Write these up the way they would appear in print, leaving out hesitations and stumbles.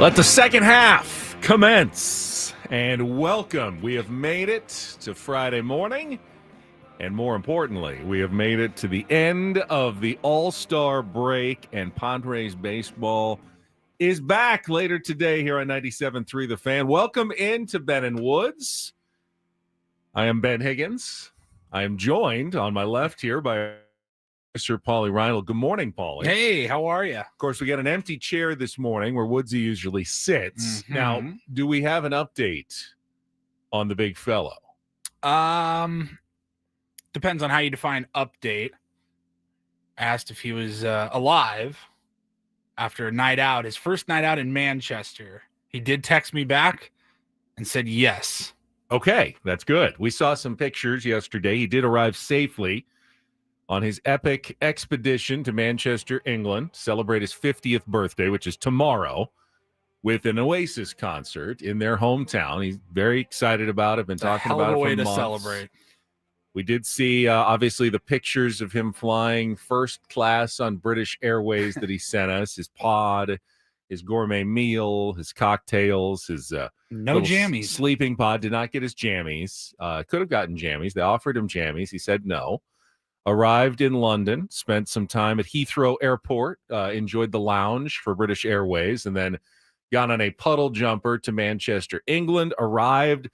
Let the second half commence, and welcome. We have made it to Friday morning, and more importantly, we have made it to the end of the All-Star break, and Padres baseball is back later today here on 97.3 The Fan. Welcome into Ben and Woods. I am Ben Higgins. I am joined on my left here by Mr. Paulie Reinl. Good morning, Paulie. Hey, how are you? Of course, we got an empty chair this morning where Woodsy usually sits. Mm-hmm. Now, do we have an update on the big fellow? Depends on how you define update. Asked if he was alive after a night out, his first night out in Manchester. He did text me back and said yes. Okay, that's good. We saw some pictures yesterday. He did arrive safely on his epic expedition to Manchester, England, to celebrate his 50th birthday, which is tomorrow, with an Oasis concert in their hometown. He's very excited about it. Been talking about it for way to months. Celebrate. We did see, obviously, the pictures of him flying first class on British Airways that he sent us, his pod, his gourmet meal, his cocktails, his no jammies. Sleeping pod. Did not get his jammies. Could have gotten jammies. They offered him jammies. He said no. Arrived in London, spent some time at Heathrow Airport, enjoyed the lounge for British Airways, and then got on a puddle jumper to Manchester, England. Arrived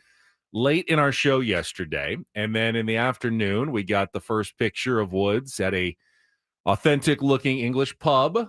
late in our show yesterday, and then in the afternoon, we got the first picture of Woods at a authentic-looking English pub,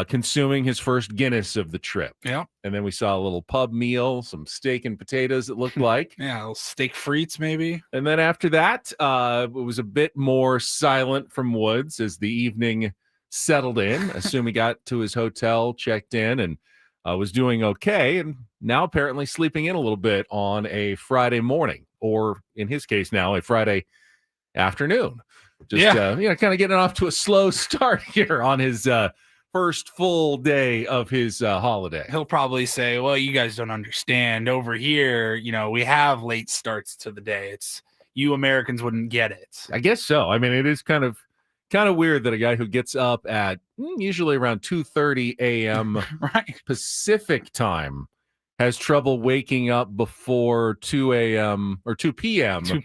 consuming his first Guinness of the trip. Yeah. And then we saw a little pub meal, some steak and potatoes, it looked like. Yeah, a little steak frites maybe. And then after that, it was a bit more silent from Woods as the evening settled in. Assume he got to his hotel, checked in, and was doing okay. And now apparently sleeping in a little bit on a Friday morning, or in his case now, a Friday afternoon. Just, kind of getting off to a slow start here on his first full day of his holiday. He'll probably say, well, you guys don't understand. Over here, we have late starts to the day. It's you Americans wouldn't get it. I guess so. I mean, it is kind of weird that a guy who gets up at usually around 2:30 a.m. right. Pacific time has trouble waking up before 2 a.m. or 2 p.m.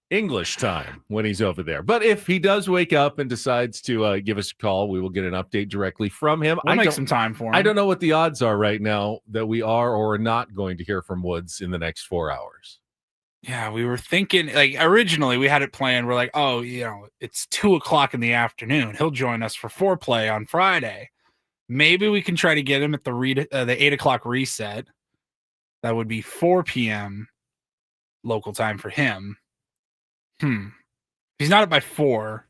English time when he's over there. But if he does wake up and decides to give us a call, we will get an update directly from him. We'll make some time for him. I don't know what the odds are right now that we are or are not going to hear from Woods in the next 4 hours. Yeah, we were thinking, originally we had it planned. We're like, oh, it's 2:00 in the afternoon. He'll join us for foreplay on Friday. Maybe we can try to get him at the 8:00 reset. That would be 4 p.m. local time for him. He's not up by 4.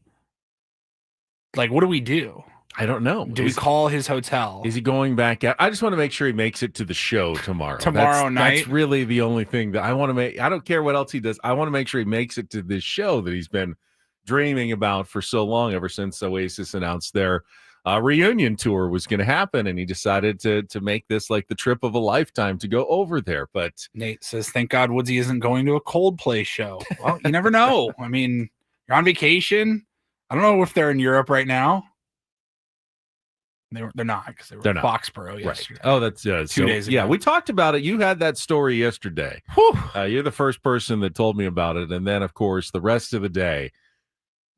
What do we do? I don't know. Do we call his hotel? Is he going back out? I just want to make sure he makes it to the show tomorrow. Tomorrow night? That's really the only thing that I want to make. I don't care what else he does. I want to make sure he makes it to this show that he's been dreaming about for so long, ever since Oasis announced their reunion tour was going to happen, and he decided to make this like the trip of a lifetime to go over there. But Nate says, thank God Woodsy isn't going to a Coldplay show. Well, you never know. I mean, you're on vacation. I don't know if they're in Europe right now. They're not, because they were in Foxborough yesterday. Right. Oh, that's 2 days ago. Yeah, we talked about it. You had that story yesterday. You're the first person that told me about it, and then of course the rest of the day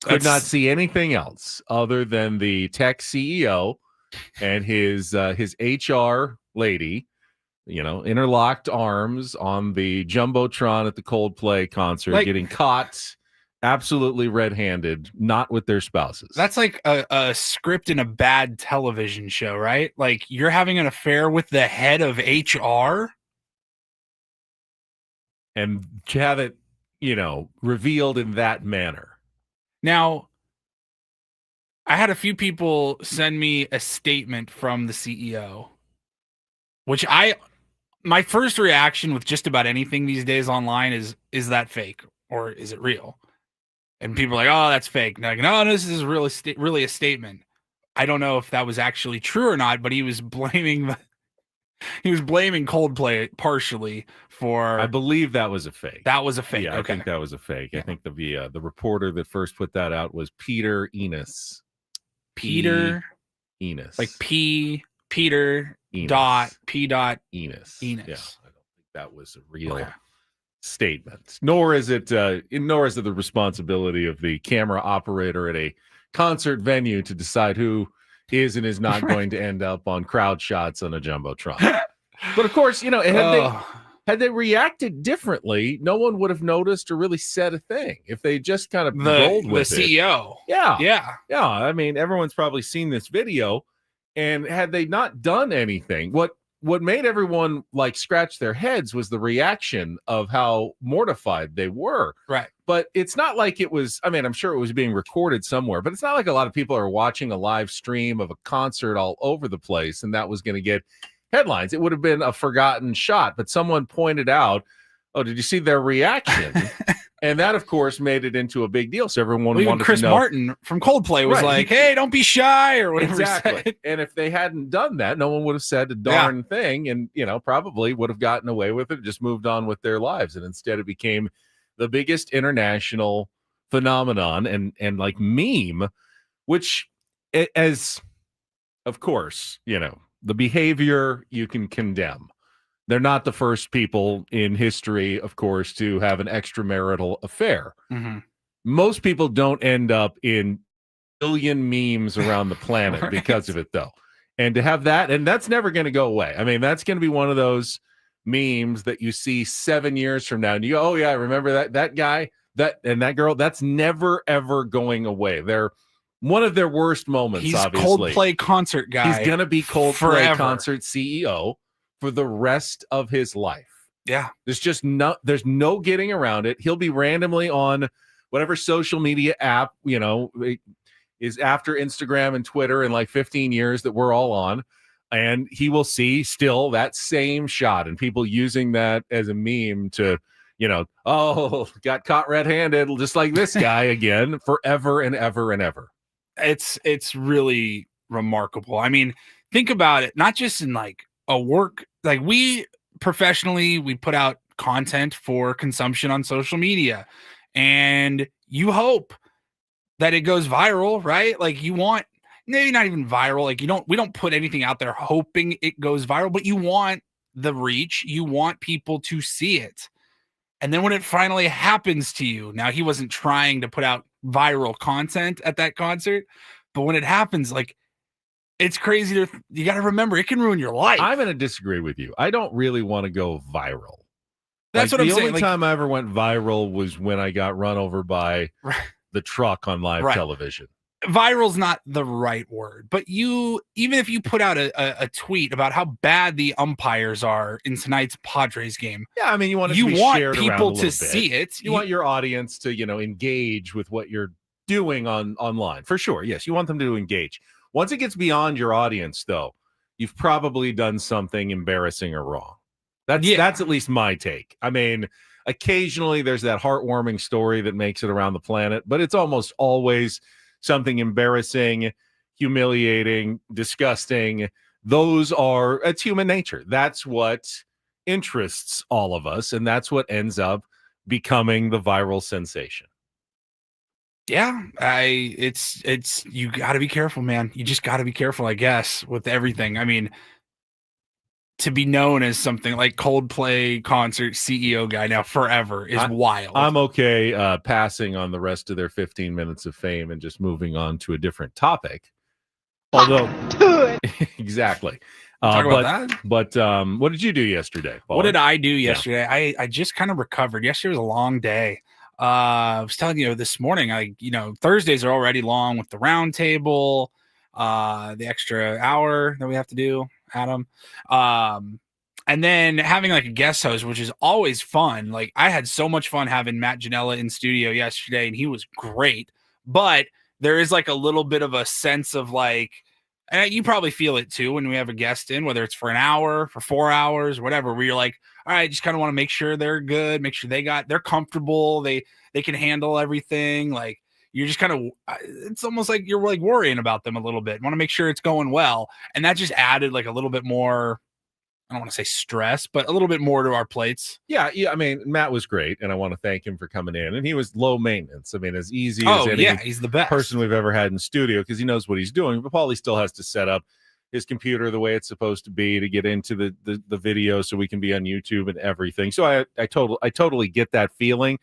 could not see anything else other than the tech CEO and his HR lady, interlocked arms on the Jumbotron at the Coldplay concert, getting caught absolutely red-handed, not with their spouses. That's like a script in a bad television show, right? Like you're having an affair with the head of HR? And to have it, revealed in that manner. Now, I had a few people send me a statement from the CEO, which my first reaction with just about anything these days online is that fake or is it real? And people are like, oh, that's fake. And like, no, this is really a statement. I don't know if that was actually true or not, but he was blaming Coldplay partially for. I believe that was a fake. That was a fake. Yeah, okay. I think that was a fake. Yeah. I think the reporter that first put that out was Peter Enos. Peter Enos. Like P Peter Enos. dot P dot Enos. Enos. Yeah, I don't think that was a real statement. Nor is it the responsibility of the camera operator at a concert venue to decide who is and is not going to end up on crowd shots on a jumbotron. But of course, had they reacted differently, no one would have noticed or really said a thing if they just kind of rolled with the CEO. it. Yeah. I mean, everyone's probably seen this video, and had they not done anything, what made everyone like scratch their heads was the reaction of how mortified they were. Right. But it's not like it was, I mean, I'm sure it was being recorded somewhere, but it's not like a lot of people are watching a live stream of a concert all over the place and that was going to get headlines. It would have been a forgotten shot, but someone pointed out, oh, did you see their reaction? And that, of course, made it into a big deal. So everyone wanted Chris to know. Martin from Coldplay was like, hey, don't be shy or whatever. Exactly. And if they hadn't done that, no one would have said a darn thing and, probably would have gotten away with it, just moved on with their lives. And instead it became the biggest international phenomenon and like meme, which as, of course, the behavior you can condemn. They're not the first people in history, of course, to have an extramarital affair. Mm-hmm. Most people don't end up in billion memes around the planet right. because of it, though. And to have that, and that's never going to go away. I mean, that's going to be one of those memes that you see 7 years from now. And you go, oh, yeah, I remember that guy, that girl. That's never, ever going away. They're one of their worst moments, He's obviously. Coldplay concert guy. He's going to be Coldplay forever. concert CEO for the rest of his life. Yeah. There's no getting around it. He'll be randomly on whatever social media app, is after Instagram and Twitter in like 15 years that we're all on. And he will see still that same shot and people using that as a meme to, got caught red-handed, just like this guy again, forever and ever and ever. It's really remarkable. I mean, think about it, not just in like a work, like we professionally, we put out content for consumption on social media and you hope that it goes viral, right? Like you want, maybe not even viral. Like we don't put anything out there hoping it goes viral, but you want the reach. You want people to see it. And then when it finally happens to you, now he wasn't trying to put out viral content at that concert, but when it happens, like, it's crazy. You got to remember, it can ruin your life. I'm going to disagree with you. I don't really want to go viral. That's what I'm saying. The only time I ever went viral was when I got run over by the truck on live television. Viral's not the right word, but even if you put out a tweet about how bad the umpires are in tonight's Padres game. Yeah, I mean, you want people to see it. You want your audience to, engage with what you're doing online. For sure. Yes, you want them to engage. Once it gets beyond your audience, though, you've probably done something embarrassing or wrong. That's at least my take. I mean, occasionally there's that heartwarming story that makes it around the planet, but it's almost always something embarrassing, humiliating, disgusting. It's human nature. That's what interests all of us, and that's what ends up becoming the viral sensation. Yeah, it's you got to be careful, man. You just got to be careful, I guess, with everything. I mean, to be known as something like Coldplay concert CEO guy now forever is wild. I'm okay passing on the rest of their 15 minutes of fame and just moving on to a different topic. Although, exactly. Talk about that. But what did you do yesterday, Paul? What did I do yesterday? I just kind of recovered. Yesterday was a long day. I was telling you this morning, Thursdays are already long with the round table, the extra hour that we have to do, Adam. And then having like a guest host, which is always fun. Like I had so much fun having Matt Janella in studio yesterday and he was great, but there is like a little bit of a sense of like, and you probably feel it too when we have a guest in, whether it's for an hour, for 4 hours, whatever, where you're like, all right, just kind of want to make sure they're good, make sure they're comfortable, they can handle everything. Like you're just kind of, it's almost like you're like worrying about them a little bit, want to make sure it's going well. And that just added like a little bit more, I don't want to say stress, but a little bit more to our plates. Yeah. I mean, Matt was great, and I want to thank him for coming in. And he was low maintenance. I mean, as easy as any he's the best person we've ever had in studio because he knows what he's doing. But Paulie still has to set up his computer the way it's supposed to be to get into the video so we can be on YouTube and everything. So I totally get that feeling.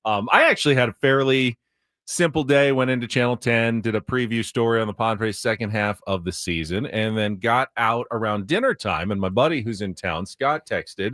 I actually had a fairly simple day, went into Channel 10, did a preview story on the Padres second half of the season, and then got out around dinner time. And my buddy who's in town, Scott, texted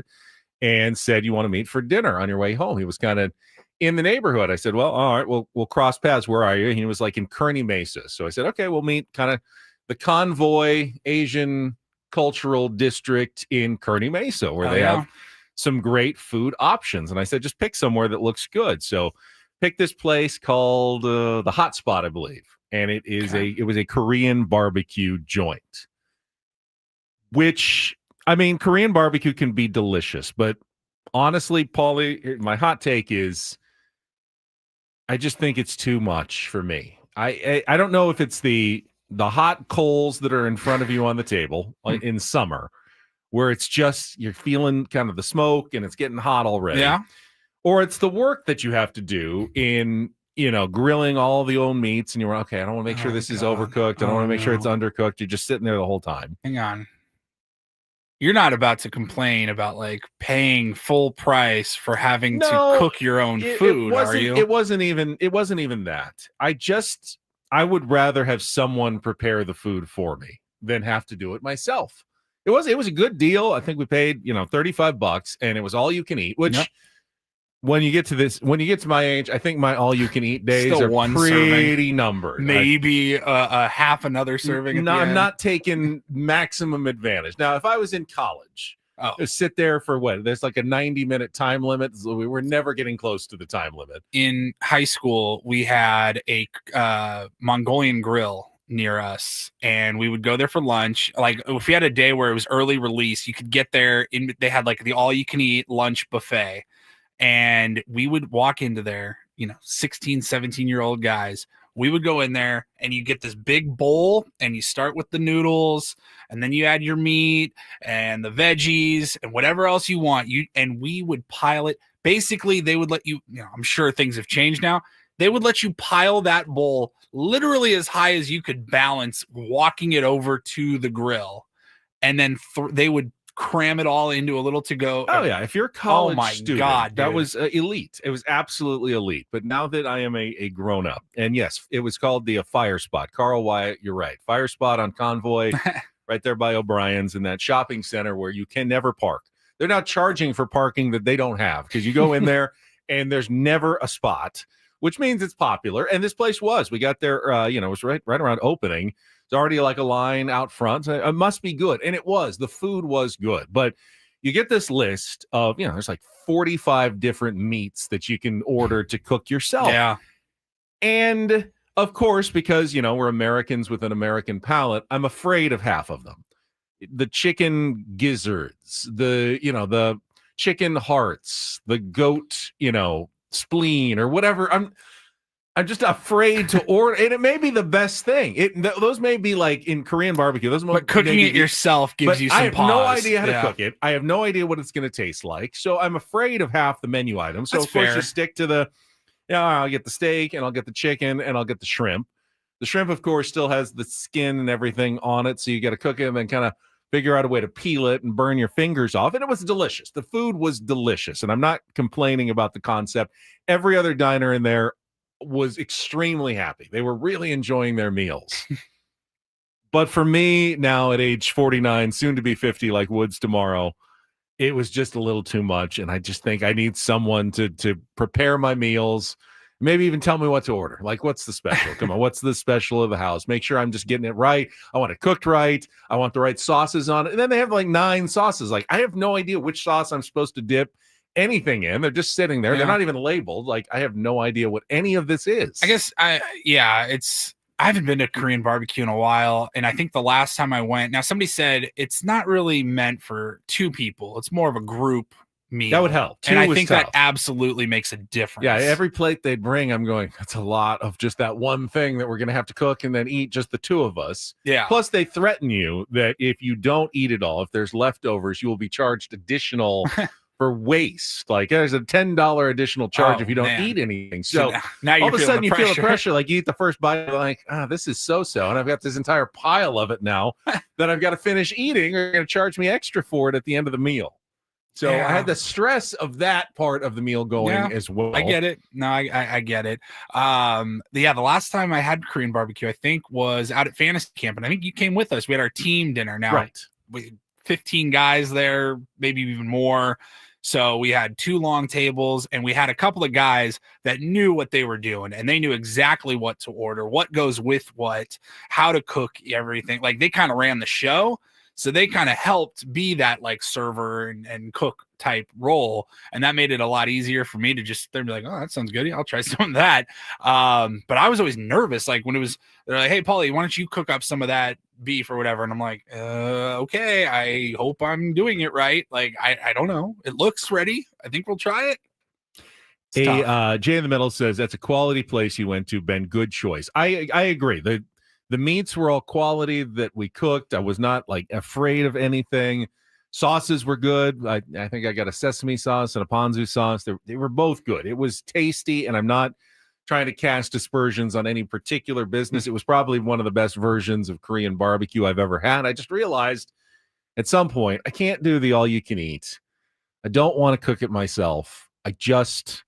and said, "You want to meet for dinner on your way home?" He was kind of in the neighborhood. I said, "Well, all right, we'll cross paths. Where are you?" And he was like in Kearney Mesa. So I said, "Okay, we'll meet kind of the Convoy Asian Cultural District in Kearney Mesa, where they have some great food options." And I said, "Just pick somewhere that looks good." So pick this place called the Hot Spot, I believe. And it was a Korean barbecue joint, which, I mean, Korean barbecue can be delicious, but honestly, Paulie, my hot take is I just think it's too much for me. I don't know if it's the hot coals that are in front of you on the table in summer, where it's just you're feeling kind of the smoke and it's getting hot already. Yeah. Or it's the work that you have to do in, grilling all the old meats, and you're okay, I don't want to make sure this is overcooked. I don't want to make sure it's undercooked. You're just sitting there the whole time. Hang on. You're not about to complain about like paying full price for having to cook your own food, are you? It wasn't even that. I would rather have someone prepare the food for me than have to do it myself. It was a good deal. I think we paid, $35, and it was all you can eat, which when you get to my age, I think my all you can eat days still are one pretty serving. numbered. Maybe a half another serving. No, I'm not taking maximum advantage. Now, if I was in college, sit there for what? There's like a 90-minute time limit. So we were never getting close to the time limit. In high school, we had a Mongolian grill near us, and we would go there for lunch. Like if we had a day where it was early release, you could get there. They had like the all-you-can-eat lunch buffet. And we would walk into there, 16, 17-year-old guys. We would go in there and you get this big bowl and you start with the noodles and then you add your meat and the veggies and whatever else you want. And we would pile it. Basically, they would let you, I'm sure things have changed now. They would let you pile that bowl literally as high as you could balance, walking it over to the grill. And then they would cram it all into a little to go. Oh yeah, if you're a college student, God, that was elite. It was absolutely elite. But now that I am a grown up, and yes, it was called the Fire Spot. Carl Wyatt, you're right. Fire Spot on Convoy, right there by O'Brien's in that shopping center where you can never park. They're not charging for parking that they don't have, because you go in there and there's never a spot, which means it's popular. And this place was. We got there, it was right around opening. It's already like a line out front. It must be good. And it was. The food was good. But you get this list of, there's like 45 different meats that you can order to cook yourself. Yeah. And of course, because, we're Americans with an American palate, I'm afraid of half of them. The chicken gizzards, the chicken hearts, the goat, spleen or whatever. I'm just afraid to order, and it may be the best thing. Those may be like in Korean barbecue. But cooking it yourself gives you some pause. I have no idea how to cook it. I have no idea what it's going to taste like. So I'm afraid of half the menu items. So That's of course fair. you stick to I'll get the steak and I'll get the chicken and I'll get the shrimp. The shrimp, of course, still has the skin and everything on it. So you got to cook it and then kind of figure out a way to peel it and burn your fingers off. And it was delicious. The food was delicious. And I'm not complaining about the concept. Every other diner in there was extremely happy. They were really enjoying their meals. But for me now at age 49, soon to be 50, like Woods tomorrow, it was just a little too much. And I just think I need someone to prepare my meals, maybe even tell me what to order. Like, what's the special? Come on, what's the special of the house? Make sure I'm just getting it right. I want it cooked right. I want the right sauces on it. And then they have like 9 sauces. Like, I have no idea which sauce I'm supposed to dip anything in. They're just sitting there. Yeah. They're not even labeled. Like, I have no idea what any of this is. I guess I haven't been to Korean barbecue in a while, and I think the last time I went, now somebody said it's not really meant for 2 people. It's more of a group meal. That would help. And I think that absolutely makes a difference. Yeah, every plate they bring, I'm going, that's a lot of just that one thing that we're going to have to cook and then eat, just the 2 of us. Yeah. Plus, they threaten you that if you don't eat it all, if there's leftovers, you will be charged additional for waste. Like there's a $10 additional charge if you don't man. eat anything. So now all of a sudden you feel the pressure. pressure. Like you eat the first bite, you're like, this is so-so. And I've got this entire pile of it now that I've got to finish eating, or you're going to charge me extra for it at the end of the meal. So I had the stress of that part of the meal going as well. I get it. No, I get it. The last time I had Korean barbecue, I think, was out at Fantasy Camp, and I think you came with us. We had our team dinner. Now, we 15 guys there, maybe even more. So we had 2 long tables, and we had a couple of guys that knew what they were doing, and they knew exactly what to order, what goes with what, how to cook everything. Like they kind of ran the show. So they kind of helped be that like server and cook type role. And that made it a lot easier for me to just be like, oh, that sounds good. I'll try some of that. But I was always nervous. Like when they're like, hey, Paulie, why don't you cook up some of that beef or whatever? And I'm like, okay, I hope I'm doing it right. Like, I don't know. It looks ready. I think we'll try it. Jay in the middle says that's a quality place you went to, Ben. Good choice. I agree. The meats were all quality that we cooked. I was not like afraid of anything. Sauces were good. I think I got a sesame sauce and a ponzu sauce. They were both good. It was tasty, and I'm not trying to cast aspersions on any particular business. It was probably one of the best versions of Korean barbecue I've ever had. I just realized at some point I can't do the all you can eat. I don't want to cook it myself. I just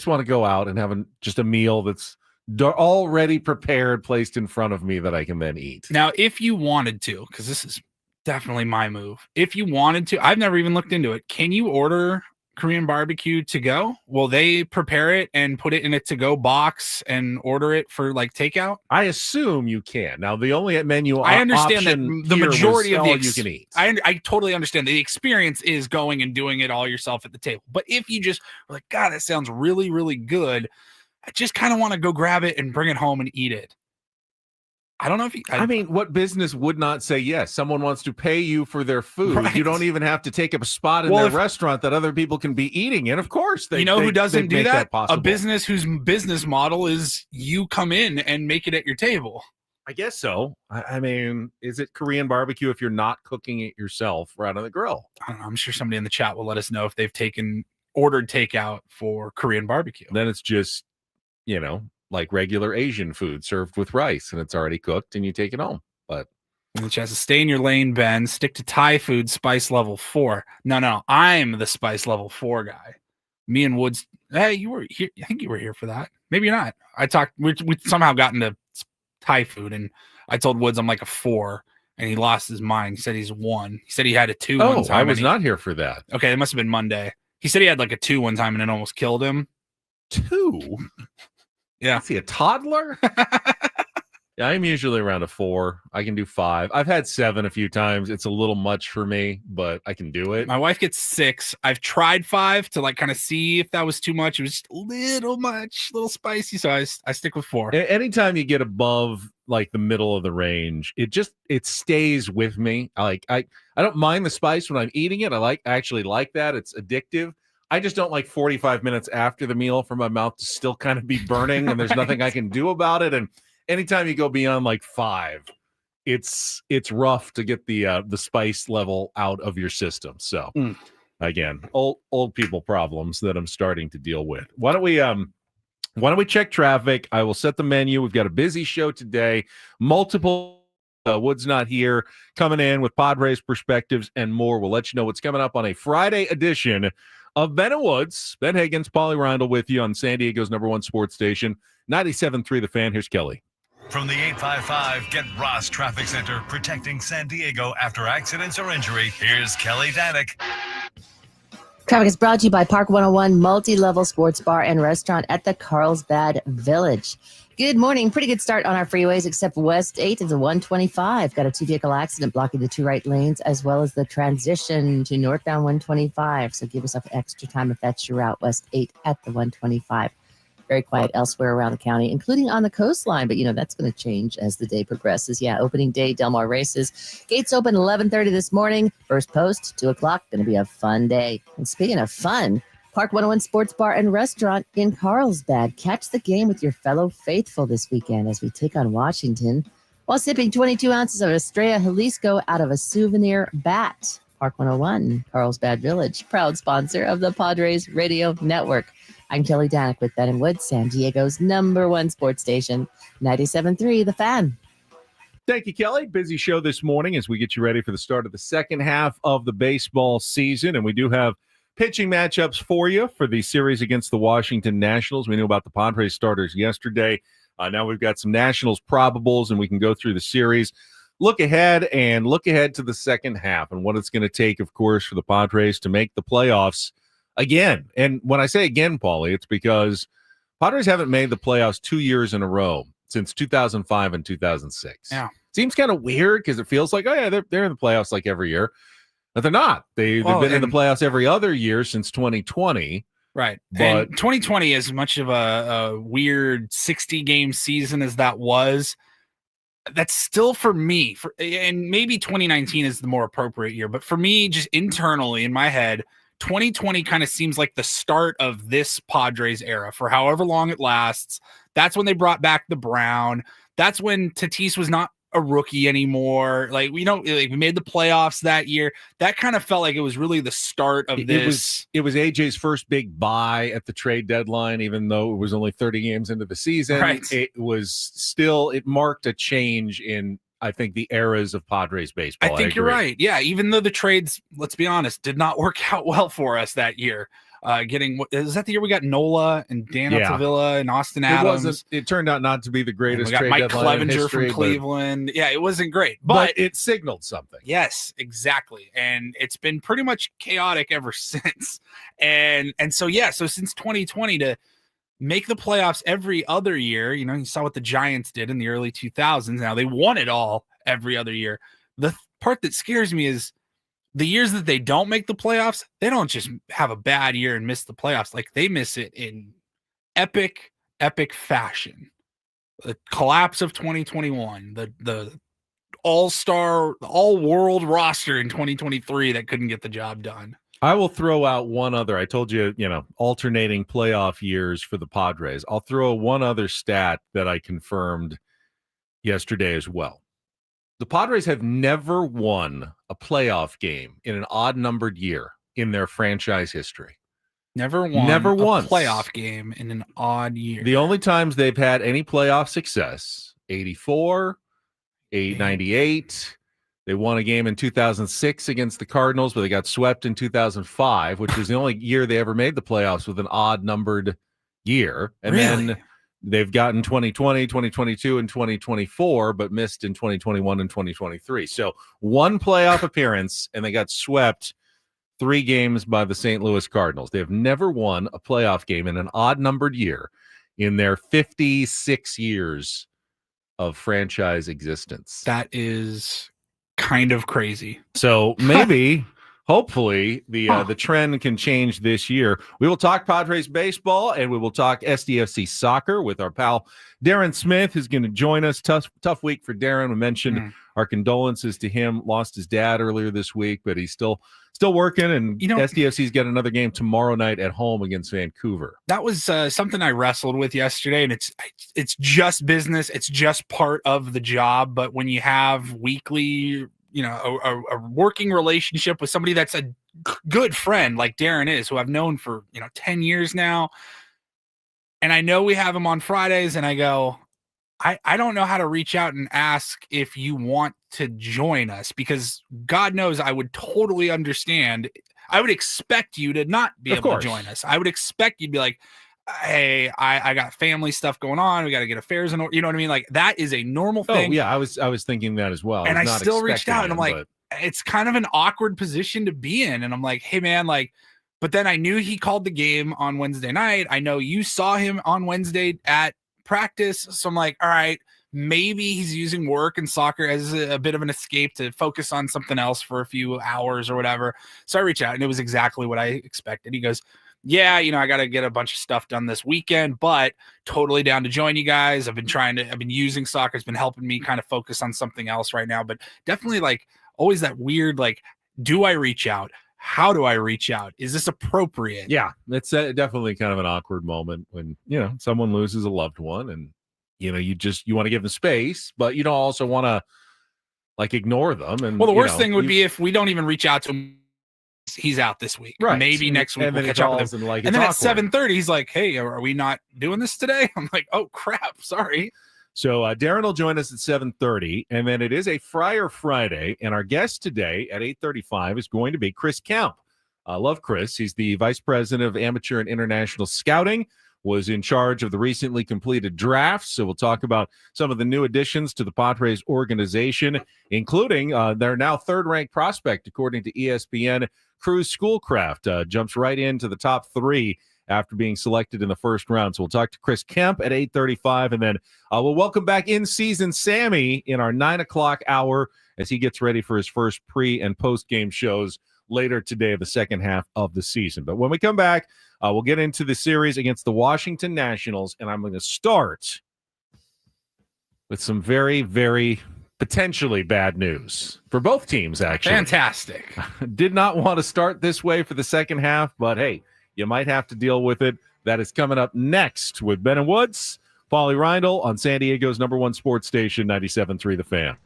want to go out and have just a meal that's already prepared, placed in front of me that I can then eat. Now, if you wanted to, because this is definitely my move, if you wanted to, I've never even looked into it. Can you order Korean barbecue to go? Will they prepare it and put it in a to-go box and order it for like takeout? I assume you can. Now, the only menu I understand that the majority of you can eat. I totally understand. The experience is going and doing it all yourself at the table. But if you just were like, God, that sounds really, really good, I just kind of want to go grab it and bring it home and eat it. I don't know if I mean, what business would not say yes? Someone wants to pay you for their food. Right. You don't even have to take up a spot in their restaurant that other people can be eating in. Of course, who doesn't do that? A business whose business model is you come in and make it at your table. I guess so. I mean, is it Korean barbecue if you're not cooking it yourself right on the grill? I don't know. I'm sure somebody in the chat will let us know if they've ordered takeout for Korean barbecue. Then it's just, like regular Asian food served with rice, and it's already cooked and you take it home. But which has to stay in your lane, Ben. Stick to Thai food, spice level 4. No, I'm the spice level 4 guy. Me and Woods. Hey, you were here. I think you were here for that. Maybe you're not. We somehow got into Thai food, and I told Woods I'm like a 4, and he lost his mind. He said he's 1. He said he had a 2 one time. I was not here for that. Okay, it must have been Monday. He said he had like a 2 one time, and it almost killed him. 2? Yeah. Is he a toddler? Yeah, I'm usually around a 4. I can do 5. I've had 7 a few times. It's a little much for me, but I can do it. My wife gets 6. I've tried 5 to like kind of see if that was too much. It was just a little much, a little spicy. So I stick with 4. Anytime you get above like the middle of the range, it stays with me. I don't mind the spice when I'm eating it. I actually like that. It's addictive. I just don't like 45 minutes after the meal for my mouth to still kind of be burning, and there's nothing I can do about it. And anytime you go beyond like 5, it's rough to get the spice level out of your system. So again, old people problems that I'm starting to deal with. Why don't we check traffic? I will set the menu. We've got a busy show today. Multiple Wood's not here, coming in with Padres perspectives and more. We'll let you know what's coming up on a Friday edition of Ben and Woods. Ben Higgins, Paulie Rindle with you on San Diego's #1 sports station, 97.3 The Fan. Here's Kelly. From the 855 Get Ross Traffic Center, protecting San Diego after accidents or injury, here's Kelly Danick. Traffic is brought to you by Park 101 Multi-Level Sports Bar and Restaurant at the Carlsbad Village. Good morning. Pretty good start on our freeways, except West 8 is a 125. Got a 2-vehicle accident blocking the 2 right lanes, as well as the transition to northbound 125. So give yourself extra time if that's your route, West 8 at the 125. Very quiet elsewhere around the county, including on the coastline. But, that's going to change as the day progresses. Yeah, opening day, Del Mar races. Gates open 11:30 this morning. First post, 2 o'clock. Going to be a fun day. And speaking of fun, Park 101 Sports Bar and Restaurant in Carlsbad. Catch the game with your fellow faithful this weekend as we take on Washington while sipping 22 ounces of Estrella Jalisco out of a souvenir bat. Park 101, Carlsbad Village, proud sponsor of the Padres Radio Network. I'm Kelly Danick with Ben and Wood, San Diego's #1 sports station, 97.3 The Fan. Thank you, Kelly. Busy show this morning as we get you ready for the start of the second half of the baseball season. And we do have pitching matchups for you for the series against the Washington Nationals. We knew about the Padres starters yesterday. Now we've got some Nationals probables, and we can go through the series. Look ahead to the second half and what it's going to take, of course, for the Padres to make the playoffs again. And when I say again, Paulie, it's because Padres haven't made the playoffs 2 years in a row since 2005 and 2006. Yeah. Seems kind of weird because it feels like, oh, yeah, they're in the playoffs like every year. But they're not. They've been in the playoffs every other year since 2020. Right. But and 2020, as much of a weird 60-game season as that was, that's still for me, and maybe 2019 is the more appropriate year, but for me, just internally in my head, 2020 kind of seems like the start of this Padres era for however long it lasts. That's when they brought back the Brown. That's when Tatis was not a rookie anymore. Like we made the playoffs that year. That kind of felt like it was really the start of this. It was AJ's first big buy at the trade deadline, even though it was only 30 games into the season. Right. It marked a change in, I think, the eras of Padres baseball. I think you're right. Yeah, even though the trades, let's be honest, did not work out well for us that year. Is that the year we got Nola and Dan Altavilla and Austin Adams? It turned out not to be the greatest. We got trade Mike deadline Clevenger in history, from Cleveland. Yeah, it wasn't great, but it signaled something. Yes, exactly. And it's been pretty much chaotic ever since. And so since 2020 to make the playoffs every other year, you saw what the Giants did in the early 2000s. Now they won it all every other year. The part that scares me is the years that they don't make the playoffs, they don't just have a bad year and miss the playoffs. Like they miss it in epic fashion. The collapse of 2021, the all-star, all-world roster in 2023 that couldn't get the job done. I will throw out one other. I told you, alternating playoff years for the Padres. I'll throw one other stat that I confirmed yesterday as well. The Padres have never won a playoff game in an odd-numbered year in their franchise history. Never won a playoff game in an odd year. The only times they've had any playoff success, 84, 98. They won a game in 2006 against the Cardinals, but they got swept in 2005, which was the only year they ever made the playoffs with an odd-numbered year. And then they've gotten 2020, 2022, and 2024, but missed in 2021 and 2023. So one playoff appearance, and they got swept 3 games by the St. Louis Cardinals. They have never won a playoff game in an odd-numbered year in their 56 years of franchise existence. That is kind of crazy. So maybe... Hopefully, the trend can change this year. We will talk Padres baseball, and we will talk SDFC soccer with our pal Darren Smith, who's going to join us. Tough week for Darren. We mentioned our condolences to him. Lost his dad earlier this week, but he's still working. And SDFC's got another game tomorrow night at home against Vancouver. That was something I wrestled with yesterday, and it's just business. It's just part of the job. But when you have weekly a working relationship with somebody that's a good friend like Darren is, who I've known for 10 years now, and I know we have him on Fridays, and I go, I don't know how to reach out and ask if you want to join us, because God knows I would totally understand. I would expect you to not be able to join us. I would expect you to be like, hey, I got family stuff going on. We got to get affairs in order. You know what I mean? Like that is a normal thing. Oh yeah, I was thinking that as well. And I still reached out, and I'm like, it's kind of an awkward position to be in. And I'm like, hey man, but then I knew he called the game on Wednesday night. I know you saw him on Wednesday at practice. So I'm like, all right, maybe he's using work and soccer as a bit of an escape to focus on something else for a few hours or whatever. So I reached out, and it was exactly what I expected. He goes, yeah, I got to get a bunch of stuff done this weekend, but totally down to join you guys. I've been using soccer. It's been helping me kind of focus on something else right now, but definitely always that weird, do I reach out? How do I reach out? Is this appropriate? Yeah, it's definitely kind of an awkward moment when, someone loses a loved one, and, you want to give them space, but you don't also want to like ignore them. And well, the worst thing would be if we don't even reach out to him. He's out this week. Right. Maybe next week and we'll then catch up with him. and And then it's at awkward. 7:30, he's like, "Hey, are we not doing this today?" I'm like, "Oh crap, sorry." So Darren will join us at 7:30, and then it is a Friar Friday, and our guest today at 8:35 is going to be Chris Kemp. I love Chris. He's the Vice President of Amateur and International Scouting, was in charge of the recently completed drafts. So we'll talk about some of the new additions to the Padres organization, including their now third-ranked prospect, according to ESPN, Cruz Schoolcraft, jumps right into the top 3 after being selected in the first round. So we'll talk to Chris Kemp at 8:35, and then we'll welcome back in season Sammy in our 9 o'clock hour as he gets ready for his first pre and post game shows later today of the second half of the season. But when we come back, we'll get into the series against the Washington Nationals, and I'm going to start with some very, very potentially bad news for both teams, actually. Fantastic. Did not want to start this way for the second half, but hey, you might have to deal with it. That is coming up next with Ben and Woods, Paulie Reindl on San Diego's #1 sports station, 97.3 The Fan.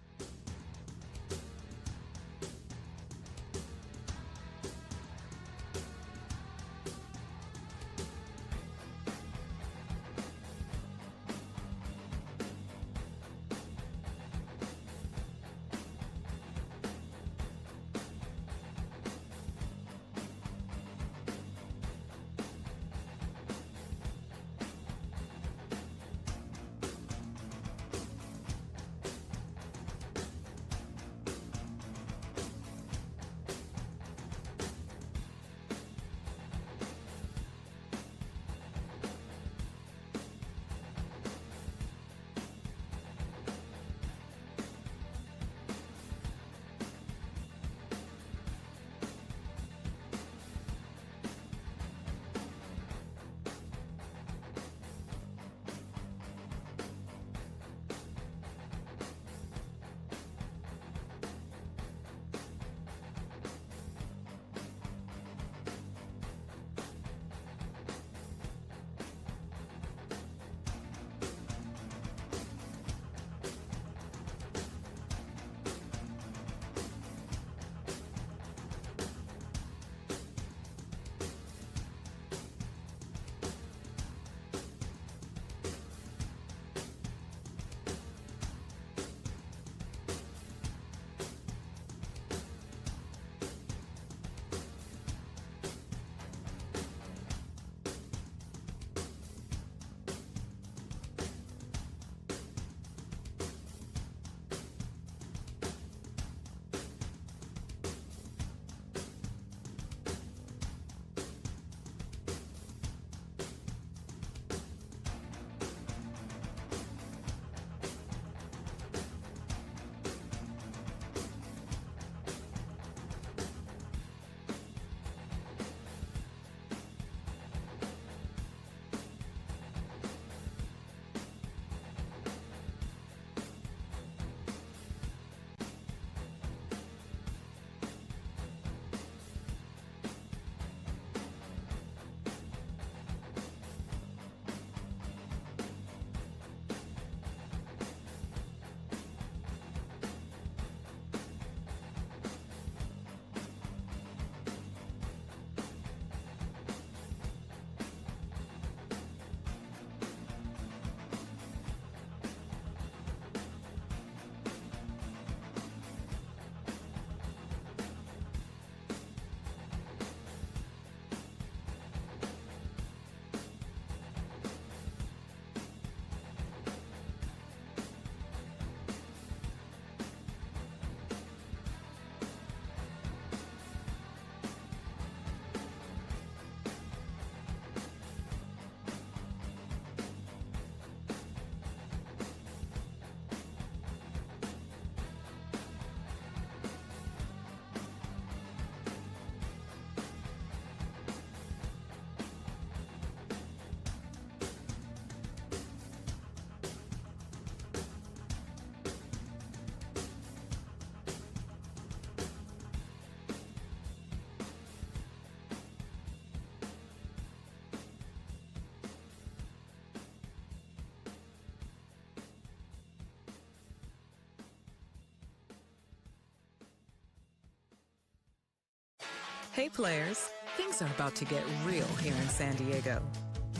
Hey players, things are about to get real here in San Diego.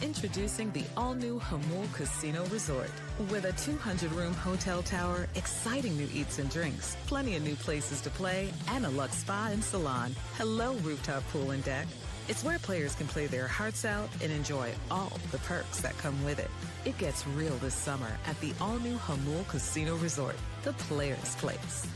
Introducing the all-new Hamul Casino Resort. With a 200-room hotel tower, exciting new eats and drinks, plenty of new places to play, and a luxe spa and salon. Hello, rooftop pool and deck. It's where players can play their hearts out and enjoy all the perks that come with it. It gets real this summer at the all-new Hamul Casino Resort, the players' place.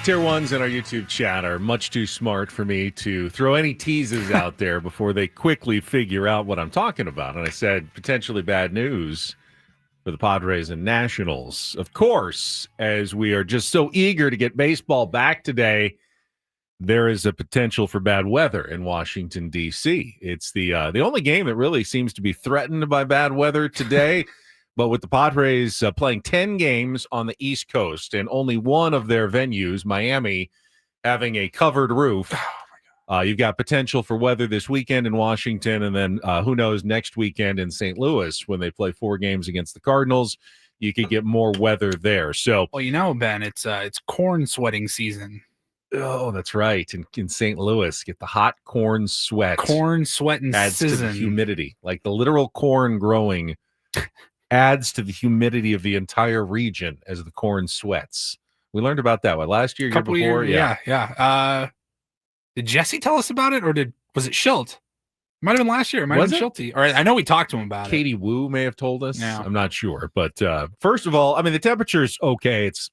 Tier ones in our YouTube chat are much too smart for me to throw any teases out there before they quickly figure out what I'm talking about. And I said potentially bad news for the Padres and Nationals. Of course, as we are just so eager to get baseball back today, there is a potential for bad weather in Washington, D.C. It's the only game that really seems to be threatened by bad weather today. But with the Padres playing 10 games on the East Coast and only one of their venues, Miami, having a covered roof, you've got potential for weather this weekend in Washington, and then who knows, next weekend in St. Louis when they play 4 games against the Cardinals. You could get more weather there. So, well, you know, Ben, it's corn sweating season. Oh, that's right. In St. Louis, get the hot corn sweat. Corn sweat and adds sizzling. to the humidity, like the literal corn growing adds to the humidity of the entire region as the corn sweats. We learned about that last year, year before. Yeah. Did Jesse tell us about it, or was it Schilt? Might have been last year. It might have been Schulte. Or I know we talked to him about Katie Wu may have told us. Yeah. I'm not sure. But first of all, I mean, the temperature's okay. It's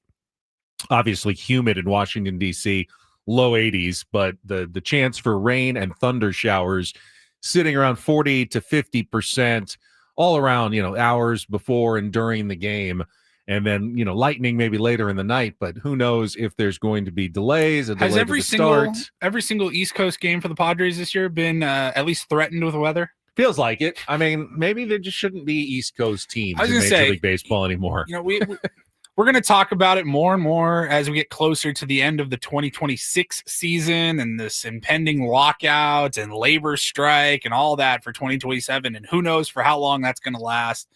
obviously humid in Washington, D.C. low 80s, but the chance for rain and thunder showers sitting around 40 to 50% all around, hours before and during the game. And then, lightning maybe later in the night, but who knows if there's going to be delays, Has delay every to the start. every single East Coast game for the Padres this year been at least threatened with weather? Feels like it. I mean, maybe there just shouldn't be East Coast teams in gonna Major League Baseball anymore. We're going to talk about it more and more as we get closer to the end of the 2026 season and this impending lockout and labor strike and all that for 2027. And who knows for how long that's going to last.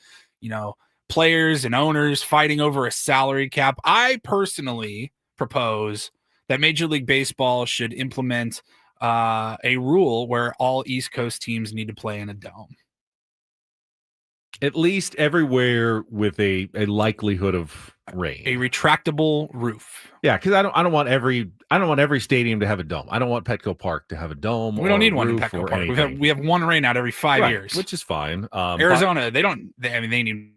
Players and owners fighting over a salary cap. I personally propose that Major League Baseball should implement a rule where all East Coast teams need to play in a dome. At least everywhere with a likelihood of rain, a retractable roof. Yeah, because I don't want every stadium to have a dome. I don't want Petco Park to have a dome. We don't need one in Petco Park. We have one rainout every 5 years, which is fine. Arizona, they need.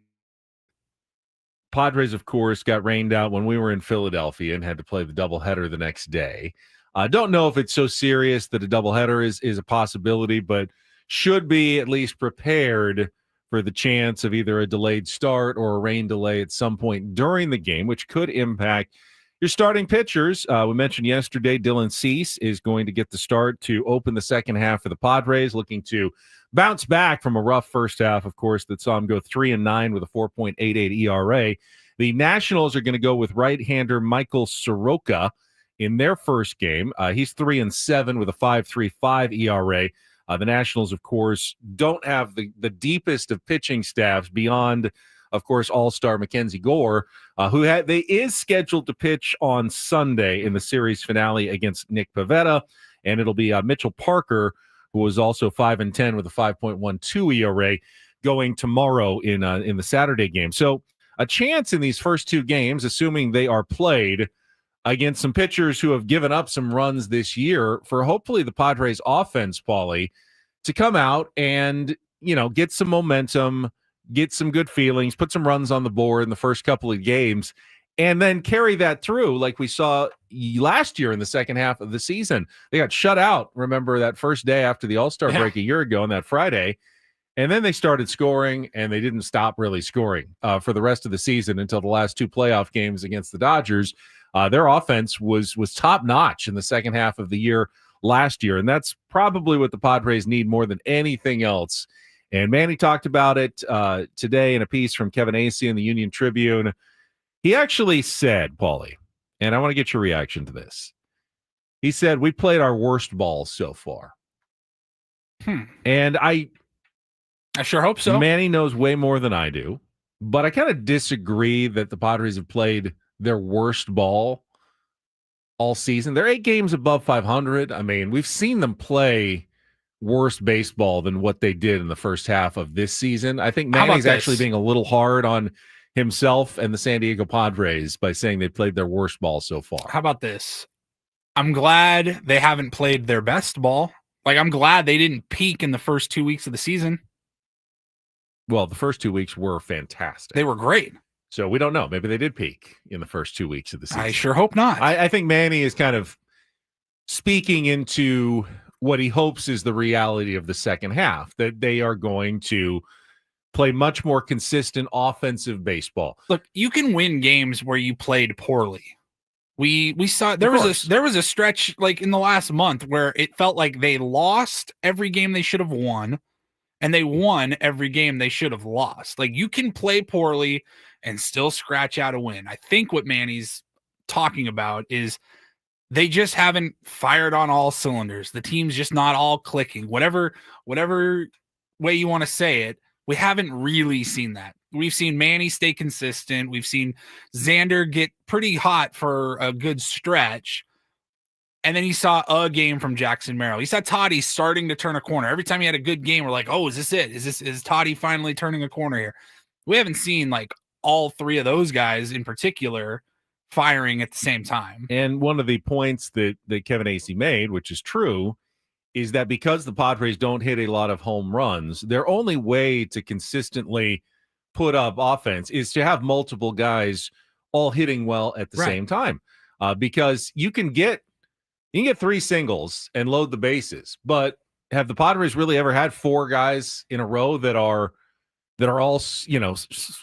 Padres, of course, got rained out when we were in Philadelphia and had to play the doubleheader the next day. I don't know if it's so serious that a doubleheader is a possibility, but should be at least prepared for the chance of either a delayed start or a rain delay at some point during the game, which could impact your starting pitchers. We mentioned yesterday, Dylan Cease is going to get the start to open the second half for the Padres, looking to bounce back from a rough first half, of course, that saw him go 3-9 with a 4.88 ERA. The Nationals are going to go with right-hander Michael Soroka in their first game. He's 3-7 with a 5.35 ERA. The Nationals, of course, don't have the deepest of pitching staffs beyond, of course, all-star Mackenzie Gore, who is scheduled to pitch on Sunday in the series finale against Nick Pivetta, and it'll be Mitchell Parker, who was also 5-10 with a 5.12 ERA, going tomorrow in the Saturday game. So a chance in these first two games, assuming they are played, against some pitchers who have given up some runs this year, for hopefully the Padres offense, Paulie, to come out and, get some momentum, get some good feelings, put some runs on the board in the first couple of games, and then carry that through like we saw last year in the second half of the season. They got shut out, remember, that first day after the All-Star break a year ago on that Friday, and then they started scoring, and they didn't stop really scoring for the rest of the season until the last two playoff games against the Dodgers. Their offense was top-notch in the second half of the year last year, and that's probably what the Padres need more than anything else. And Manny talked about it today in a piece from Kevin Acee in the Union Tribune. He actually said, Paulie, and I want to get your reaction to this. He said, we played our worst ball so far. And I sure hope so. Manny knows way more than I do, but I kind of disagree that the Padres have played their worst ball all season. They're 8 games above 500. I mean, we've seen them play worse baseball than what they did in the first half of this season. I think Manny's actually being a little hard on himself and the San Diego Padres by saying they played their worst ball so far. How about this? I'm glad they haven't played their best ball. Like, I'm glad they didn't peak in the first 2 weeks of the season. Well, the first 2 weeks were fantastic. They were great. So we don't know. Maybe they did peak in the first 2 weeks of the season. I sure hope not. I think Manny is kind of speaking into what he hopes is the reality of the second half, that they are going to play much more consistent offensive baseball. Look, you can win games where you played poorly. We saw there was a stretch like in the last month where it felt like they lost every game they should have won, and they won every game they should have lost. Like, you can play poorly and still scratch out a win. I think what Manny's talking about is they just haven't fired on all cylinders. The team's just not all clicking. Whatever way you want to say it, we haven't really seen that. We've seen Manny stay consistent. We've seen Xander get pretty hot for a good stretch. And then he saw a game from Jackson Merrill. He saw Toddy starting to turn a corner. Every time he had a good game, we're like, oh, is this it? Is Toddy finally turning a corner here? We haven't seen like all three of those guys in particular firing at the same time. And one of the points that Kevin Acee made, which is true, is that because the Padres don't hit a lot of home runs, their only way to consistently put up offense is to have multiple guys all hitting well at the same time. Because you can get, You can get 3 singles and load the bases, but have the Padres really ever had 4 guys in a row that are all,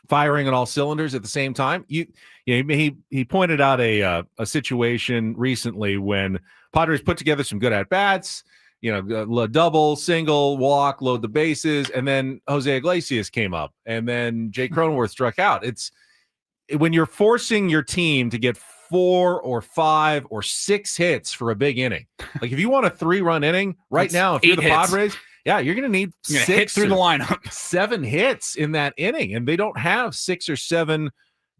firing on all cylinders at the same time? He pointed out a situation recently when Padres put together some good at bats, double, single, walk, load the bases, and then Jose Iglesias came up, and then Jake Cronenworth struck out. It's when you're forcing your team to get 4 or 5 or 6 hits for a big inning. Like if you want a 3-run inning right now, if you're the Padres, you're going to need 6 hit through the lineup, 7 hits in that inning, and they don't have 6 or 7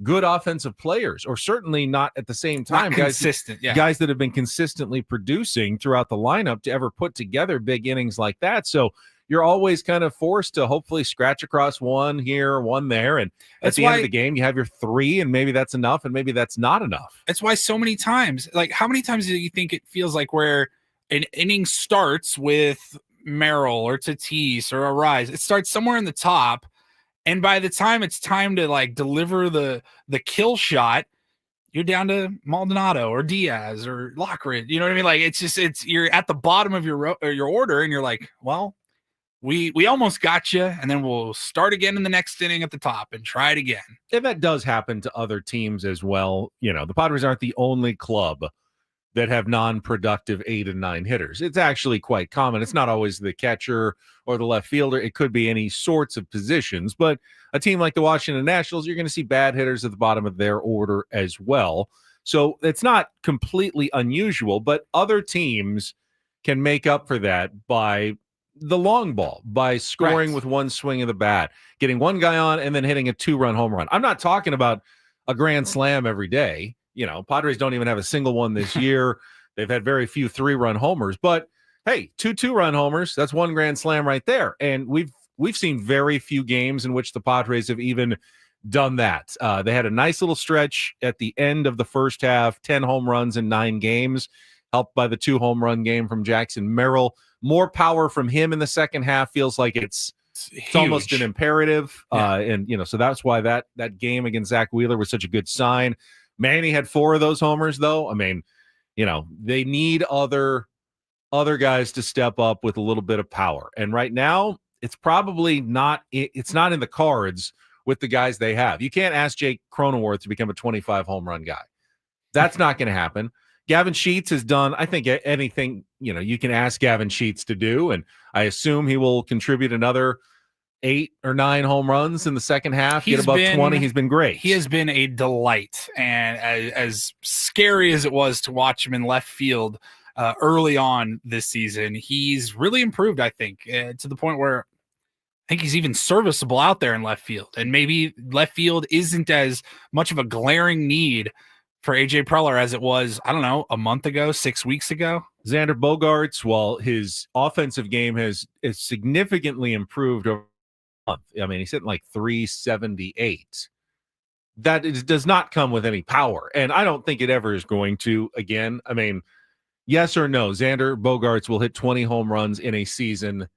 good offensive players, or certainly not at the same time guys that have been consistently producing throughout the lineup to ever put together big innings like that. So you're always kind of forced to hopefully scratch across one here, one there, and at the end of the game you have your 3, and maybe that's enough, and maybe that's not enough. That's why so many times, like how many times do you think it feels like where an inning starts with Merrill or Tatis or a Rise? It starts somewhere in the top, and by the time it's time to like deliver the kill shot, you're down to Maldonado or Diaz or Lockridge. You know what I mean? Like it's you're at the bottom of your order, and you're like, well, we almost got you, and then we'll start again in the next inning at the top and try it again. And that does happen to other teams as well. The Padres aren't the only club that have non-productive 8 and 9 hitters. It's actually quite common. It's not always the catcher or the left fielder. It could be any sorts of positions, but a team like the Washington Nationals, you're going to see bad hitters at the bottom of their order as well. So it's not completely unusual, but other teams can make up for that by the long ball, by scoring with one swing of the bat, getting one guy on and then hitting a 2-run home run. I'm not talking about a grand slam every day. Padres don't even have a single one this year. They've had very few 3-run homers, but hey, 2-run homers, that's 1 grand slam right there. And we've seen very few games in which the Padres have even done that. They had a nice little stretch at the end of the first half, 10 home runs in 9 games, helped by the 2 home run game from Jackson Merrill. More power from him in the second half feels like it's almost an imperative. And so that's why that game against Zach Wheeler was such a good sign. Manny had 4 of those homers, though. I mean, they need other guys to step up with a little bit of power. And right now, it's probably not. It's not in the cards with the guys they have. You can't ask Jake Cronenworth to become a 25 home run guy. That's not going to happen. Gavin Sheets has done, I think, anything you can ask Gavin Sheets to do, and I assume he will contribute another 8 or 9 home runs in the second half, get above 20. He's been great. He has been a delight. And as scary as it was to watch him in left field early on this season, he's really improved, I think, to the point where I think he's even serviceable out there in left field. And maybe left field isn't as much of a glaring need for AJ Preller as it was, I don't know, a month ago, 6 weeks ago. Xander Bogaerts, while his offensive game has significantly improved over month. I mean, he's hitting like 378. That does not come with any power, and I don't think it ever is going to again. I mean, yes or no, Xander Bogaerts will hit 20 home runs in a season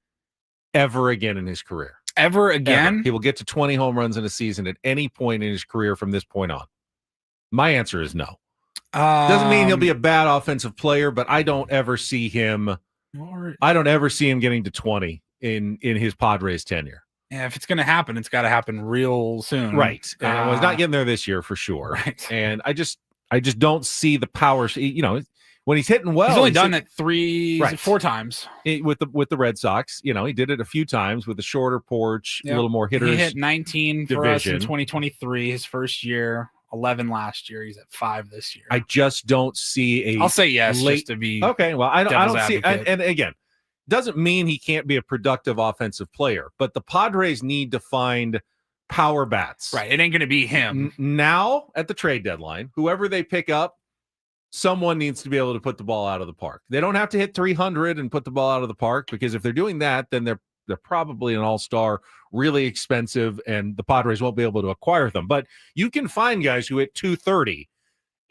ever again in his career. Ever again? Ever. He will get to 20 home runs in a season at any point in his career from this point on. My answer is no. Doesn't mean he'll be a bad offensive player, but I don't ever see him getting to 20 in his Padres tenure. Yeah, if it's going to happen, it's got to happen real soon. Right. And I was not getting there this year for sure. Right. And I just don't see the power. When he's hitting well, he's only done it 4 times with the Red Sox. He did it a few times with a shorter porch, a little more hitters. He hit 19 for us in 2023, his first year. 11 last year. He's at 5 this year. I just don't see I'll say yes just to be okay. Well, I don't see. And again, doesn't mean he can't be a productive offensive player, but the Padres need to find power bats. Right. It ain't going to be him now at the trade deadline. Whoever they pick up, someone needs to be able to put the ball out of the park. They don't have to hit 300 and put the ball out of the park, because if they're doing that, then they're probably an all-star, really expensive, and the Padres won't be able to acquire them. But you can find guys who hit 230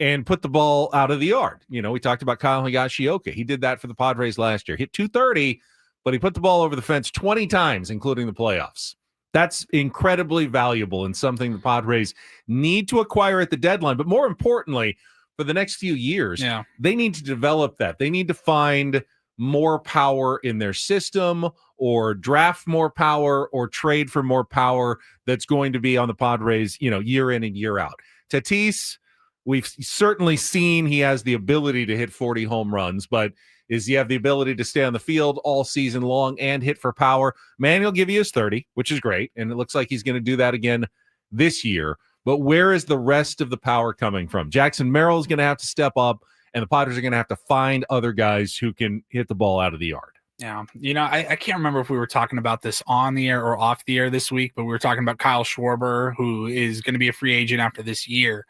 and put the ball out of the yard. We talked about Kyle Higashioka. He did that for the Padres last year. Hit 230, but he put the ball over the fence 20 times, including the playoffs. That's incredibly valuable and something the Padres need to acquire at the deadline. But more importantly, for the next few years. Yeah. They need to develop that. They need to find more power in their system, or draft more power, or trade for more power that's going to be on the Padres, year in and year out. Tatis, we've certainly seen he has the ability to hit 40 home runs, but is he have the ability to stay on the field all season long and hit for power? Man, he'll give you his 30, which is great, and it looks like he's going to do that again this year. But where is the rest of the power coming from? Jackson Merrill is going to have to step up, and the Padres are going to have to find other guys who can hit the ball out of the yard. Yeah. I can't remember if we were talking about this on the air or off the air this week, but we were talking about Kyle Schwarber, who is going to be a free agent after this year.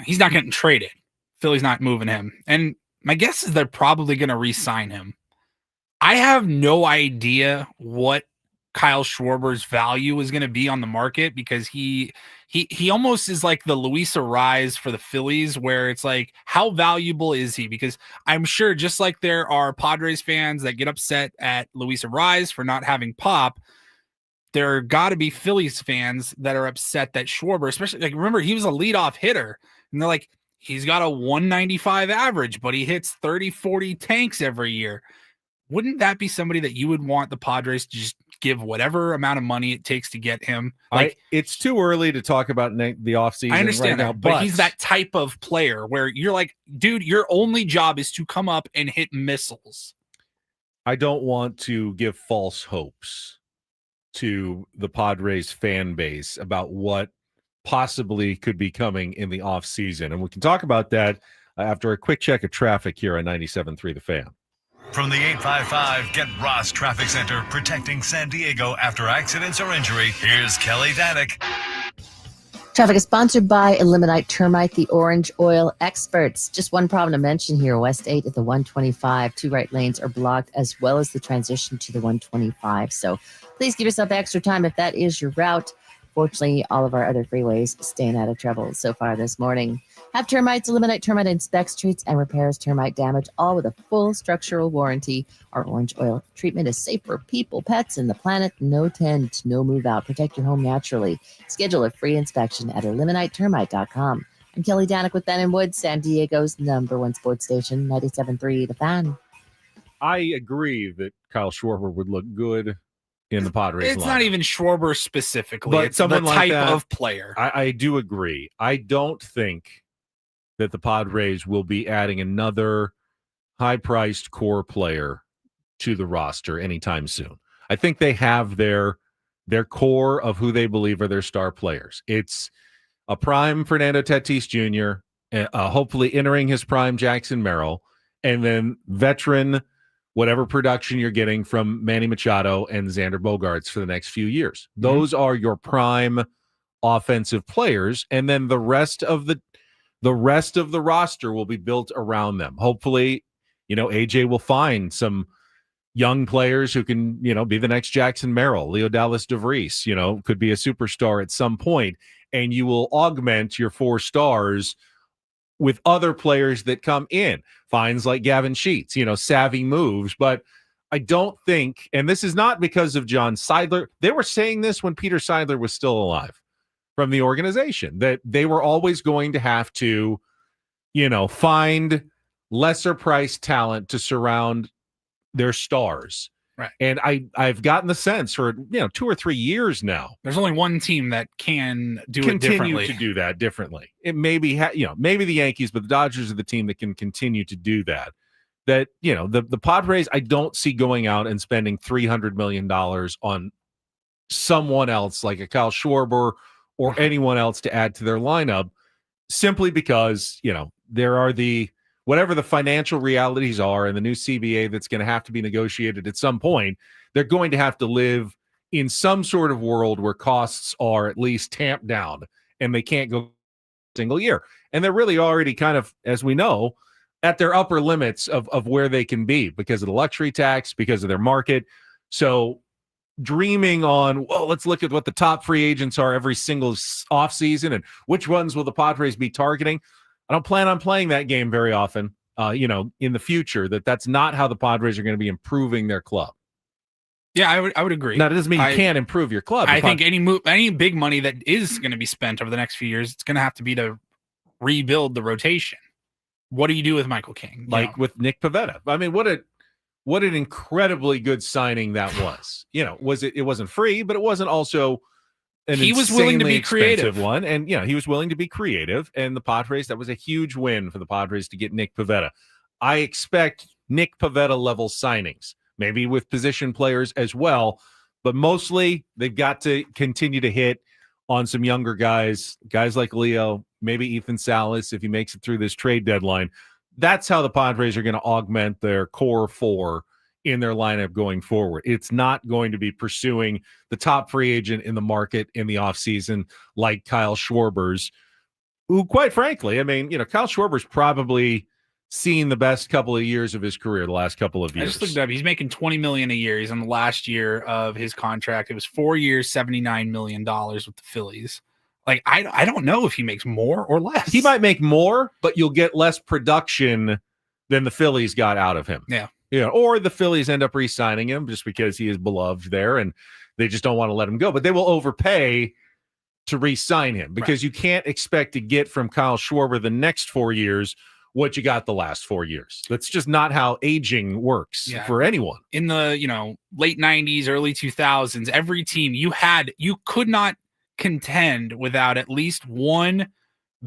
He's not getting traded. Philly's not moving him. And my guess is they're probably going to re-sign him. I have no idea what Kyle Schwarber's value is going to be on the market, because he almost is like the Luis Arraez for the Phillies, where it's like, how valuable is he? Because I'm sure, just like there are Padres fans that get upset at Luis Arraez for not having pop, there got to be Phillies fans that are upset that Schwarber, especially, like, remember, he was a leadoff hitter, and they're like, he's got a 195 average, but he hits 30, 40 tanks every year. Wouldn't that be somebody that you would want the Padres to just give whatever amount of money it takes to get him? Like, it's too early to talk about the offseason. I understand right that, now, but he's that type of player where you're like, dude, your only job is to come up and hit missiles. I don't want to give false hopes to the Padres fan base about what possibly could be coming in the offseason. And we can talk about that after a quick check of traffic here on 97.3 The Fan. From the 855 Get Ross Traffic Center, protecting San Diego after accidents or injury, here's Kelly Danick. Traffic is sponsored by Eliminate Termite, the orange oil experts. Just one problem to mention here. West 8 at the 125. Two right lanes are blocked, as well as the transition to the 125. So please give yourself extra time if that is your route. Fortunately, all of our other freeways staying out of trouble so far this morning. Have termites, Eliminate Termite inspects, treats, and repairs termite damage, all with a full structural warranty. Our orange oil treatment is safe for people, pets, and the planet. No tent, no move out. Protect your home naturally. Schedule a free inspection at eliminatetermite.com. I'm Kelly Danick with Ben and Wood, San Diego's #1 sports station, 97.3 The Fan. I agree that Kyle Schwarber would look good in the Padres It's lineup. not even Schwarber specifically. But it's the someone like type that, of player. I do agree. I don't think that the Padres will be adding another high-priced core player to the roster anytime soon. I think they have their core of who they believe are their star players. It's a prime Fernando Tatis Jr., hopefully entering his prime Jackson Merrill, and then veteran whatever production you're getting from Manny Machado and Xander Bogaerts for the next few years. Those are your prime offensive players, and then the rest of the roster will be built around them. Hopefully, AJ will find some young players who can, be the next Jackson Merrill. Leo Dallas DeVries, could be a superstar at some point, and you will augment your 4 stars with other players that come in. Finds like Gavin Sheets, savvy moves. But I don't think, and this is not because of John Seidler. They were saying this when Peter Seidler was still alive from the organization, that they were always going to have to, find lesser priced talent to surround their stars. Right. And I've gotten the sense for 2 or 3 years now. There's only one team that can continue differently. to do that differently. It may be maybe the Yankees, but the Dodgers are the team that can continue to do that. That the Padres, I don't see going out and spending $300 million on someone else like a Kyle Schwarber or anyone else to add to their lineup, simply because there are whatever the financial realities are, and the new CBA that's going to have to be negotiated at some point. They're going to have to live in some sort of world where costs are at least tamped down, and they can't go single year. And they're really already kind of, as we know, at their upper limits of where they can be because of the luxury tax, because of their market. So dreaming on, let's look at what the top free agents are every single offseason and which ones will the Padres be targeting. I don't plan on playing that game very often, in the future. That's not how the Padres are going to be improving their club. Yeah, I would agree. Now, that doesn't mean you can't improve your club. I think any big money that is going to be spent over the next few years, it's going to have to be to rebuild the rotation. What do you do with Michael King? like with Nick Pivetta. I mean, what an incredibly good signing that was. It wasn't free, but it wasn't also an he was willing to be creative one. And he was willing to be creative. And the Padres, that was a huge win for the Padres to get Nick Pivetta. I expect Nick Pivetta level signings, maybe with position players as well, but mostly they've got to continue to hit on some younger guys like Leo, maybe Ethan Salas, if he makes it through this trade deadline. That's how the Padres are going to augment their core four in their lineup going forward. It's not going to be pursuing the top free agent in the market in the offseason like Kyle Schwarber's, who, quite frankly, I mean, Kyle Schwarber's probably seen the best couple of years of his career, the last couple of years. I just looked up. He's making $20 million a year. He's on the last year of his contract. It was 4 years, $79 million with the Phillies. Like, I don't know if he makes more or less. He might make more, but you'll get less production than the Phillies got out of him. Yeah. Or the Phillies end up re-signing him just because he is beloved there and they just don't want to let him go. But they will overpay to re-sign him because you can't expect to get from Kyle Schwarber the next 4 years what you got the last 4 years. That's just not how aging works for anyone. In the, late 90s, early 2000s, every team you could not contend without at least one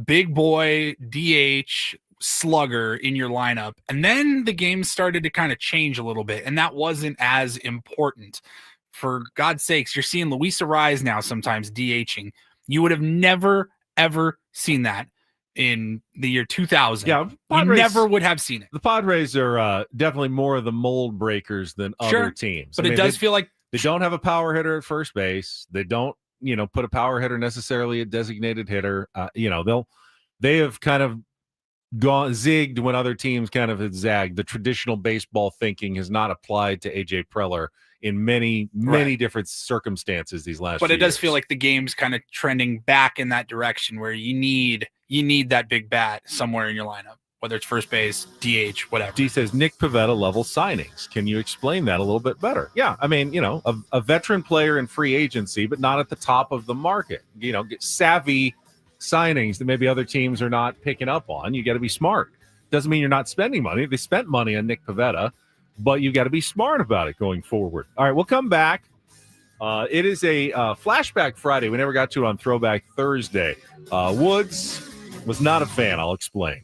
big boy DH slugger in your lineup. And then the game started to kind of change a little bit, and that wasn't as important. For God's sakes, you're seeing Luis Arraez now sometimes DHing. You would have never, ever seen that in the year 2000. Yeah, Padres, you never would have seen it. The Padres are definitely more of the mold breakers than other teams. But it does feel like they don't have a power hitter at first base. They don't, put a power hitter necessarily a designated hitter. They have kind of zigged when other teams kind of had zagged. The traditional baseball thinking has not applied to AJ Preller in many different circumstances these last but few it does years. Feel like the game's kind of trending back in that direction where you need that big bat somewhere in your lineup, whether it's first base, DH, whatever. D says Nick Pivetta level signings. Can you explain that a little bit better? Yeah, I mean, a veteran player in free agency, but not at the top of the market. Get savvy signings that maybe other teams are not picking up on. You got to be smart. Doesn't mean you're not spending money. They spent money on Nick Pivetta, but you got to be smart about it going forward. All right, we'll come back. It is a Flashback Friday. We never got to it on Throwback Thursday. Woods was not a fan. I'll explain.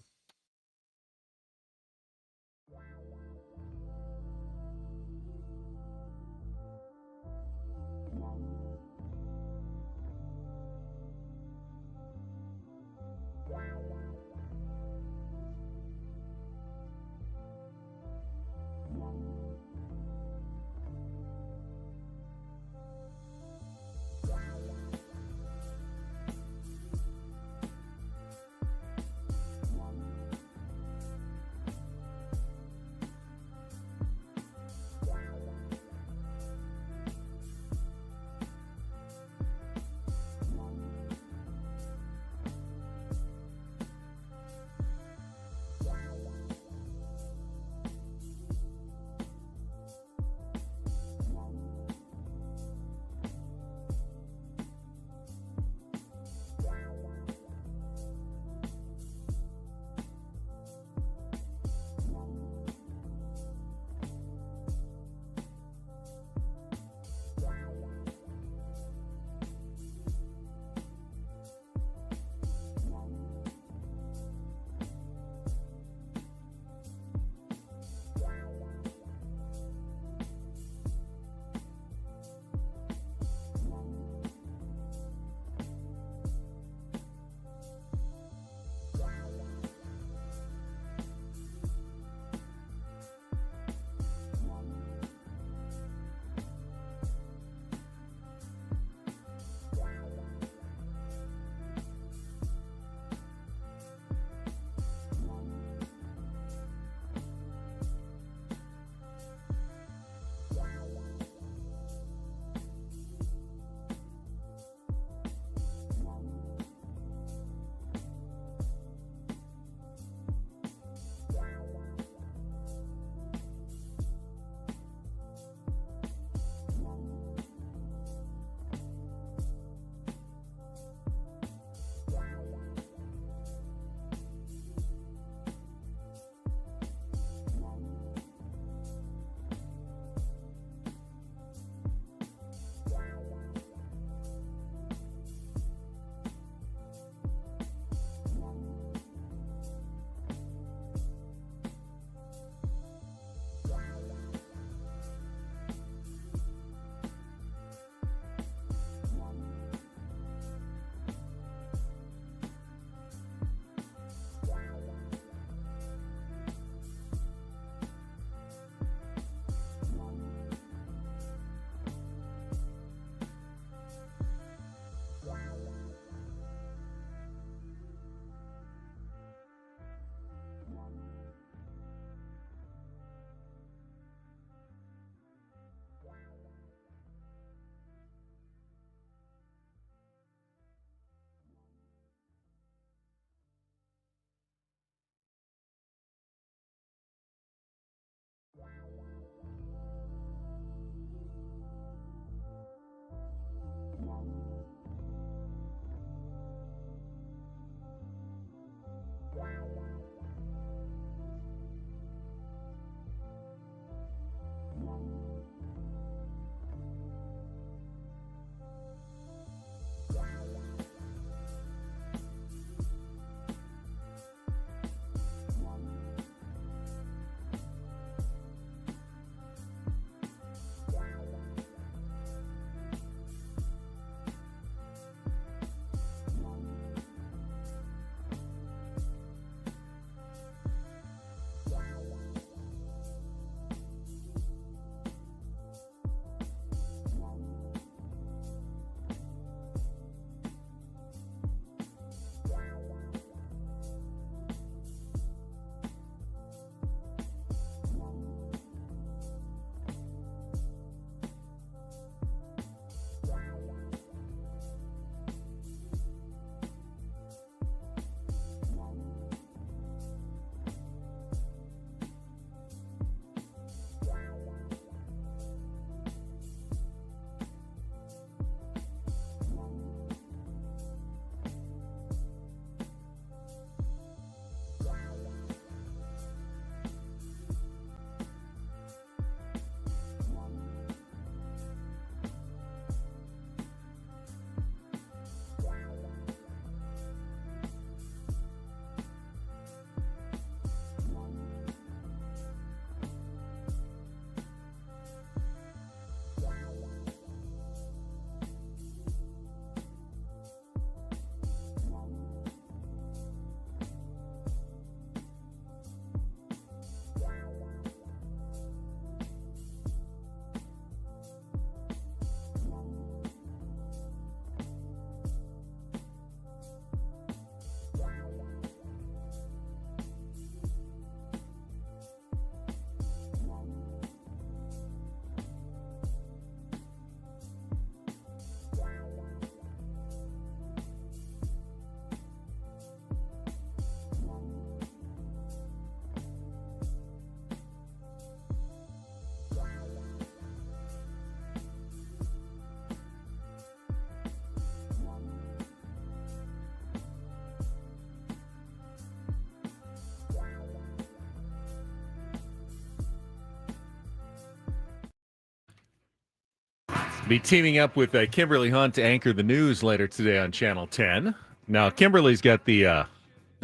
Be teaming up with Kimberly Hunt to anchor the news later today on Channel 10. Now, Kimberly's got the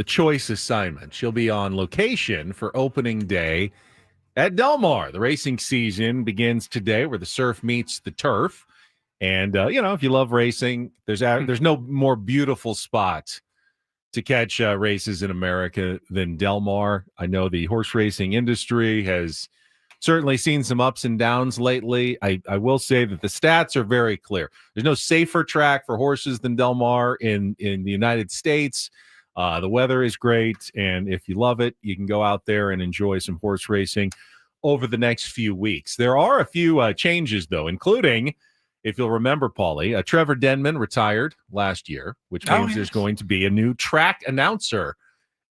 choice assignment. She'll be on location for opening day at Del Mar. The racing season begins today where the surf meets the turf. And, if you love racing, there's no more beautiful spot to catch races in America than Del Mar. I know the horse racing industry has certainly seen some ups and downs lately. I will say that the stats are very clear. There's no safer track for horses than Del Mar in the United States. The weather is great, and if you love it, you can go out there and enjoy some horse racing over the next few weeks. There are a few changes, though, including, if you'll remember, Paulie, Trevor Denman retired last year, which means there's going to be a new track announcer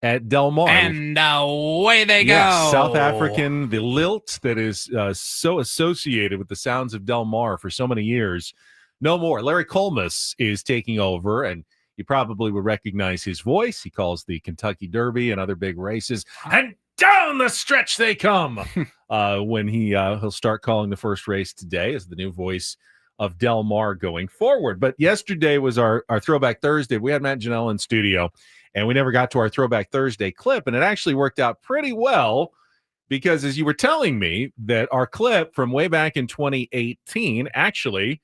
at Del Mar. And away they go. South African, the lilt that is so associated with the sounds of Del Mar for so many years. No more. Larry Colmus is taking over, and you probably would recognize his voice. He calls the Kentucky Derby and other big races. And down the stretch they come when he'll start calling the first race today as the new voice of Del Mar going forward. But yesterday was our Throwback Thursday. We had Matt Janelle in studio, and we never got to our Throwback Thursday clip, and it actually worked out pretty well because, as you were telling me, that our clip from way back in 2018 actually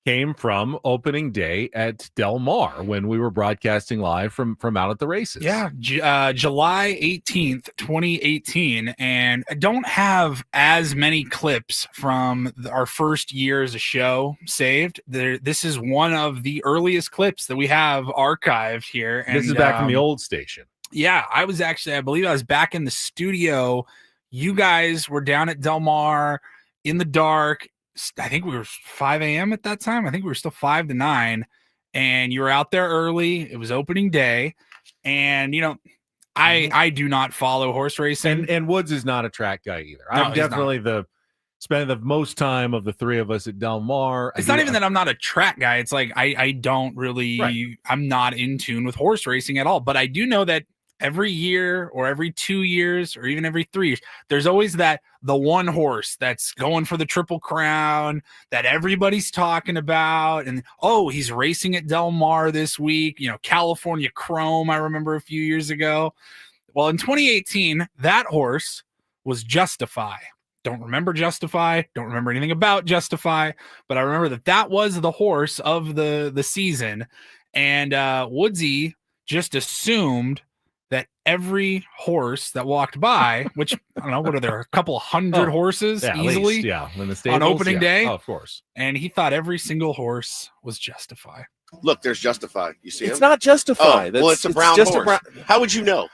came from opening day at Del Mar when we were broadcasting live from out at the races. Yeah, July 18th, 2018. And I don't have as many clips from our first year as a show saved. This is one of the earliest clips that we have archived here. And this is back from the old station. Yeah, I believe I was back in the studio. You guys were down at Del Mar in the dark. I think we were 5 a.m. at that time. I think we were still 5 to 9, and you were out there early. It was opening day, and I do not follow horse racing, and Woods is not a track guy either. No, I'm definitely spending the most time of the three of us at Del Mar. It's not even that I'm not a track guy. It's like I don't really. Right. I'm not in tune with horse racing at all. But I do know that every year or every 2 years or even every 3 years, there's always the one horse that's going for the Triple Crown that everybody's talking about. And, he's racing at Del Mar this week, California Chrome. I remember a few years ago. Well, in 2018, that horse was Justify. Don't remember Justify. Don't remember anything about Justify, but I remember that was the horse of the season. And Woodsy just assumed that every horse that walked by, which I don't know, what are there, a couple hundred horses easily? In the stables, on opening day. Oh, of course. And he thought every single horse was Justify. Look, there's Justify. You see him? It's not Justify. Well, it's a brown horse. How would you know?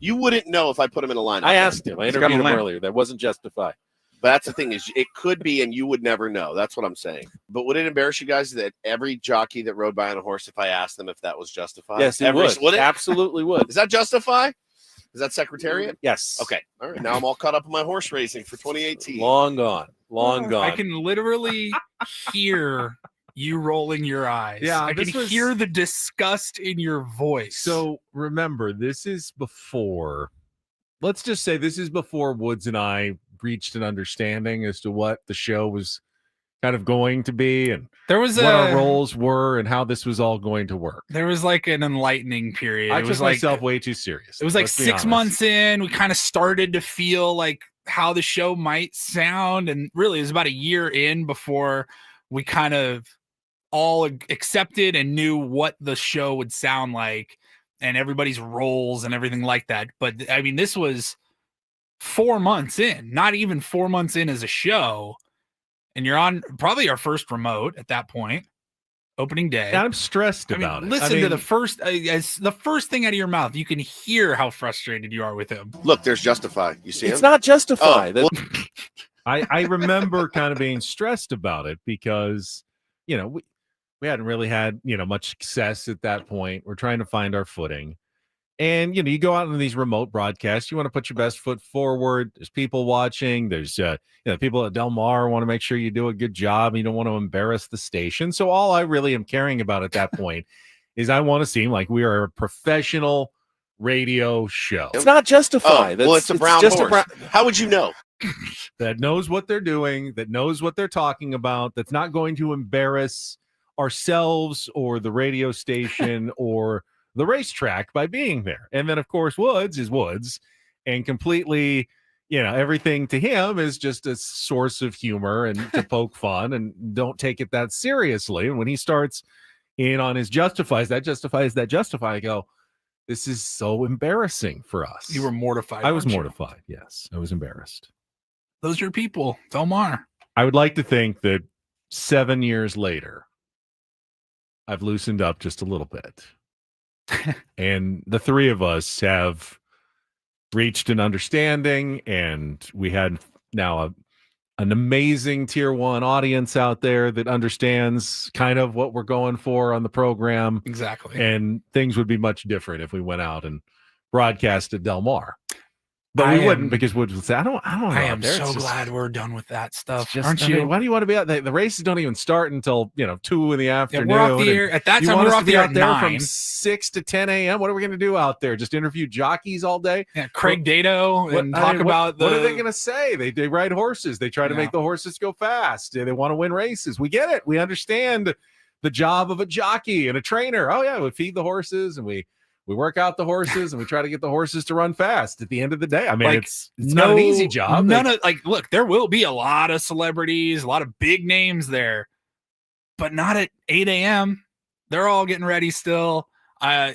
You wouldn't know if I put him in a lineup. I asked him. I interviewed him earlier. That wasn't Justify. But that's the thing is, it could be, and you would never know. That's what I'm saying. But would it embarrass you guys that every jockey that rode by on a horse, if I asked them if that was Justify? Yes, it would. Absolutely would. Is that Justify? Is that Secretariat? Yes. Okay. All right. Now I'm all caught up in my horse racing for 2018. Long gone. Long gone. I can literally hear you rolling your eyes. Yeah, I can hear the disgust in your voice. So remember, this is before. Let's just say this is before Woods and I reached an understanding as to what the show was kind of going to be and there was what our roles were and how this was all going to work. There was like an enlightening period. I took myself way too serious. It was like 6 months in, we kind of started to feel like how the show might sound, and really it was about a year in before we kind of all accepted and knew what the show would sound like and everybody's roles and everything like that. But I mean, this was 4 months in, not even 4 months in as a show, and you're on probably our first remote at that point, opening day. And I'm stressed about it. Listen to the first, as the first thing out of your mouth, you can hear how frustrated you are with him. Look, there's Justify. You see him? It's not Justify. I remember kind of being stressed about it because, we hadn't really had, much success at that point. We're trying to find our footing. And, you go out into these remote broadcasts. You want to put your best foot forward. There's people watching. There's, people at Del Mar want to make sure you do a good job. You don't want to embarrass the station. So all I really am caring about at that point is I want to seem like we are a professional radio show. It's not Justify. Well, it's a brown horse. How would you know? that knows what they're doing, that knows what they're talking about, that's not going to embarrass ourselves or the radio station or the racetrack by being there. And then, of course, Woods is Woods, and completely, everything to him is just a source of humor and to poke fun, and don't take it that seriously. And when he starts in on his justifies, I go, this is so embarrassing for us. You were mortified. I was weren't you? mortified. Yes, I was embarrassed. Those are your people, Del Mar. I would like to think that 7 years later, I've loosened up just a little bit. And the three of us have reached an understanding, and we had now an amazing tier 1 audience out there that understands kind of what we're going for on the program. Exactly. And things would be much different if we went out and broadcast at Del Mar. But we wouldn't, because Woods would say, I don't know. I am so glad we're done with that stuff. Aren't I you? mean, why do you want to be out? The races don't even start until 2 in the afternoon. Yeah, we're off the air at that time. We're off the air at there 9 from 6 to 10 a.m. What are we going to do out there? Just interview jockeys all day? Yeah, Craig Dato and what about what are they going to say? They ride horses. They try to make the horses go fast. They want to win races. We get it. We understand the job of a jockey and a trainer. Oh yeah, we feed the horses and we work out the horses and we try to get the horses to run fast. At the end of the day, I mean, it's not an easy job. Look, there will be a lot of celebrities, a lot of big names there, but not at 8 a.m. They're all getting ready still. Our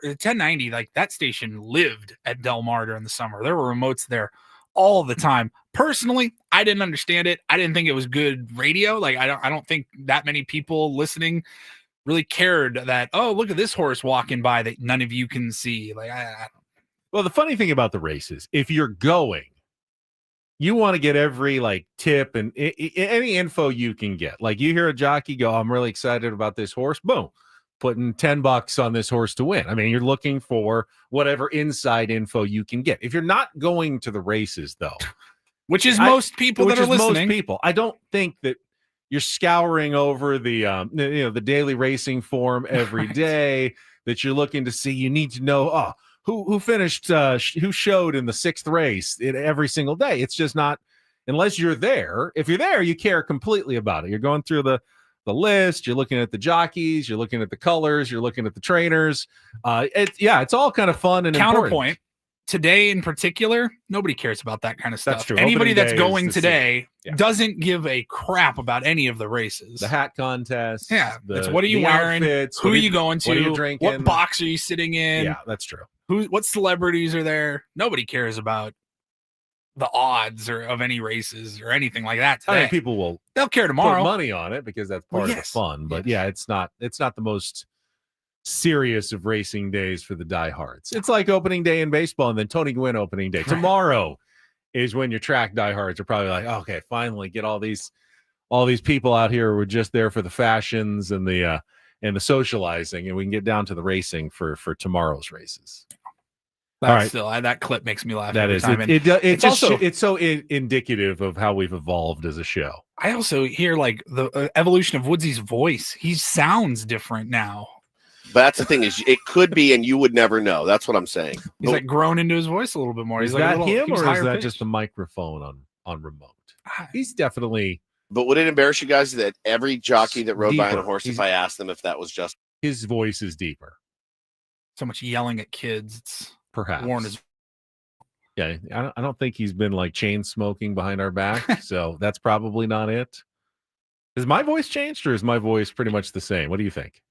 1090, like that station lived at Del Mar during the summer. There were remotes there all the time. Personally, I didn't understand it. I didn't think it was good radio. Like I don't think that many people listening really cared that, oh, look at this horse walking by that none of you can see. Like, well, the funny thing about the races, if you're going, you want to get every tip and any info you can get. Like you hear a jockey go, I'm really excited about this horse. Boom, putting $10 on this horse to win. I mean, you're looking for whatever inside info you can get. If you're not going to the races, though, which is most people that are listening, most people, I don't think that you're scouring over the daily racing form every day, that you're looking to see. You need to know who finished, who showed in the 6th race every single day. It's just not, unless you're there. If you're there, you care completely about it. You're going through the list. You're looking at the jockeys. You're looking at the colors. You're looking at the trainers. It's all kind of fun and counterpoint. Important. Today in particular, nobody cares about that kind of stuff. That's true. Anybody Opening that's day going today doesn't give a crap about any of the races. The hat contest. Yeah. It's what are you wearing? Outfits, who are you going to? What are you drinking? What box are you sitting in? Yeah, that's true. What celebrities are there? Nobody cares about the odds of any races or anything like that today. I mean, people they'll care tomorrow. Put money on it because that's part of the fun. But it's not the most serious of racing days for the diehards. It's like opening day in baseball and then Tony Gwynn opening day. Tomorrow is when your track diehards are probably like, okay, finally get all these people out here who are just there for the fashions and the socializing, and we can get down to the racing for tomorrow's races. That clip makes me laugh. That is time. It's so indicative of how we've evolved as a show. I also hear the evolution of Woodsy's voice. He sounds different now. But that's the thing, is it could be, and you would never know. That's what I'm saying. He's grown into his voice a little bit more. Is that him, or is that just the microphone on remote? He's definitely. But would it embarrass you guys that every jockey that rode by on a horse, if I asked them if that was just his voice is deeper? So much yelling at kids. It's perhaps worn his. Yeah, I don't think he's been chain smoking behind our back, so that's probably not it. Has my voice changed, or is my voice pretty much the same? What do you think?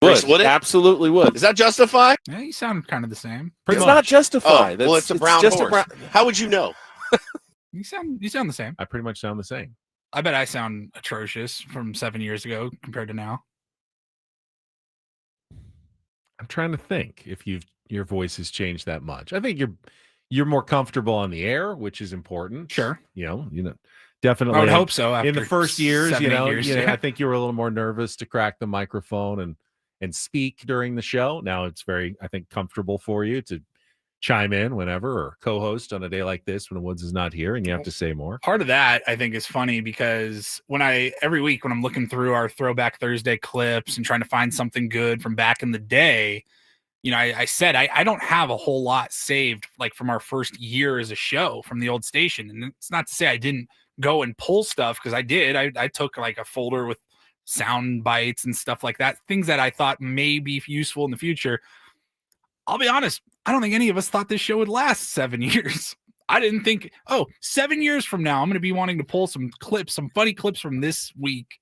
Would it? Absolutely would. Is that Justify? Yeah, you sound kind of the same. It's not Justify. Well, it's a brown horse. How would you know? You sound the same. I pretty much sound the same. I bet I sound atrocious from 7 years ago compared to now. I'm trying to think if your voice has changed that much. I think you're more comfortable on the air, which is important. Sure. Definitely. I would hope so. In the first years, 7, 8 years, I think you were a little more nervous to crack the microphone and speak during the show. Now it's very, I think, comfortable for you to chime in whenever or co-host on a day like this when Woods is not here and you have to say more. Part of that I think is funny because every week when I'm looking through our Throwback Thursday clips and trying to find something good from back in the day, I said I don't have a whole lot saved like from our first year as a show from the old station. And it's not to say I didn't go and pull stuff, because I did. I took like a folder with sound bites and stuff like that, things that I thought may be useful in the future. I'll be honest, I don't think any of us thought this show would last 7 years. I didn't think, 7 years from now, I'm going to be wanting to pull some funny clips from this week.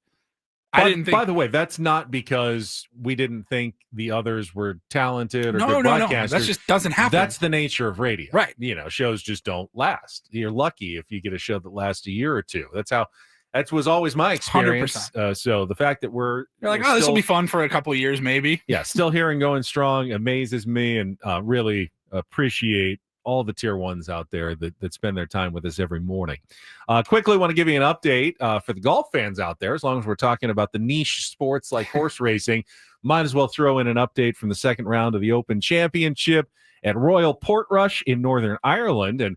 I didn't think. By the way, that's not because we didn't think the others were talented or good broadcasters. No. That just doesn't happen. That's the nature of radio. Right. Shows just don't last. You're lucky if you get a show that lasts a year or two. That was always my experience. So the fact that you're like, this will be fun for a couple of years, maybe. Yeah, still here and going strong amazes me, and really appreciate all the tier ones out there that spend their time with us every morning. Quickly want to give you an update for the golf fans out there. As long as we're talking about the niche sports like horse racing, might as well throw in an update from the second round of the Open Championship at Royal Portrush in Northern Ireland. And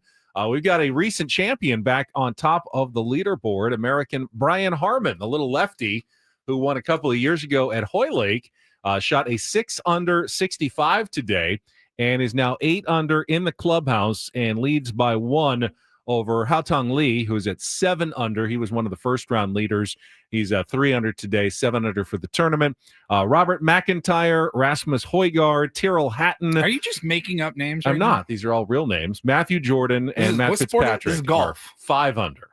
we've got a recent champion back on top of the leaderboard, American Brian Harmon, the little lefty who won a couple of years ago at Hoylake, shot a 6-under 65 today, and is now 8 under in the clubhouse and leads by 1 over Haotong Lee, who's at 7 under. He was one of the first-round leaders. He's 3 under today, 7 under for the tournament. Robert McIntyre, Rasmus Højgaard, Tyrrell Hatton. Are you just making up names? I'm not. These are all real names. Matthew Jordan and Matt Fitzpatrick. This is golf. 5 under.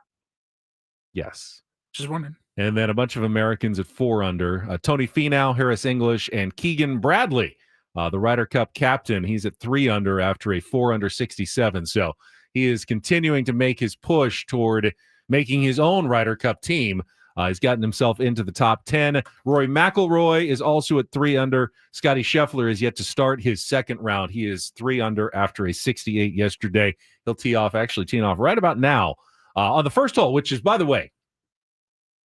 Yes. Just wondering. And then a bunch of Americans at 4 under. Tony Finau, Harris English, and Keegan Bradley, the Ryder Cup captain. He's at 3 under after a 4 under 67. So he is continuing to make his push toward making his own Ryder Cup team. He's gotten himself into the top 10. Rory McIlroy is also at 3 under. Scotty Scheffler is yet to start his second round. He is 3 under after a 68 yesterday. He'll tee off right about now on the first hole, which is, by the way,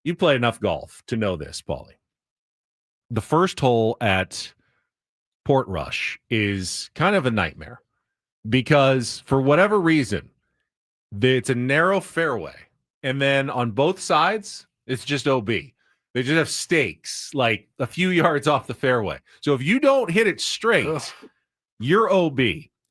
you play enough golf to know this, Paulie. The first hole at Portrush is kind of a nightmare because for whatever reason, it's a narrow fairway. And then on both sides, it's just OB. They just have stakes like a few yards off the fairway. So if you don't hit it straight, you're OB.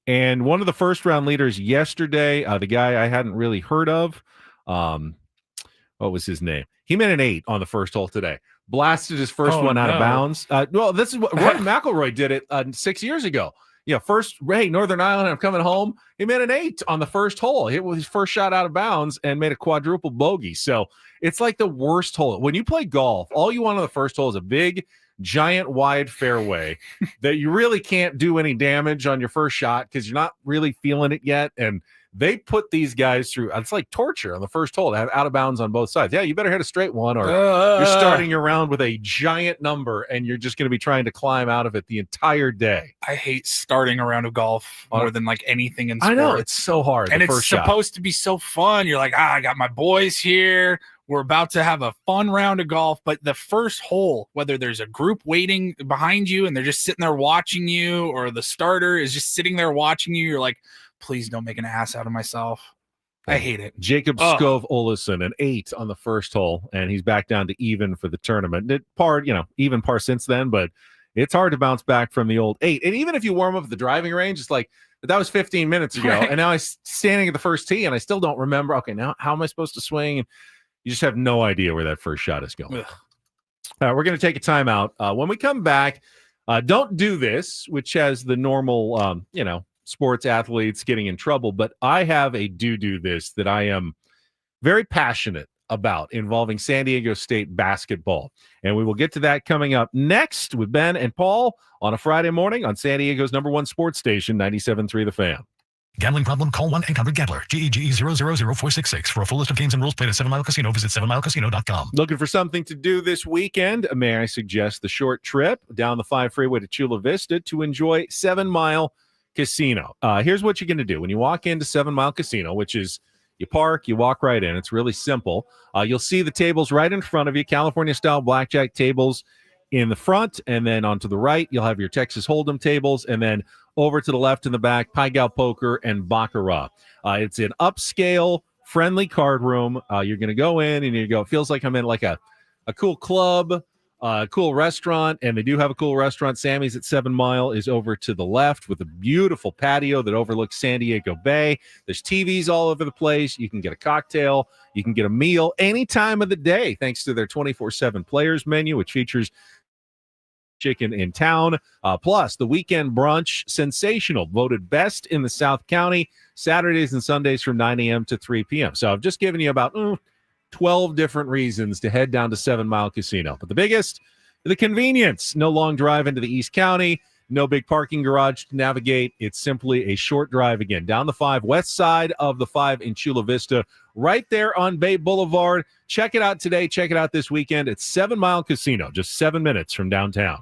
And one of the first round leaders yesterday, the guy I hadn't really heard of, what was his name? He made an 8 on the first hole today. Blasted his first one out of bounds. Well, this is what Rory McIlroy did it 6 years ago. Northern Ireland, I'm coming home. He made an 8 on the first hole. Hit with his first shot out of bounds and made a quadruple bogey. So it's like the worst hole. When you play golf, all you want on the first hole is a big, giant, wide fairway that you really can't do any damage on your first shot because you're not really feeling it yet. And they put these guys through. It's like torture on the first hole to have out of bounds on both sides. Yeah, you better hit a straight one or you're starting your round with a giant number and you're just going to be trying to climb out of it the entire day. I hate starting a round of golf more than like anything in sports. I know, it's so hard. And it's supposed to be so fun. You're like, I got my boys here. We're about to have a fun round of golf. But the first hole, whether there's a group waiting behind you and they're just sitting there watching you, or the starter is just sitting there watching you, you're like, please don't make an ass out of myself. I hate it. Jacob Skov Olesen, an 8 on the first hole, and he's back down to even for the tournament. Even par since then, but it's hard to bounce back from the old 8. And even if you warm up at the driving range, it's like, that was 15 minutes ago, and now I'm standing at the first tee, and I still don't remember, okay, now how am I supposed to swing? And you just have no idea where that first shot is going. We're going to take a timeout. When we come back, don't do this, which has the normal, sports athletes getting in trouble, but I have a do this that I am very passionate about involving San Diego State basketball. And we will get to that coming up next with Ben and Paul on a Friday morning on San Diego's #1 sports station, 97.3 The Fan. Gambling problem? Call 1-800-GAMBLER. GEGE 000-466. For a full list of games and rules, play at 7 Mile Casino. Visit 7milecasino.com. Looking for something to do this weekend? May I suggest the short trip down the 5 freeway to Chula Vista to enjoy 7 Mile Casino. Here's what you're going to do. When you walk into 7 Mile Casino, which is you park, you walk right in. It's really simple. You'll see the tables right in front of you, California-style blackjack tables in the front, and then onto the right, you'll have your Texas Hold'em tables, and then over to the left in the back, Pai Gow Poker and Baccarat. It's an upscale, friendly card room. You're going to go in, and it feels like I'm in like a cool club. Cool restaurant, and they do have a cool restaurant. Sammy's at 7 Mile is over to the left with a beautiful patio that overlooks San Diego Bay. There's TVs all over the place. You can get a cocktail. You can get a meal any time of the day thanks to their 24/7 players menu, which features chicken in town. Plus, the weekend brunch, sensational, voted best in the South County, Saturdays and Sundays from 9 a.m. to 3 p.m. So I've just given you about 12 different reasons to head down to 7 Mile Casino. But the biggest, the convenience. No long drive into the East County, no big parking garage to navigate. It's simply a short drive again down the 5, west side of the 5 in Chula Vista, right there on Bay Boulevard. Check it out today. Check it out this weekend at 7 Mile Casino, just 7 minutes from downtown.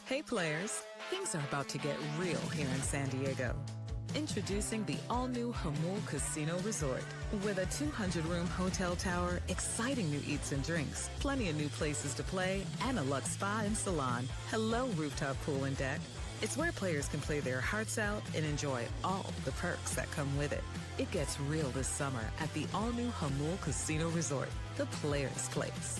Hey players, things are about to get real here in San Diego. Introducing the all-new Hamul Casino Resort. With a 200-room hotel tower, exciting new eats and drinks, plenty of new places to play, and a luxe spa and salon. Hello, rooftop pool and deck. It's where players can play their hearts out and enjoy all the perks that come with it. It gets real this summer at the all-new Hamul Casino Resort, the players' place.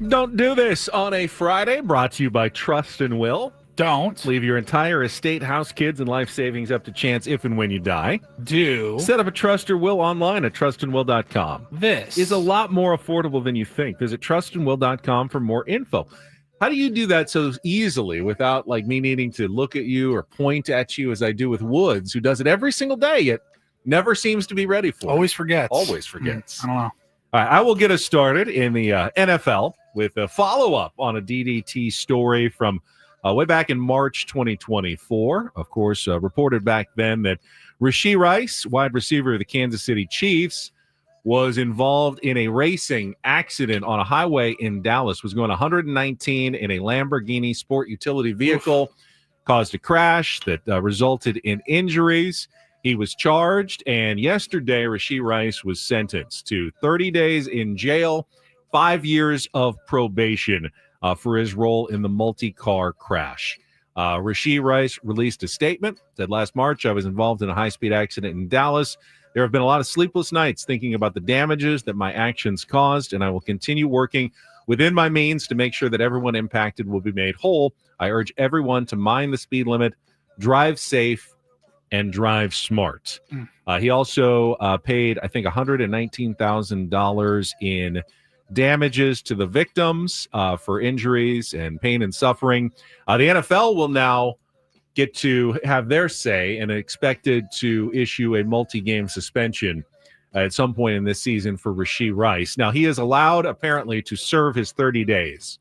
Don't do this on a Friday, brought to you by Trust and Will. Don't Leave your entire estate, house, kids, and life savings up to chance if and when you die. do Set up a trust or will online at trustandwill.com. this. Is a lot more affordable than you think. Visit trustandwill.com for more info. How do you do that so easily without like me needing to look at you or point at you as I do with Woods, who does it every single day, yet never seems to be ready for Always it? forgets. Always forgets. I don't know. All right, I will get us started in the NFL with a follow-up on a DDT story from way back in March 2024. Of course, reported back then that Rashee Rice, wide receiver of the Kansas City Chiefs, was involved in a racing accident on a highway in Dallas, was going 119 in a Lamborghini sport utility vehicle, caused a crash that resulted in injuries. He was charged, and yesterday, Rashee Rice was sentenced to 30 days in jail, 5 years of probation for his role in the multi-car crash. Rashee Rice released a statement, said, "Last March, I was involved in a high-speed accident in Dallas. There have been a lot of sleepless nights thinking about the damages that my actions caused, and I will continue working within my means to make sure that everyone impacted will be made whole. I urge everyone to mind the speed limit, drive safe, and drive smart." He also paid, I think, $119,000 in damages to the victims for injuries and pain and suffering. The NFL will now get to have their say and expected to issue a multi-game suspension at some point in this season for Rashee Rice. Now, he is allowed, apparently, to serve his 30 days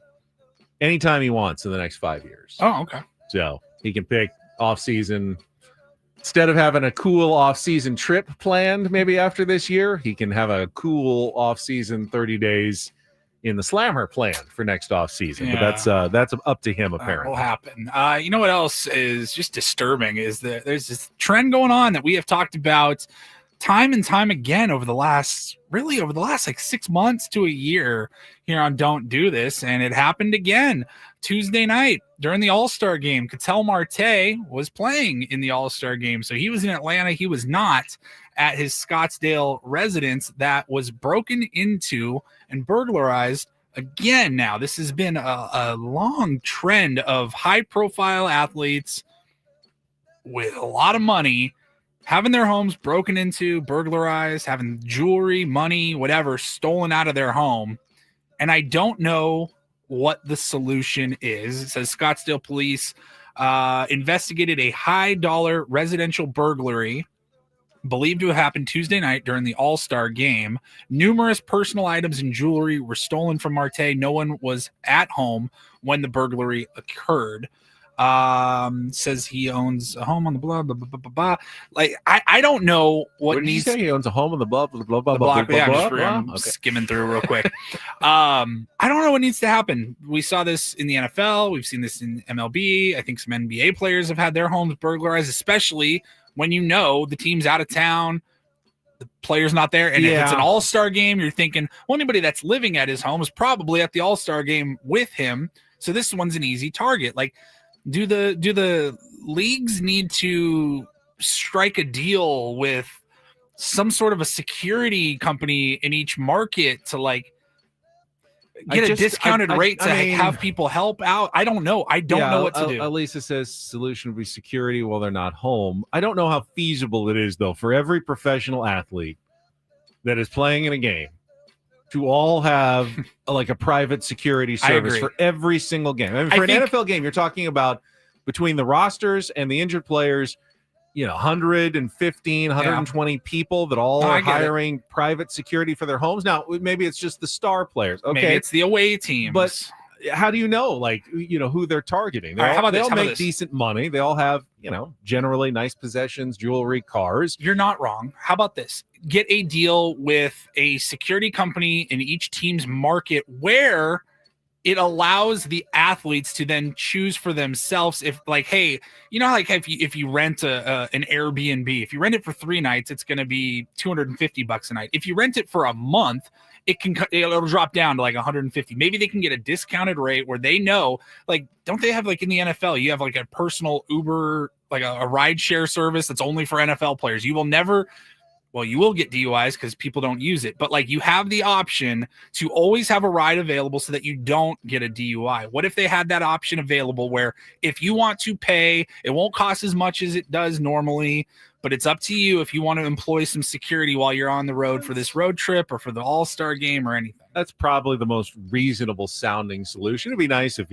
anytime he wants in the next 5 years. Oh, okay. So he can pick off-season. Instead of having a cool off-season trip planned maybe after this year, he can have a cool off-season 30 days in the slammer planned for next off-season. Yeah. But that's up to him, That apparently. will happen. You know what else is just disturbing is that there's this trend going on that we have talked about time and time again over the last like 6 months to a year here on Don't Do This. And it happened again Tuesday night during the All-Star game. Ketel Marte was playing in the All-Star game. So he was in Atlanta. He was not at his Scottsdale residence that was broken into and burglarized again. Now, this has been a long trend of high-profile athletes with a lot of money having their homes broken into, burglarized, having jewelry, money, whatever, stolen out of their home. And I don't know what the solution is. It says Scottsdale police investigated a high-dollar residential burglary believed to have happened Tuesday night during the All-Star game. Numerous personal items and jewelry were stolen from Marte. No one was at home when the burglary occurred. Says he owns a home on the blah, blah, blah, blah, blah. Like, I don't know what Did you needs say he owns a home on the blah, blah, blah, blah, the blah, block. blah, Yeah, blah, I'm blah? Okay. skimming through real quick. I don't know what needs to happen. We saw this in the NFL. We've seen this in MLB. I think some NBA players have had their homes burglarized, especially when you know the team's out of town, the player's not there. And if it's an all-star game, you're thinking, well, anybody that's living at his home is probably at the all-star game with him. So this one's an easy target. Like, do the leagues need to strike a deal with some sort of a security company in each market to like get a discounted rate to have people help out? I don't know. I don't know what to do. Elisa says solution would be security while they're not home. I don't know how feasible it is, though, for every professional athlete that is playing in a game to all have like a private security service for every single game. I mean, for an NFL game, you're talking about between the rosters and the injured players, 115, 120 people that all are hiring private security for their homes. Now, maybe it's just the star players. Okay. Maybe it's the away teams. But how do you know, who they're targeting? They all make decent money. They all have, generally nice possessions, jewelry, cars. You're not wrong. How about this? Get a deal with a security company in each team's market where it allows the athletes to then choose for themselves. If like, hey, if you rent an Airbnb, if you rent it for 3 nights, it's going to be $250 a night. If you rent it for a month, it'll drop down to like 150. Maybe they can get a discounted rate where they know, like, don't they have like in the NFL, you have like a personal Uber, like a ride share service that's only for NFL players. You will never, well, you will get DUIs because people don't use it, but like you have the option to always have a ride available so that you don't get a DUI. What if they had that option available where if you want to pay, it won't cost as much as it does normally, but it's up to you if you want to employ some security while you're on the road for this road trip or for the All-Star game or anything. That's probably the most reasonable sounding solution. It'd be nice if,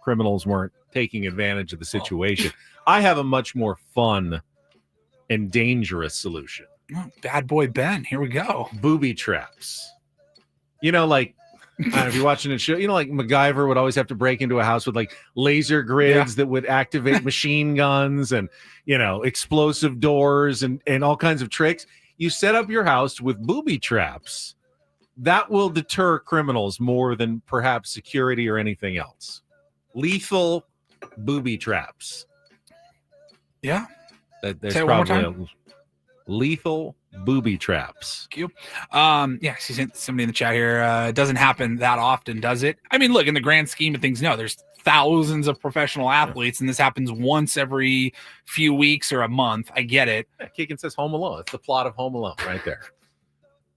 criminals weren't taking advantage of the situation. I have a much more fun and dangerous solution. Oh, bad boy Ben, here we go. Booby traps. I don't know if you're watching a show, like MacGyver would always have to break into a house with like laser grids that would activate machine guns and, explosive doors and all kinds of tricks. You set up your house with booby traps. That will deter criminals more than perhaps security or anything else. Lethal booby traps. Yeah. There's Say it one more probably lethal booby traps. Thank you. I see somebody in the chat here. It doesn't happen that often, does it? I mean, look, in the grand scheme of things, no, there's thousands of professional athletes, and this happens once every few weeks or a month. I get it. Yeah, Keegan says Home Alone. It's the plot of Home Alone right there.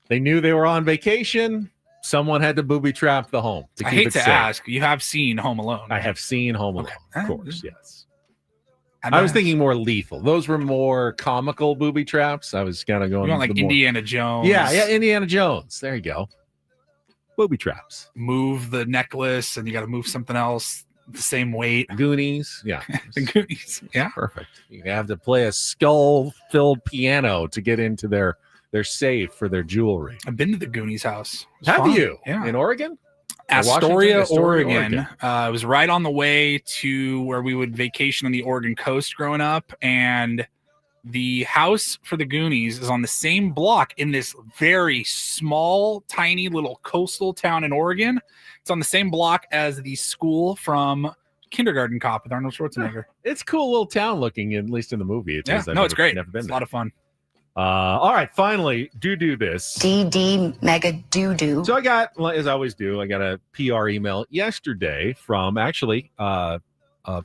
They knew they were on vacation. Someone had to booby trap the home to I keep hate it to safe. ask, you have seen Home Alone. I have seen Home Alone, Okay. of course, yes. I was thinking more lethal. Those were more comical booby traps. I was kind of going you want like the more- Indiana Jones. Yeah, Indiana Jones. There you go. Booby traps. Move the necklace, and you got to move something else the same weight. Goonies. Yeah. The Goonies. Yeah. Perfect. You have to play a skull-filled piano to get into their safe for their jewelry. I've been to the Goonies house. It was Have fun. you? Yeah. In Oregon? Astoria, Oregon. Oregon. It was right on the way to where we would vacation on the Oregon coast growing up. And the house for the Goonies is on the same block in this very small, tiny little coastal town in Oregon. It's on the same block as the school from Kindergarten Cop with Arnold Schwarzenegger. It's a cool little town looking, at least in the movie. It is. It's great. Never been It's a there. lot of fun. All right, finally, do this. DD mega doo-doo. So I got, as I always do, I got a PR email yesterday from actually a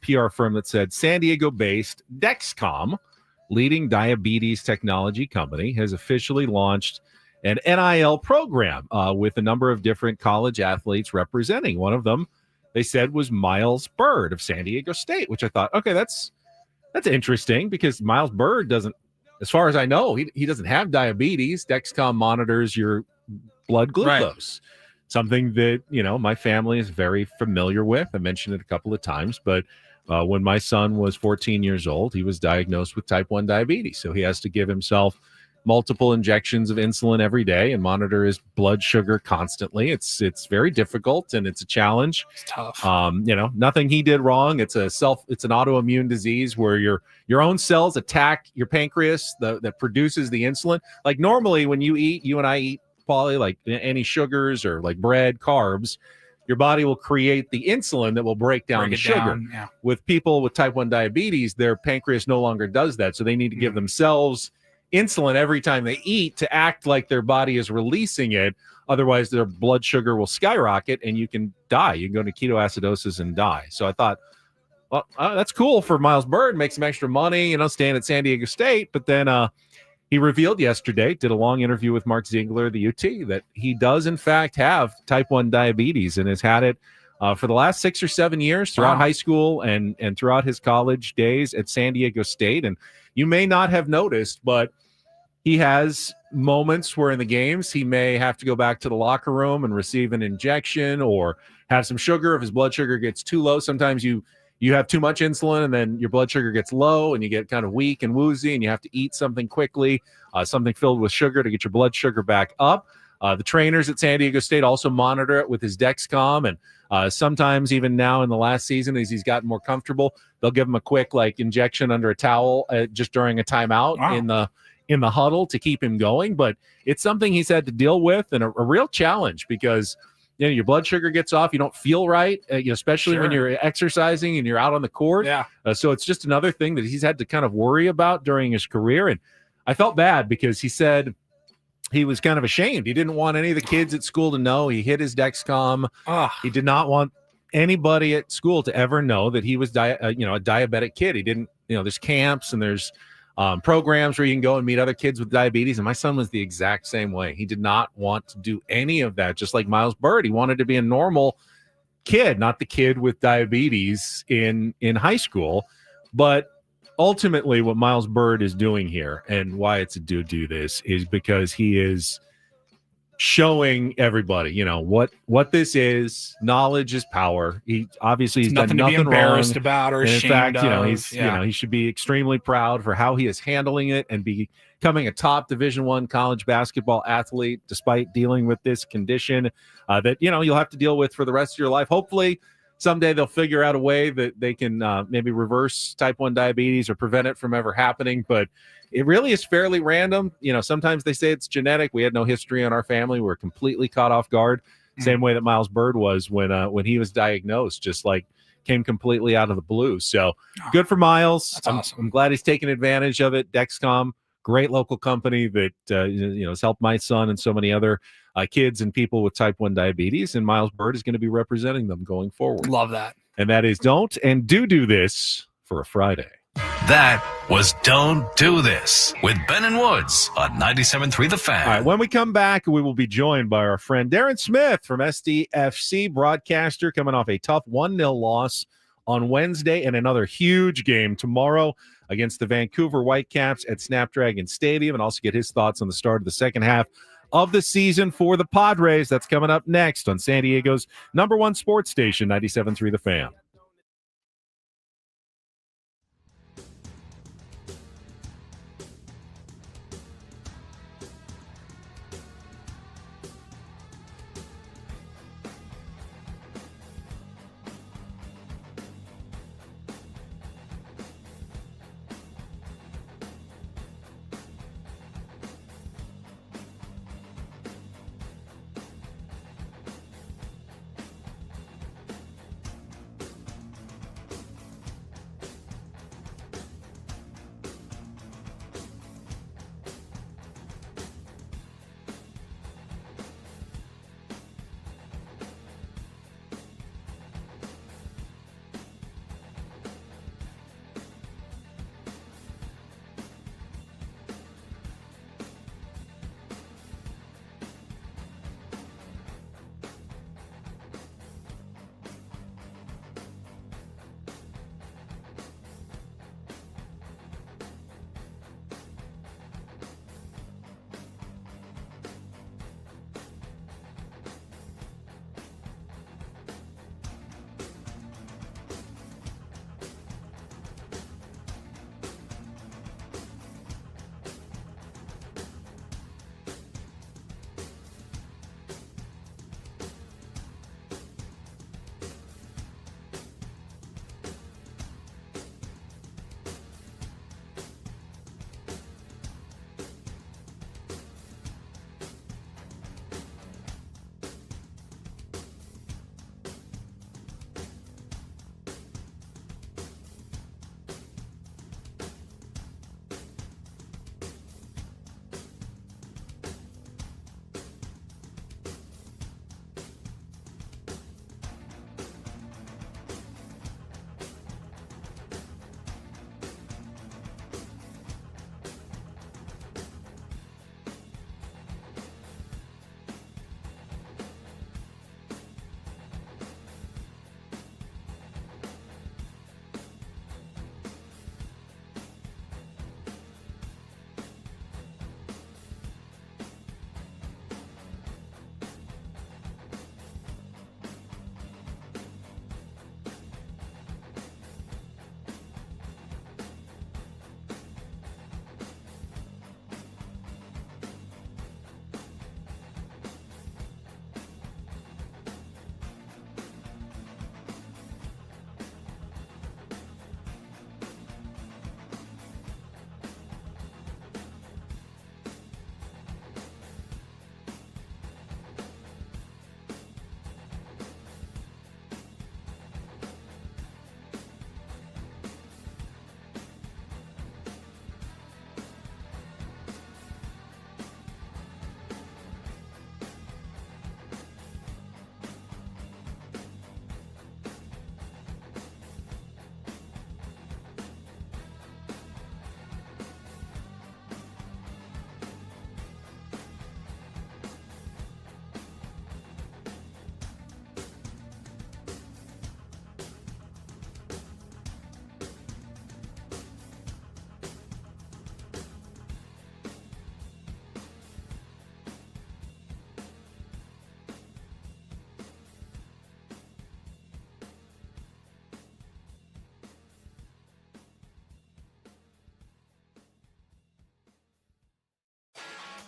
PR firm that said San Diego-based Dexcom, leading diabetes technology company, has officially launched an NIL program with a number of different college athletes representing. One of them, they said, was Miles Bird of San Diego State, which I thought, okay, that's interesting because Miles Bird doesn't, as far as I know, he doesn't have diabetes. Dexcom monitors your blood glucose, something that, my family is very familiar with. I mentioned it a couple of times, but when my son was 14 years old, he was diagnosed with type 1 diabetes. So he has to give himself multiple injections of insulin every day and monitor his blood sugar constantly. It's very difficult and it's a challenge. It's tough. Nothing he did wrong. It's an autoimmune disease where your own cells attack your pancreas that produces the insulin. Like normally when you and I eat, Paulie, like any sugars or like bread, carbs, your body will create the insulin that will break down the sugar. Yeah. With people with type 1 diabetes, their pancreas no longer does that. So they need to give themselves insulin every time they eat to act like their body is releasing it. Otherwise, their blood sugar will skyrocket and you can die. You can go to ketoacidosis and die. So I thought, well, that's cool for Miles Bird, make some extra money, staying at San Diego State. But then he revealed yesterday, did a long interview with Mark Ziegler, the UT, that he does, in fact, have type 1 diabetes and has had it for the last 6 or 7 years throughout high school and throughout his college days at San Diego State. And you may not have noticed, but he has moments where in the games he may have to go back to the locker room and receive an injection or have some sugar if his blood sugar gets too low. Sometimes you have too much insulin and then your blood sugar gets low and you get kind of weak and woozy and you have to eat something quickly, something filled with sugar to get your blood sugar back up. The trainers at San Diego State also monitor it with his Dexcom, and sometimes even now in the last season, as he's gotten more comfortable, they'll give him a quick injection under a towel just during a timeout in the huddle to keep him going. But it's something he's had to deal with and a real challenge because your blood sugar gets off, you don't feel right, especially when you're exercising and you're out on the court. Yeah. So it's just another thing that he's had to kind of worry about during his career. And I felt bad because he said he was kind of ashamed. He didn't want any of the kids at school to know he hit his Dexcom. He did not want anybody at school to ever know that he was a diabetic kid. He didn't, there's camps and there's programs where you can go and meet other kids with diabetes. And my son was the exact same way. He did not want to do any of that, just like Miles Bird. He wanted to be a normal kid, not the kid with diabetes in high school. But ultimately, what Miles Bird is doing here and why it's a do this is because he is showing everybody, what this is. Knowledge is power. He obviously he's done nothing to be nothing embarrassed wrong. about or And in ashamed fact, of. he should be extremely proud for how he is handling it and becoming a top Division I college basketball athlete, despite dealing with this condition that you'll have to deal with for the rest of your life. Hopefully, someday they'll figure out a way that they can maybe reverse type 1 diabetes or prevent it from ever happening. But it really is fairly random. Sometimes they say it's genetic. We had no history in our family. We're completely caught off guard. Same way that Miles Bird was when he was diagnosed, just like came completely out of the blue. So good for Miles. That's awesome. I'm glad he's taking advantage of it. Dexcom, great local company that has helped my son and so many other kids and people with type 1 diabetes. And Miles Bird is going to be representing them going forward. Love that. And that is Don't and Do This for a Friday. That was Don't Do This with Ben and Woods on 97.3 The Fan. All right, when we come back, we will be joined by our friend Darren Smith from SDFC, broadcaster, coming off a tough 1-0 loss on Wednesday and another huge game tomorrow against the Vancouver Whitecaps at Snapdragon Stadium, and also get his thoughts on the start of the second half of the season for the Padres. That's coming up next on San Diego's #1 sports station, 97.3 The Fan.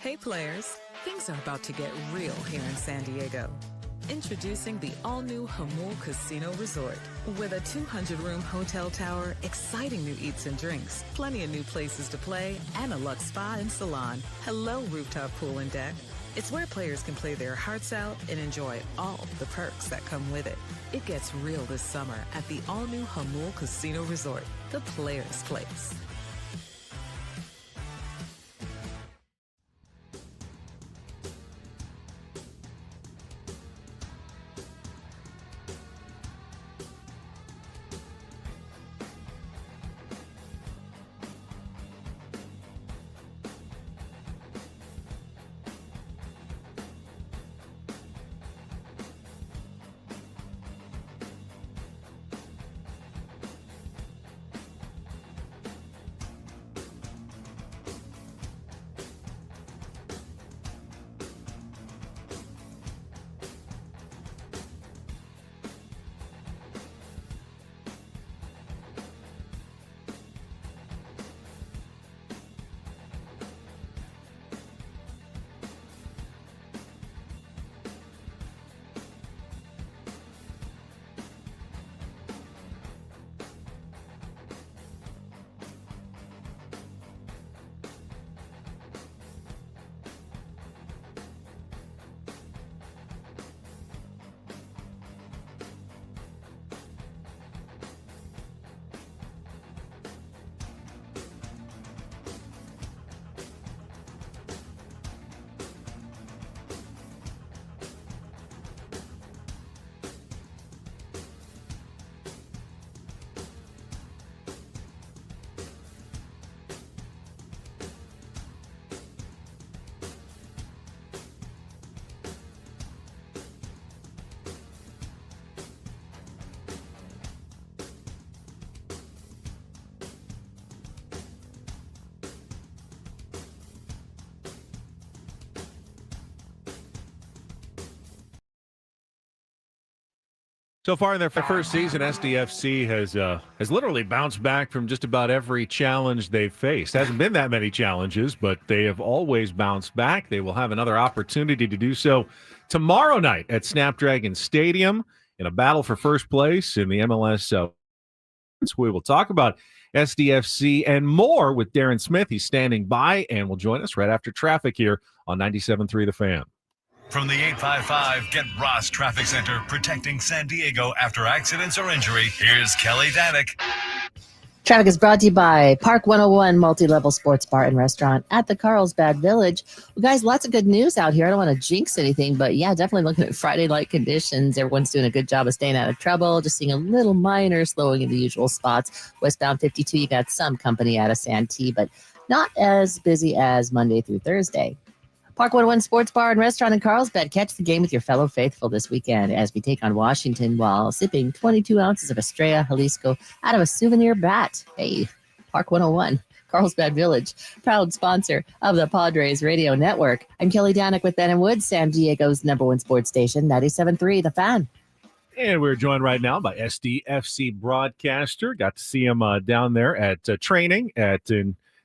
Hey players, things are about to get real here in San Diego. Introducing the all-new Hamul Casino Resort. With a 200-room hotel tower, exciting new eats and drinks, plenty of new places to play, and a luxe spa and salon. Hello, rooftop pool and deck. It's where players can play their hearts out and enjoy all the perks that come with it. It gets real this summer at the all-new Hamul Casino Resort, the players' place. So far in their first season, SDFC has literally bounced back from just about every challenge they've faced. Hasn't been that many challenges, but they have always bounced back. They will have another opportunity to do so tomorrow night at Snapdragon Stadium in a battle for first place in the MLS. We will talk about SDFC and more with Darren Smith. He's standing by and will join us right after traffic here on 97.3 The Fan. From the 855 Get Ross Traffic Center, protecting San Diego after accidents or injury, here's Kelly Danek. Traffic is brought to you by Park 101 Multi-Level Sports Bar and Restaurant at the Carlsbad Village. Well, guys, lots of good news out here. I don't want to jinx anything, but yeah, definitely looking at Friday-like conditions. Everyone's doing a good job of staying out of trouble. Just seeing a little minor slowing in the usual spots. Westbound 52, you got some company out of Santee, but not as busy as Monday through Thursday. Park 101 Sports Bar and Restaurant in Carlsbad. Catch the game with your fellow faithful this weekend as we take on Washington while sipping 22 ounces of Estrella Jalisco out of a souvenir bat. Hey, Park 101, Carlsbad Village, proud sponsor of the Padres Radio Network. I'm Kelly Danek with Ben and Woods, San Diego's #1 sports station, 97.3 The Fan. And we're joined right now by SDFC broadcaster. Got to see him down there at training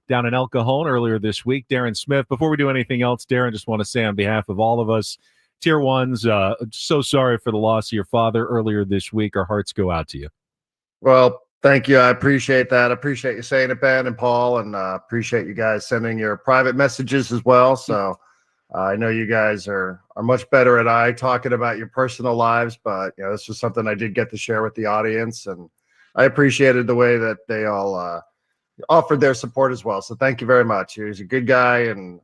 down in El Cajon earlier this week, Darren Smith. Before we do anything else, Darren, just want to say on behalf of all of us, Tier 1s, so sorry for the loss of your father earlier this week. Our hearts go out to you. Well, thank you. I appreciate that. I appreciate you saying it, Ben and Paul, and appreciate you guys sending your private messages as well. So I know you guys are much better at talking about your personal lives, but this was something I did get to share with the audience, and I appreciated the way that they all offered their support as well. So thank you very much. He was a good guy and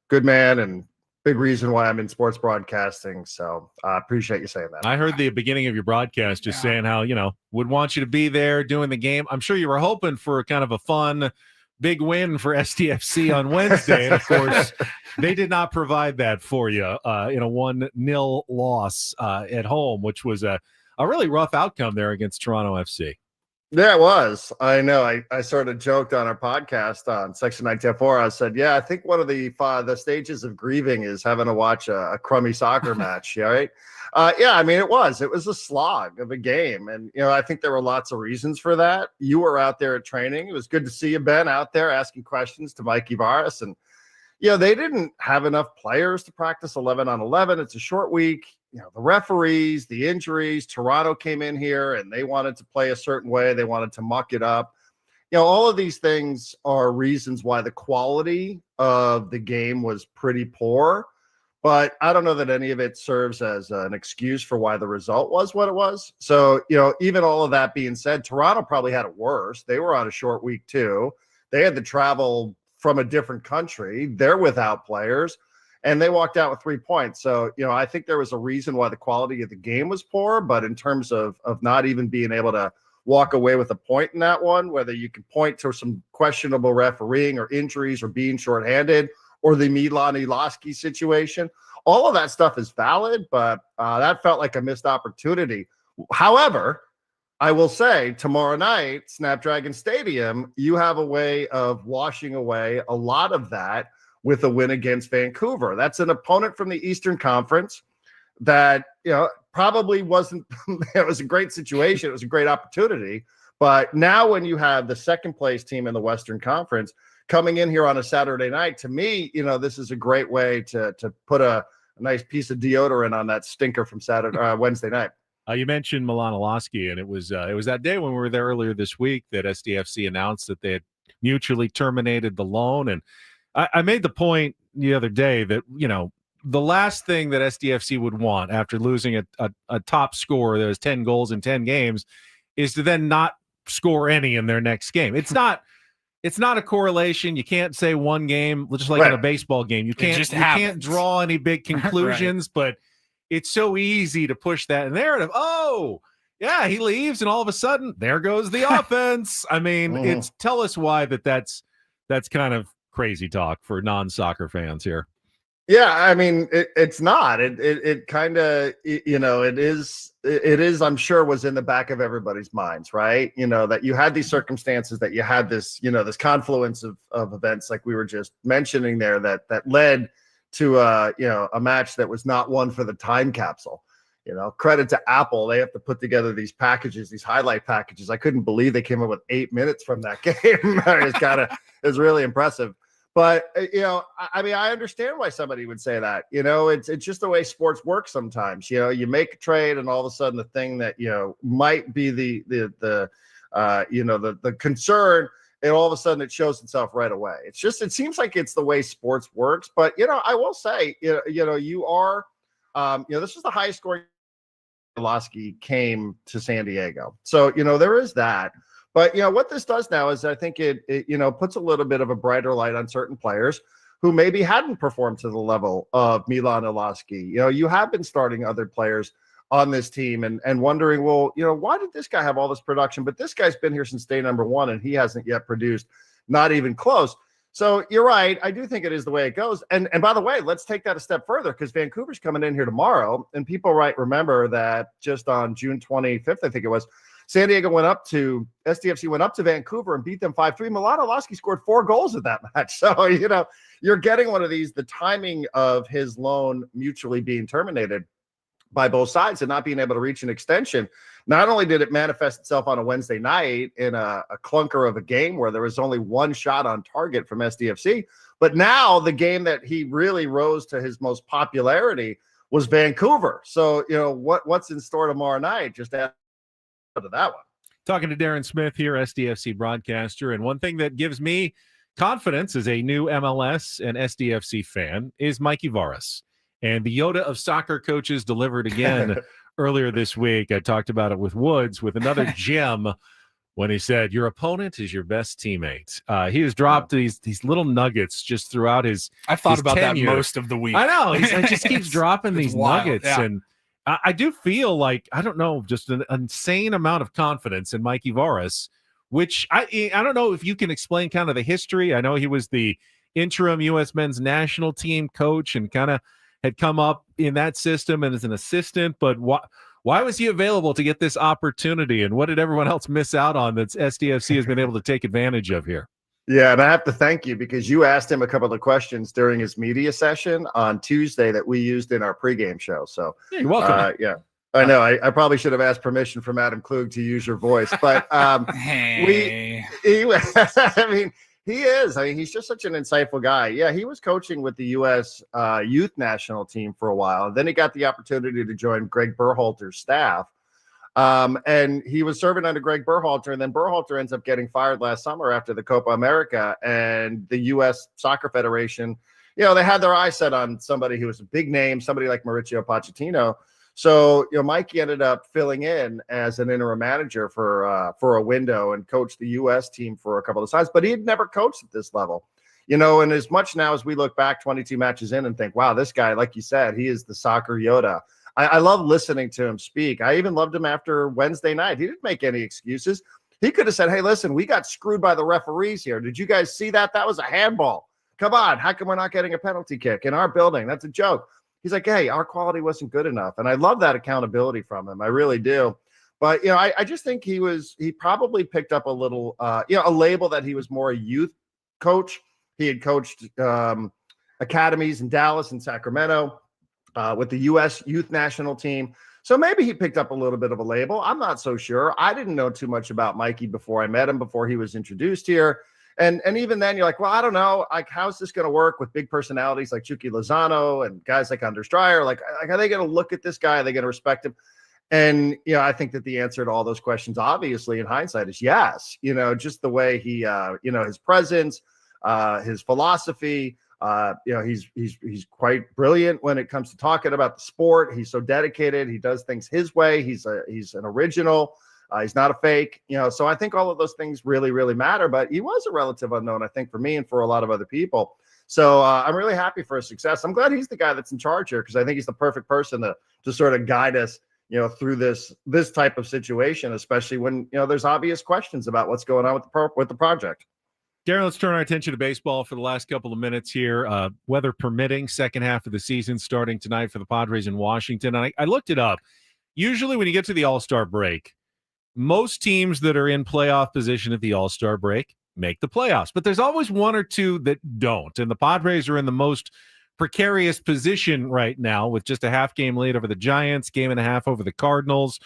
good man, and big reason why I'm in sports broadcasting. So I appreciate you saying that. I heard the beginning of your broadcast just saying how, would want you to be there doing the game. I'm sure you were hoping for kind of a fun, big win for SDFC on Wednesday. And of course, they did not provide that for you in a 1-0 loss at home, which was a really rough outcome there against Toronto FC. Yeah, it was. I know. I sort of joked on our podcast on Section 1904. I said, yeah, I think one of the stages of grieving is having to watch a crummy soccer match, right? Yeah, I mean, it was a slog of a game. And, I think there were lots of reasons for that. You were out there at training. It was good to see you, Ben, out there asking questions to Mike Ivaris. And, they didn't have enough players to practice 11 on 11. It's a short week. The referees, the injuries. Toronto came in here and they wanted to play a certain way. They wanted to muck it up. All of these things are reasons why the quality of the game was pretty poor. But I don't know that any of it serves as an excuse for why the result was what it was. So, even all of that being said, Toronto probably had it worse. They were on a short week too. They had to travel from a different country. They're without players, and they walked out with 3 points. So, I think there was a reason why the quality of the game was poor. But in terms of not even being able to walk away with a point in that one, whether you can point to some questionable refereeing or injuries or being shorthanded, or the Milan Iloski situation. All of that stuff is valid, but that felt like a missed opportunity. However, I will say tomorrow night, Snapdragon Stadium, you have a way of washing away a lot of that with a win against Vancouver. That's an opponent from the Eastern Conference that, probably wasn't, it was a great situation. It was a great opportunity. But now when you have the second place team in the Western Conference coming in here on a Saturday night, to me, this is a great way to put a nice piece of deodorant on that stinker from Wednesday night. You mentioned Milan Iloski, and it was that day when we were there earlier this week that SDFC announced that they had mutually terminated the loan. And I made the point the other day that, the last thing that SDFC would want after losing a top scorer that has 10 goals in 10 games is to then not score any in their next game. It's not a correlation. You can't say one game, just like in a baseball game. You can't draw any big conclusions, but it's so easy to push that narrative. Oh, yeah, he leaves, and all of a sudden, there goes the offense. I mean, tell us why that's kind of crazy talk for non-soccer fans here. Yeah, I mean, it's not. It kind of, it is, I'm sure, was in the back of everybody's minds, right? That you had these circumstances, that you had this, this confluence of events like we were just mentioning there that led to, a match that was not one for the time capsule. Credit to Apple. They have to put together these packages, these highlight packages. I couldn't believe they came up with 8 minutes from that game. It's really impressive. But, I understand why somebody would say that. It's just the way sports work sometimes. You make a trade, and all of a sudden the thing that, might be the concern, and all of a sudden it shows itself right away. It seems like it's the way sports works. But, I will say, you are, this is the highest scoring Iloski came to San Diego. So, there is that. But, what this does now is I think it puts a little bit of a brighter light on certain players who maybe hadn't performed to the level of Milan Iloski. You have been starting other players on this team and wondering, well, why did this guy have all this production? But this guy's been here since day number one, and he hasn't yet produced, not even close. So you're right. I do think it is the way it goes. And by the way, let's take that a step further, because Vancouver's coming in here tomorrow, and people remember that just on June 25th, I think it was, SDFC went up to Vancouver and beat them 5-3. Milan Iloski scored 4 goals in that match. So, you're getting one of these, the timing of his loan mutually being terminated by both sides and not being able to reach an extension. Not only did it manifest itself on a Wednesday night in a clunker of a game where there was only one shot on target from SDFC, but now the game that he really rose to his most popularity was Vancouver. So, what's in store tomorrow night? Just add to that one. Talking to Darren Smith here, SDFC broadcaster, and one thing that gives me confidence as a new MLS and SDFC fan is Mikey Varas. And the Yoda of soccer coaches delivered again earlier this week. I talked about it with Woods with another gem when he said, your opponent is your best teammate. He has dropped these little nuggets just throughout his I've thought his about tenure. that most of the week. I know. He just keeps dropping these wild, nuggets. yeah. And I do feel like, I don't know, just an insane amount of confidence in Mikey Varas, which I don't know if you can explain kind of the history. I know he was the interim U.S. men's national team coach and kind of had come up in that system and as an assistant, but why was he available to get this opportunity, and what did everyone else miss out on that SDFC has been able to take advantage of here? Yeah, and I have to thank you, because you asked him a couple of questions during his media session on Tuesday that we used in our pregame show. So you're welcome. Yeah, I know. I probably should have asked permission from Adam Klug to use your voice, but Hey. he He is. I mean, he's just such an insightful guy. Yeah, he was coaching with the U.S. Youth National Team for a while. Then he got the opportunity to join Greg Berhalter's staff. And he was serving under Greg Berhalter, and then Berhalter ends up getting fired last summer after the Copa America, and the U.S. Soccer Federation, they had their eyes set on somebody who was a big name, somebody like Mauricio Pochettino. So, Mikey ended up filling in as an interim manager for a window and coached the U.S. team for a couple of times, but he had never coached at this level. And as much now as we look back 22 matches in and think, wow, this guy, like you said, he is the soccer Yoda. I love listening to him speak. I even loved him after Wednesday night. He didn't make any excuses. He could have said, hey, listen, we got screwed by the referees here. Did you guys see that? That was a handball. Come on. How come we're not getting a penalty kick in our building? That's a joke. He's like, hey, our quality wasn't good enough. And I love that accountability from him. I really do. But, I just think he probably picked up a little, a label that he was more a youth coach. He had coached academies in Dallas and Sacramento. With the U.S. Youth National Team. So maybe he picked up a little bit of a label. I'm not so sure. I didn't know too much about Mikey before I met him, before he was introduced here. And even then you're like, well, I don't know. Like, how's this going to work with big personalities like Chucky Lozano and guys like Anders Dreyer? Like, are they going to look at this guy? Are they going to respect him? And, I think that the answer to all those questions, obviously, in hindsight, is yes. Just the way he, his presence, his philosophy, he's quite brilliant when it comes to talking about the sport. He's so dedicated. He does things his way. He's an original. He's not a fake. So I think all of those things really, really matter. But he was a relative unknown, I think, for me and for a lot of other people. So I'm really happy for his success. I'm glad he's the guy that's in charge here, because I think he's the perfect person to sort of guide us, through this type of situation, especially when there's obvious questions about what's going on with the project. Darren, let's turn our attention to baseball for the last couple of minutes here. Weather permitting, second half of the season starting tonight for the Padres in Washington. And I looked it up. Usually when you get to the All-Star break, most teams that are in playoff position at the All-Star break make the playoffs. But there's always one or two that don't. And the Padres are in the most precarious position right now with just a half game lead over the Giants, game and a half over the Cardinals.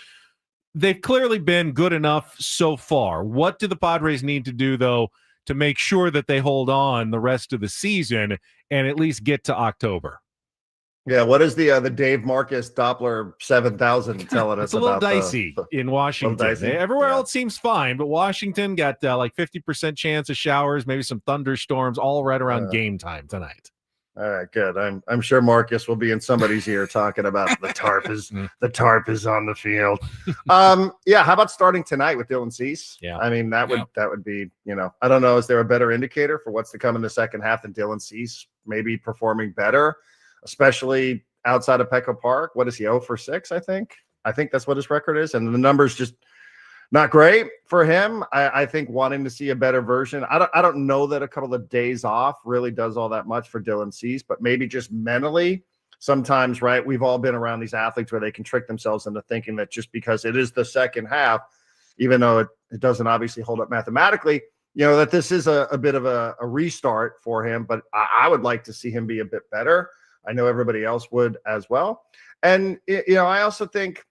They've clearly been good enough so far. What do the Padres need to do, though, to make sure that they hold on the rest of the season and at least get to October? Yeah, what is the Dave Marcus Doppler 7000 telling us it's a little about dicey in Washington. Dicey. Everywhere else seems fine, but Washington got like 50% chance of showers, maybe some thunderstorms, all right around game time tonight. All right, good. I'm sure Marcus will be in somebody's ear talking about the tarp is on the field. How about starting tonight with Dylan Cease? Yeah, I mean that would be, I don't know, is there a better indicator for what's to come in the second half than Dylan Cease maybe performing better, especially outside of Petco Park? What is he, 0 for 6? I think that's what his record is, and the numbers just not great for him. I think wanting to see a better version. I don't know that a couple of days off really does all that much for Dylan Cease, but maybe just mentally, sometimes, right? We've all been around these athletes where they can trick themselves into thinking that just because it is the second half, even though it doesn't obviously hold up mathematically, that this is a bit of a restart for him. But I would like to see him be a bit better. I know everybody else would as well. And, I also think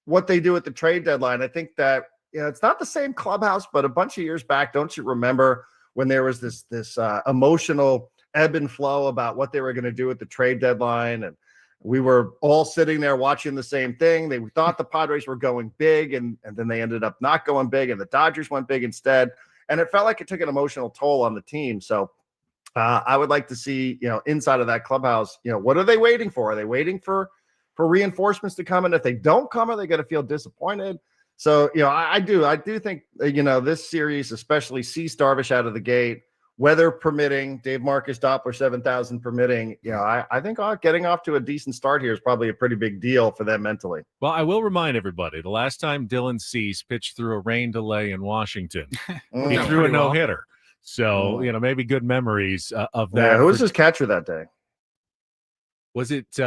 what they do at the trade deadline, I think that, it's not the same clubhouse, but a bunch of years back, don't you remember when there was this emotional ebb and flow about what they were going to do at the trade deadline? And we were all sitting there watching the same thing. They thought the Padres were going big, and then they ended up not going big, and the Dodgers went big instead. And it felt like it took an emotional toll on the team. So I would like to see, inside of that clubhouse, what are they waiting for? Are they waiting for reinforcements to come? And if they don't come, are they going to feel disappointed? So, I do think, this series, especially Cease Darvish out of the gate, weather permitting, Dave Marcus Doppler 7000 permitting, I think getting off to a decent start here is probably a pretty big deal for them mentally. Well, I will remind everybody, the last time Dylan Cease pitched through a rain delay in Washington, he threw a no-hitter. So, maybe good memories of that. Yeah, who was his catcher that day? Was it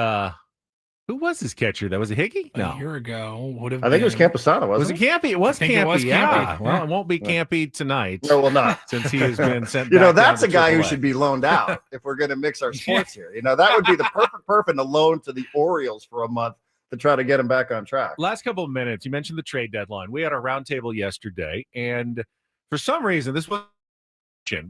who was his catcher? That was a Higgy? No. A year ago would have. I think it was Camposano, wasn't it? Campy? It was Campy. It was yeah. Campy. Well, it won't be Campy tonight. No, will not. Since he has been sent. Back that's a down to guy who AAA. should be loaned out if we're going to mix our sports here. That would be the perfect person to loan to the Orioles for a month to try to get him back on track. Last couple of minutes, you mentioned the trade deadline. We had our roundtable yesterday, and for some reason, this was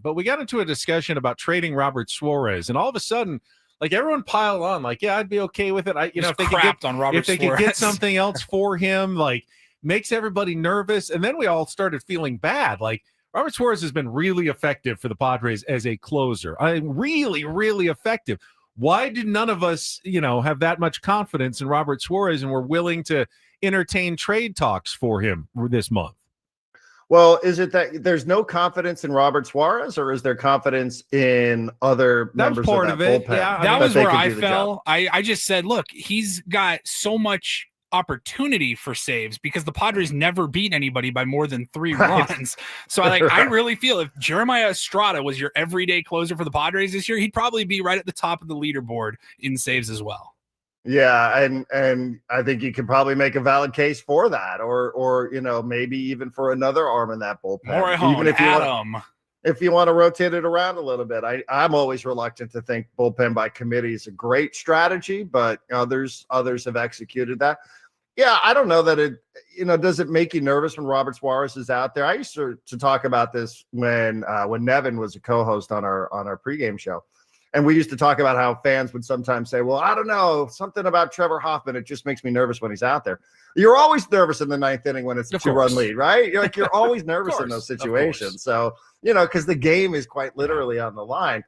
but we got into a discussion about trading Robert Suarez, and all of a sudden, like everyone piled on, like, yeah, I'd be okay with it. If they could get something else for him, like makes everybody nervous. And then we all started feeling bad. Like Robert Suarez has been really effective for the Padres as a closer. Really, really effective. Why did none of us, have that much confidence in Robert Suarez and were willing to entertain trade talks for him this month? Well, is it that there's no confidence in Robert Suarez, or is there confidence in other members part of that of it? bullpen? Yeah, that was where I fell. I just said, look, he's got so much opportunity for saves because the Padres never beat anybody by more than 3 runs. So I really feel if Jeremiah Estrada was your everyday closer for the Padres this year, he'd probably be right at the top of the leaderboard in saves as well. Yeah, and I think you could probably make a valid case for that, or maybe even for another arm in that bullpen. Even if you want to rotate it around a little bit. I'm always reluctant to think bullpen by committee is a great strategy, but others have executed that. Yeah, I don't know that it, does it make you nervous when Robert Suarez is out there? I used to talk about this when Nevin was a co-host on our pregame show. And we used to talk about how fans would sometimes say, well, I don't know, something about Trevor Hoffman. It just makes me nervous when he's out there. You're always nervous in the 9th inning when it's a 2-run lead, right? You're always nervous in those situations. So, because the game is quite literally on the line.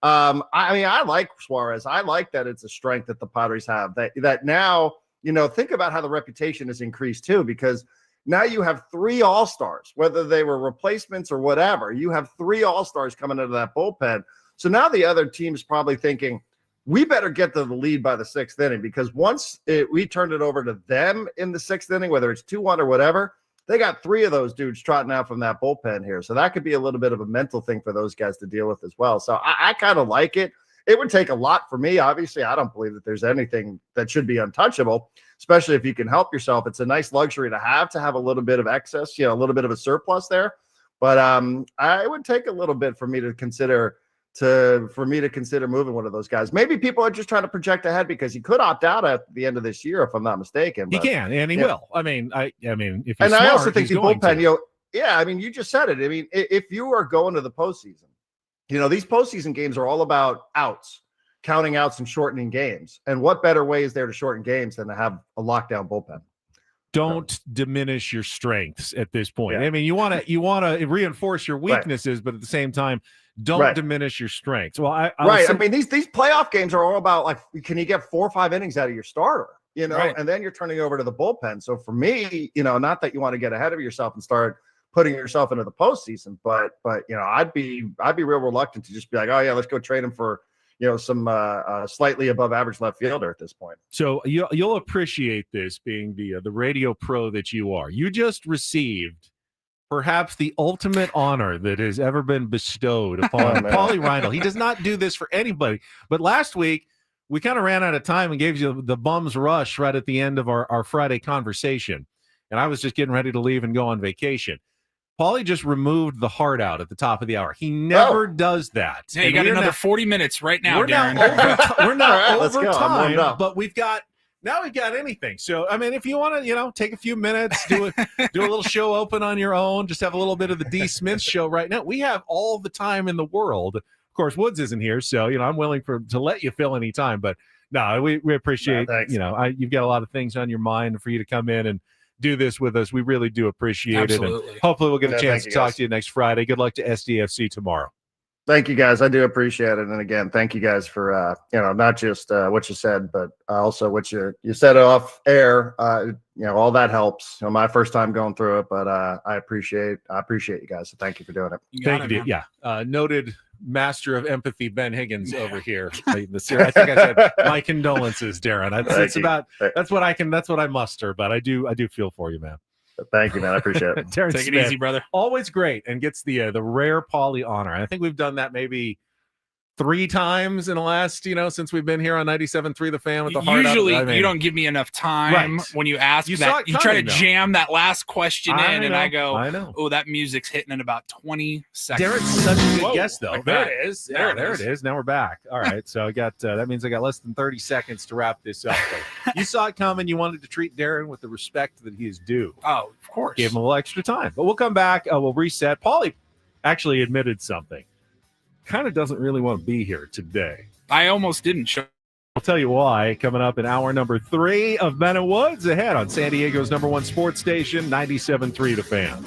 I like Suarez. I like that it's a strength that the Padres have. That now, think about how the reputation has increased too, because now you have 3 all-stars, whether they were replacements or whatever. You have 3 all-stars coming into that bullpen. So now the other team's probably thinking, we better get to the lead by the 6th inning, because once we turned it over to them in the 6th inning, whether it's 2-1 or whatever, they got 3 of those dudes trotting out from that bullpen here. So that could be a little bit of a mental thing for those guys to deal with as well. So I kind of like it. It would take a lot for me. Obviously, I don't believe that there's anything that should be untouchable, especially if you can help yourself. It's a nice luxury to have a little bit of excess, a little bit of a surplus there. But I would take a little bit for me to consider moving one of those guys. Maybe people are just trying to project ahead because he could opt out at the end of this year, if I'm not mistaken. But, he can, and he will. I mean, if he's and smart, I also think the bullpen, to. you just said it. I mean, if you are going to the postseason, these postseason games are all about outs, counting outs and shortening games. And what better way is there to shorten games than to have a lockdown bullpen? Don't diminish your strengths at this point. Yeah. I mean, you want to reinforce your weaknesses, but at the same time, don't diminish your strengths. Well, I mean, these playoff games are all about, like, can you get 4 or 5 innings out of your starter, and then you're turning over to the bullpen. So for me, not that you want to get ahead of yourself and start putting yourself into the postseason, but I'd be real reluctant to just be like, oh yeah, let's go trade him for some slightly above average left fielder at this point. So you'll appreciate this, being the radio pro that you are. You just received perhaps the ultimate honor that has ever been bestowed upon Paulie Reindl. He does not do this for anybody. But last week, we kind of ran out of time and gave you the bum's rush right at the end of our Friday conversation. And I was just getting ready to leave and go on vacation. Paulie just removed the heart out at the top of the hour. He never does that. Yeah, you got another 40 minutes right now, we're Darren. We're not right, over time, but we've got anything. So, I mean, if you want to, take a few minutes, do a little show open on your own, just have a little bit of the D. Smith show right now. We have all the time in the world. Of course, Woods isn't here, so, I'm willing to let you fill any time. But no, we appreciate, you've got a lot of things on your mind for you to come in and do this with us. We really do appreciate it. And hopefully we'll get a chance to talk to you next Friday. Good luck to SDFC tomorrow. Thank you, guys. I do appreciate it. And again, thank you guys for, not just what you said, but also what you said off air. All that helps. My first time going through it, but I appreciate you guys. So thank you for doing it. Thank you. Yeah. Noted master of empathy, Ben Higgins over here. I think I said my condolences, Darren. That's what I muster, but I do feel for you, man. Thank you, man. I appreciate it. Darren Take Smith, it easy, brother. Always great, and gets the rare Paulie honor. I think we've done that maybe 3 times in the last, since we've been here on 97.3 The Fan with the heart. Usually, you don't give me enough time when you ask that. You try to jam that last question in, and I go, oh, that music's hitting in about 20 seconds. Darren's such a good guest, though. There it is. There it is. Now we're back. All right, so I got that means I got less than 30 seconds to wrap this up. You saw it coming. You wanted to treat Darren with the respect that he is due. Oh, of course. Gave him a little extra time, but we'll come back. We'll reset. Paulie actually admitted something. Kind of doesn't really want to be here today. I almost didn't show. I'll tell you why coming up in hour number 3 of Men and Woods ahead on San Diego's #1 sports station, 97.3 The Fan.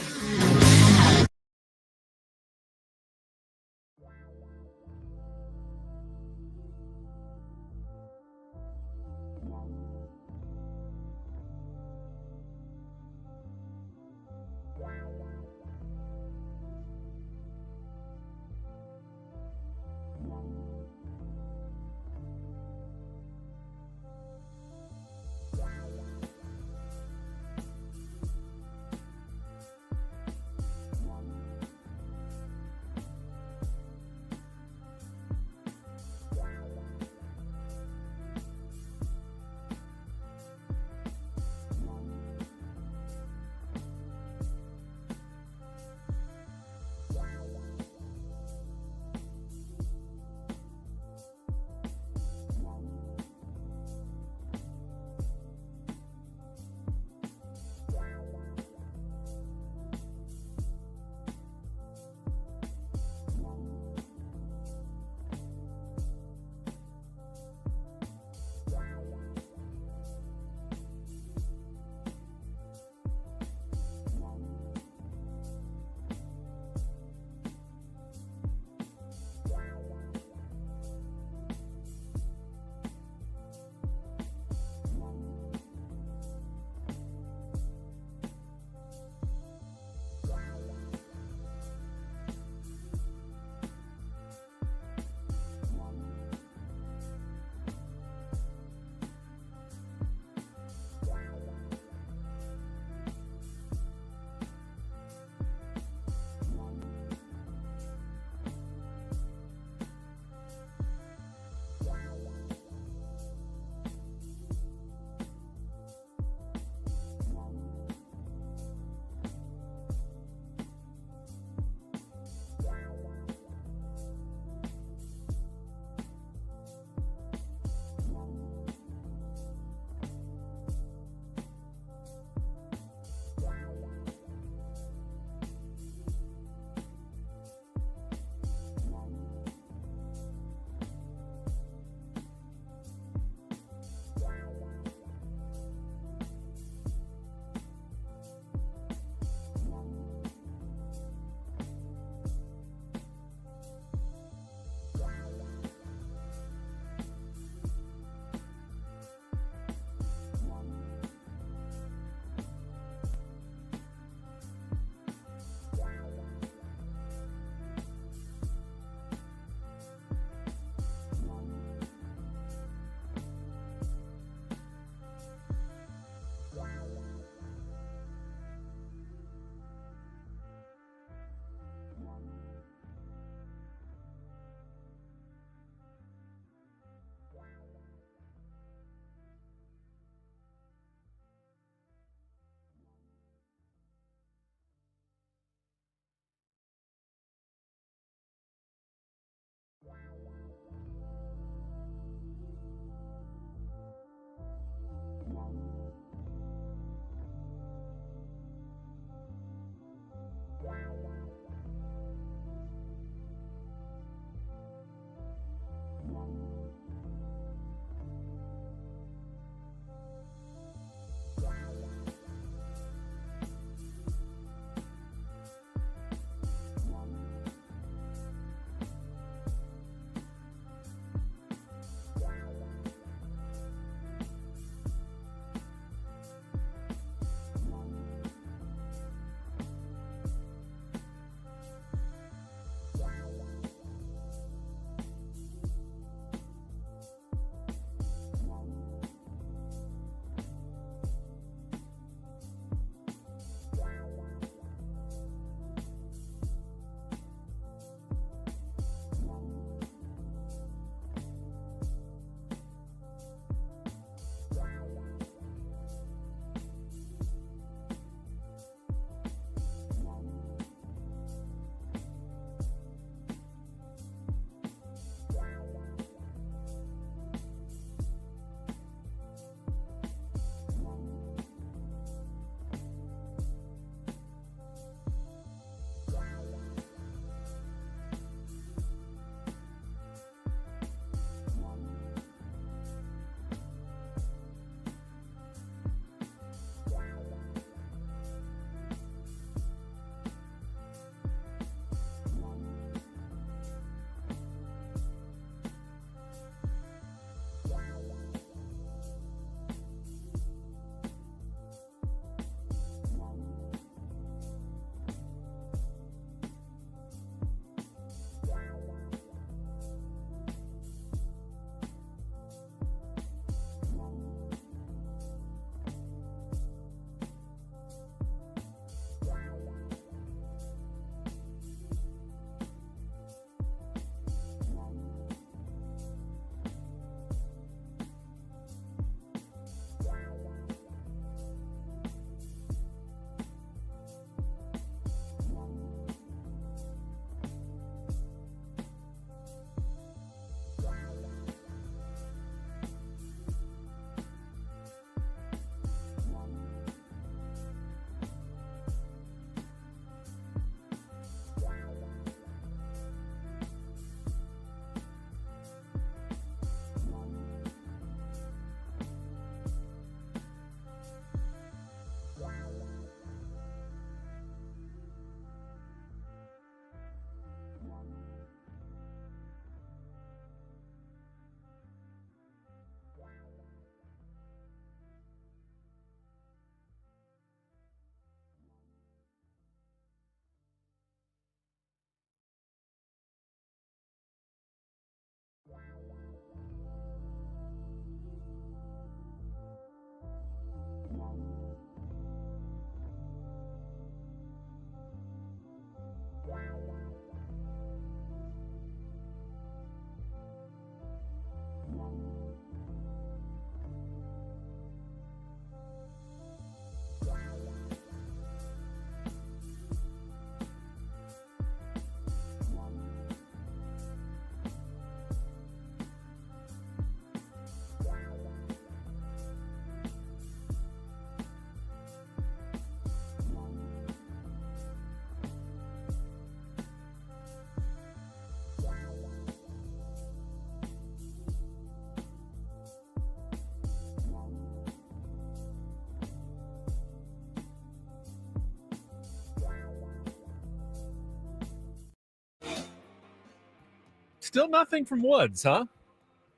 Still nothing from Woods, huh?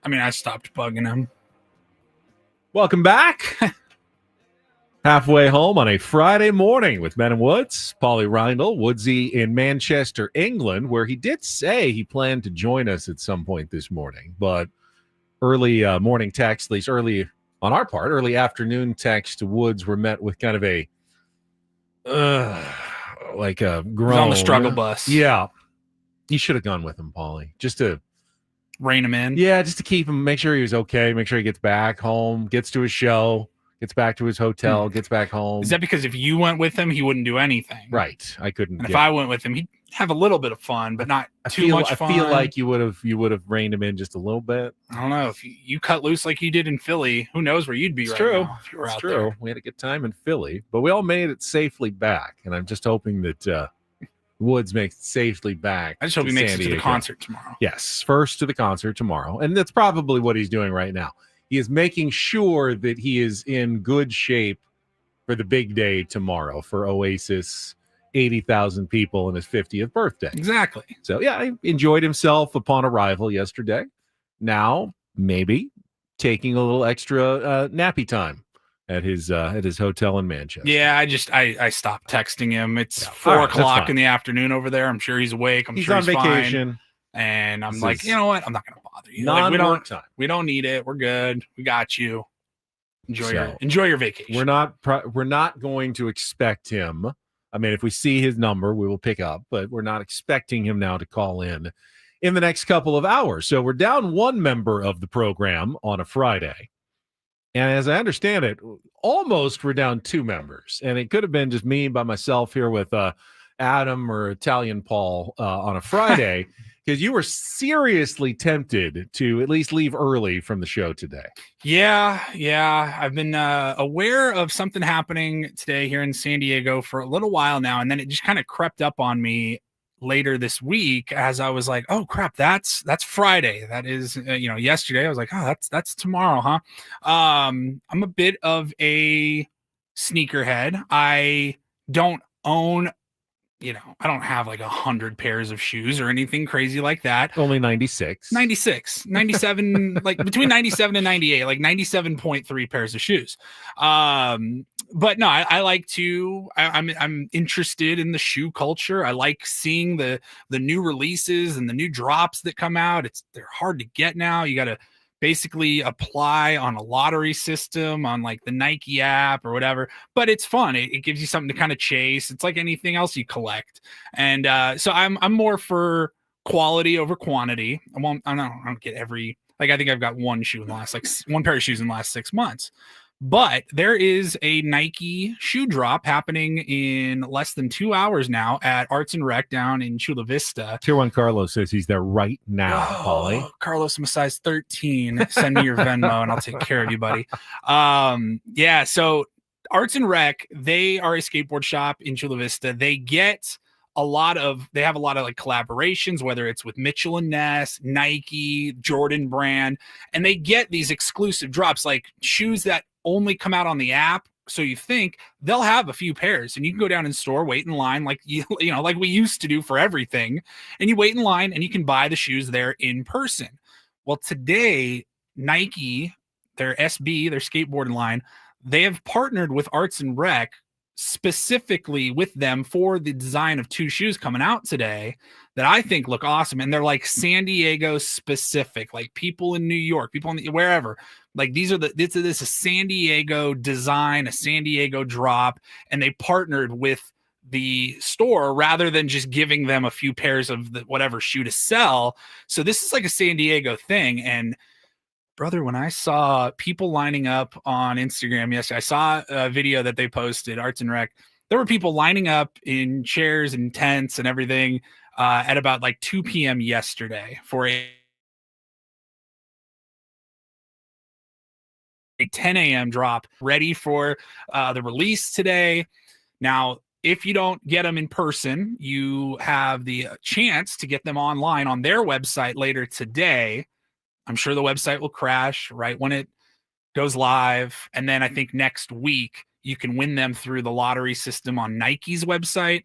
I mean, I stopped bugging him. Welcome back. Halfway home on a Friday morning with Men and Woods. Paulie Reindl, Woodsy in Manchester, England, where he did say he planned to join us at some point this morning. But early morning text, at least early on our part, early afternoon text to Woods were met with kind of a like a groan. He's on the struggle bus. Yeah. You should have gone with him, Paulie, just to rein him in. Yeah, just to keep him, make sure he was okay, make sure he gets back home, gets to his show, gets back to his hotel, gets back home. Is that because if you went with him, he wouldn't do anything? Right. I couldn't. And if I went with him, he'd have a little bit of fun, but not too much fun. I feel like you would have reined him in just a little bit. I don't know. If you cut loose like you did in Philly, who knows where you'd be It's right true. now if you were It's out true. there. We had a good time in Philly, but we all made it safely back. And I'm just hoping that Woods makes it safely back. I just hope he makes it to the concert tomorrow. Yes, first to the concert tomorrow. And that's probably what he's doing right now. He is making sure that he is in good shape for the big day tomorrow for Oasis, 80,000 people in his 50th birthday. Exactly. So, yeah, he enjoyed himself upon arrival yesterday. Now, maybe taking a little extra nappy time at his hotel in Manchester. Yeah, I stopped texting him. It's Yeah. 4 All right, that's o'clock fine. in the afternoon over there. I'm sure he's awake. I'm He's sure on he's vacation. fine. And I'm This like, is you know what? I'm not going to bother you. Like, Non-work time. we don't need it. We're good. We got you. So, Enjoy your vacation. We're not going to expect him. I mean, if we see his number, we will pick up, but we're not expecting him now to call in the next couple of hours. So we're down one member of the program on a Friday. And as I understand it, almost we're down two members. And it could have been just me by myself here with Adam or Italian Paul on a Friday, because you were seriously tempted to at least leave early from the show today. Yeah. I've been aware of something happening today here in San Diego for a little while now. And then it just kind of crept up on me later this week as I was like, oh crap, that's Friday. That is, yesterday I was like, oh, that's tomorrow, huh? I'm a bit of a sneakerhead. I don't own, I don't have like 100 pairs of shoes or anything crazy like that. Only 96, 97, like between 97 and 98, like 97.3 pairs of shoes. But no, I like to, I'm interested in the shoe culture. I like seeing the new releases and the new drops that come out. They're hard to get now. You got to basically apply on a lottery system on like the Nike app or whatever, but it's fun. It gives you something to kind of chase. It's like anything else you collect. And so I'm more for quality over quantity. I don't get every, like, I think I've got one pair of shoes in the last 6 months. But there is a Nike shoe drop happening in less than 2 hours now at Arts and Rec down in Chula Vista. Tier 1 Carlos says he's there right now, Paulie. Carlos, I'm a size 13. Send me your Venmo and I'll take care of you, buddy. So Arts and Rec, they are a skateboard shop in Chula Vista. They have a lot of like collaborations, whether it's with Mitchell and Ness, Nike, Jordan brand, and they get these exclusive drops, like shoes that only come out on the app. So you think they'll have a few pairs and you can go down in store, wait in line, like, like we used to do for everything. And you wait in line and you can buy the shoes there in person. Well, today, Nike, their SB, their skateboarding line, they have partnered with Arts and Rec specifically with them for the design of two shoes coming out today that I think look awesome. And they're like San Diego specific, like people in New York, people in wherever, like this is a San Diego design, a San Diego drop. And they partnered with the store rather than just giving them a few pairs of whatever shoe to sell. So this is like a San Diego thing. And brother, when I saw people lining up on Instagram yesterday, I saw a video that they posted, Arts and Rec. There were people lining up in chairs and tents and everything at about like 2 p.m. yesterday for a 10 a.m. drop, ready for the release today. Now, if you don't get them in person, you have the chance to get them online on their website later today. I'm sure the website will crash right when it goes live. And then I think next week you can win them through the lottery system on Nike's website.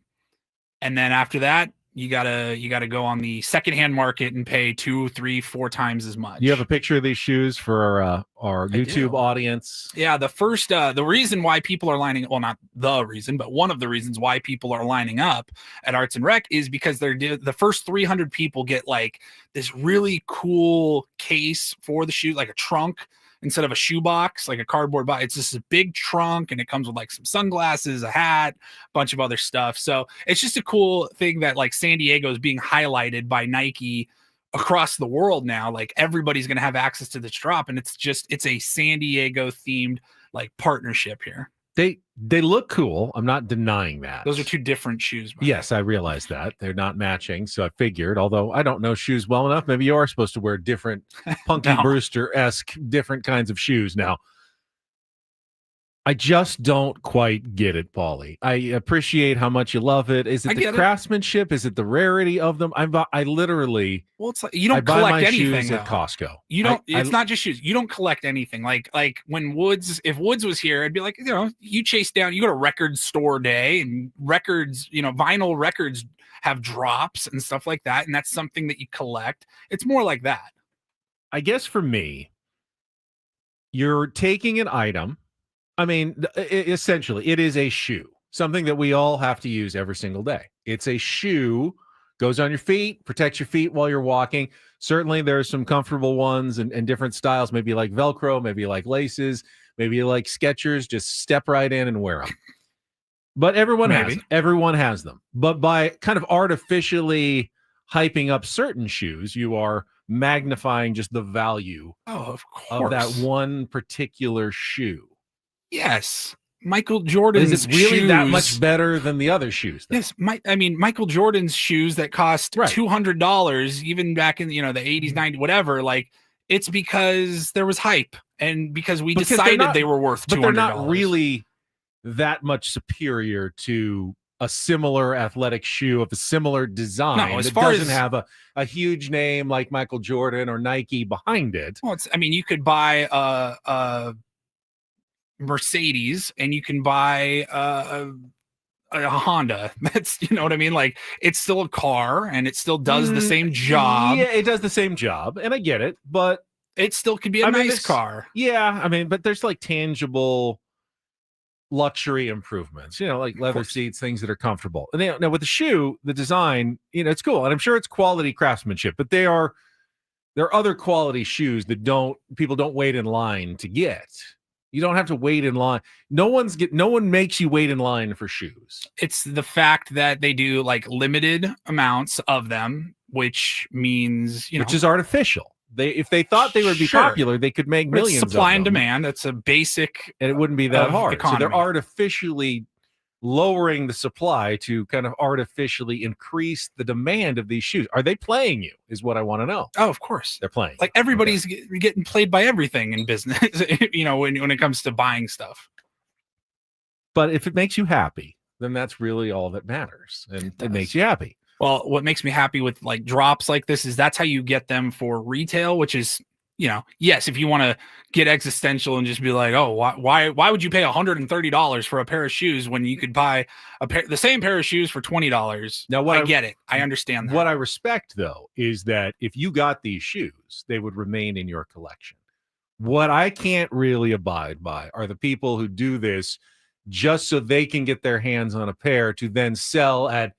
And then after that, you gotta go on the secondhand market and pay 2, 3, 4 times as much. You have a picture of these shoes for our YouTube audience? Yeah, the reason why people are lining, well, not the reason, but one of the reasons why people are lining up at Arts and Rec is because the first 300 people get like this really cool case for the shoe, like a trunk instead of a shoe box, like a cardboard box. It's just a big trunk, and it comes with like some sunglasses, a hat, a bunch of other stuff. So it's just a cool thing that like San Diego is being highlighted by Nike across the world now. Like everybody's going to have access to this drop, and it's a San Diego themed like partnership here. They look cool. I'm not denying that. Those are 2 different shoes. Yes, I realize that. They're not matching. So I figured, although I don't know shoes well enough, maybe you are supposed to wear different Punky No. Brewster-esque different kinds of shoes. Now, I just don't quite get it, Paulie. I appreciate how much you love it. Is it the craftsmanship? Is it the rarity of them? I literally... Well, it's like you don't buy collect my anything shoes at Costco. You don't. It's not just shoes. You don't collect anything. Like when if Woods was here, I'd be like, you chase down. You go to record store day, and records, vinyl records have drops and stuff like that, and that's something that you collect. It's more like that. I guess for me, you're taking an item. I mean, essentially, it is a shoe, something that we all have to use every single day. It's a shoe, goes on your feet, protects your feet while you're walking. Certainly, there's some comfortable ones and different styles, maybe like Velcro, maybe like laces, maybe like Skechers. Just step right in and wear them. But everyone has them. But by kind of artificially hyping up certain shoes, you are magnifying just the value of that one particular shoe. Yes. Michael Jordan's Is it really shoes, that much better than the other shoes? Then? Yes. Michael Jordan's shoes that cost $200, even back in the 80s, 90s, whatever, like it's because there was hype and because we decided they were worth $200. But they're not really that much superior to a similar athletic shoe of a similar design that doesn't have a huge name like Michael Jordan or Nike behind it. Well, you could buy a Mercedes and you can buy a Honda. That's, you know what I mean? Like it's still a car and it still does the same job. Yeah, it does the same job. And I get it, but it still could be a nice car. Yeah. But there's like tangible luxury improvements, like leather seats, things that are comfortable. And now with the shoe, the design, it's cool. And I'm sure it's quality craftsmanship, but there are other quality shoes that people don't wait in line to get. You don't have to wait in line. No one makes you wait in line for shoes. It's the fact that they do like limited amounts of them, which means, which is artificial. If they thought they would be popular, they could make millions. It's supply and demand. That's a basic, and it wouldn't be that hard. Economy. So they're artificially lowering the supply to kind of artificially increase the demand of these shoes. Are they playing you? Is what I want to know. Oh, of course they're playing. Like everybody's getting played by everything in business. When it comes to buying stuff. But if it makes you happy, then that's really all that matters, and it makes you happy. Well, what makes me happy with like drops like this is that's how you get them for retail, which is, yes, if you want to get existential and just be like, oh, why would you pay $130 for a pair of shoes when you could buy the same pair of shoes for $20? Now, I get it. I understand that. What I respect, though, is that if you got these shoes, they would remain in your collection. What I can't really abide by are the people who do this just so they can get their hands on a pair to then sell at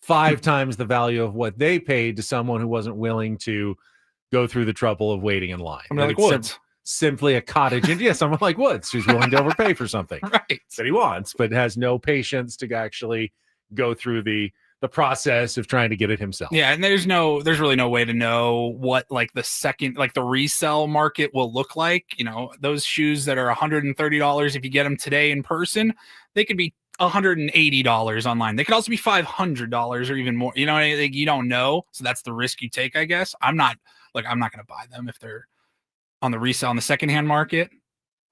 5 times the value of what they paid to someone who wasn't willing to go through the trouble of waiting in line. I'm like Woods. Simply a cottage. And yes, someone like Woods who's willing to overpay for something that he wants, but has no patience to actually go through the process of trying to get it himself. Yeah, and there's really no way to know what like the resale market will look like. Those shoes that are $130, if you get them today in person, they could be $180 online. They could also be $500 or even more. You don't know. So that's the risk you take, I guess. I'm not going to buy them if they're on the resale on the secondhand market.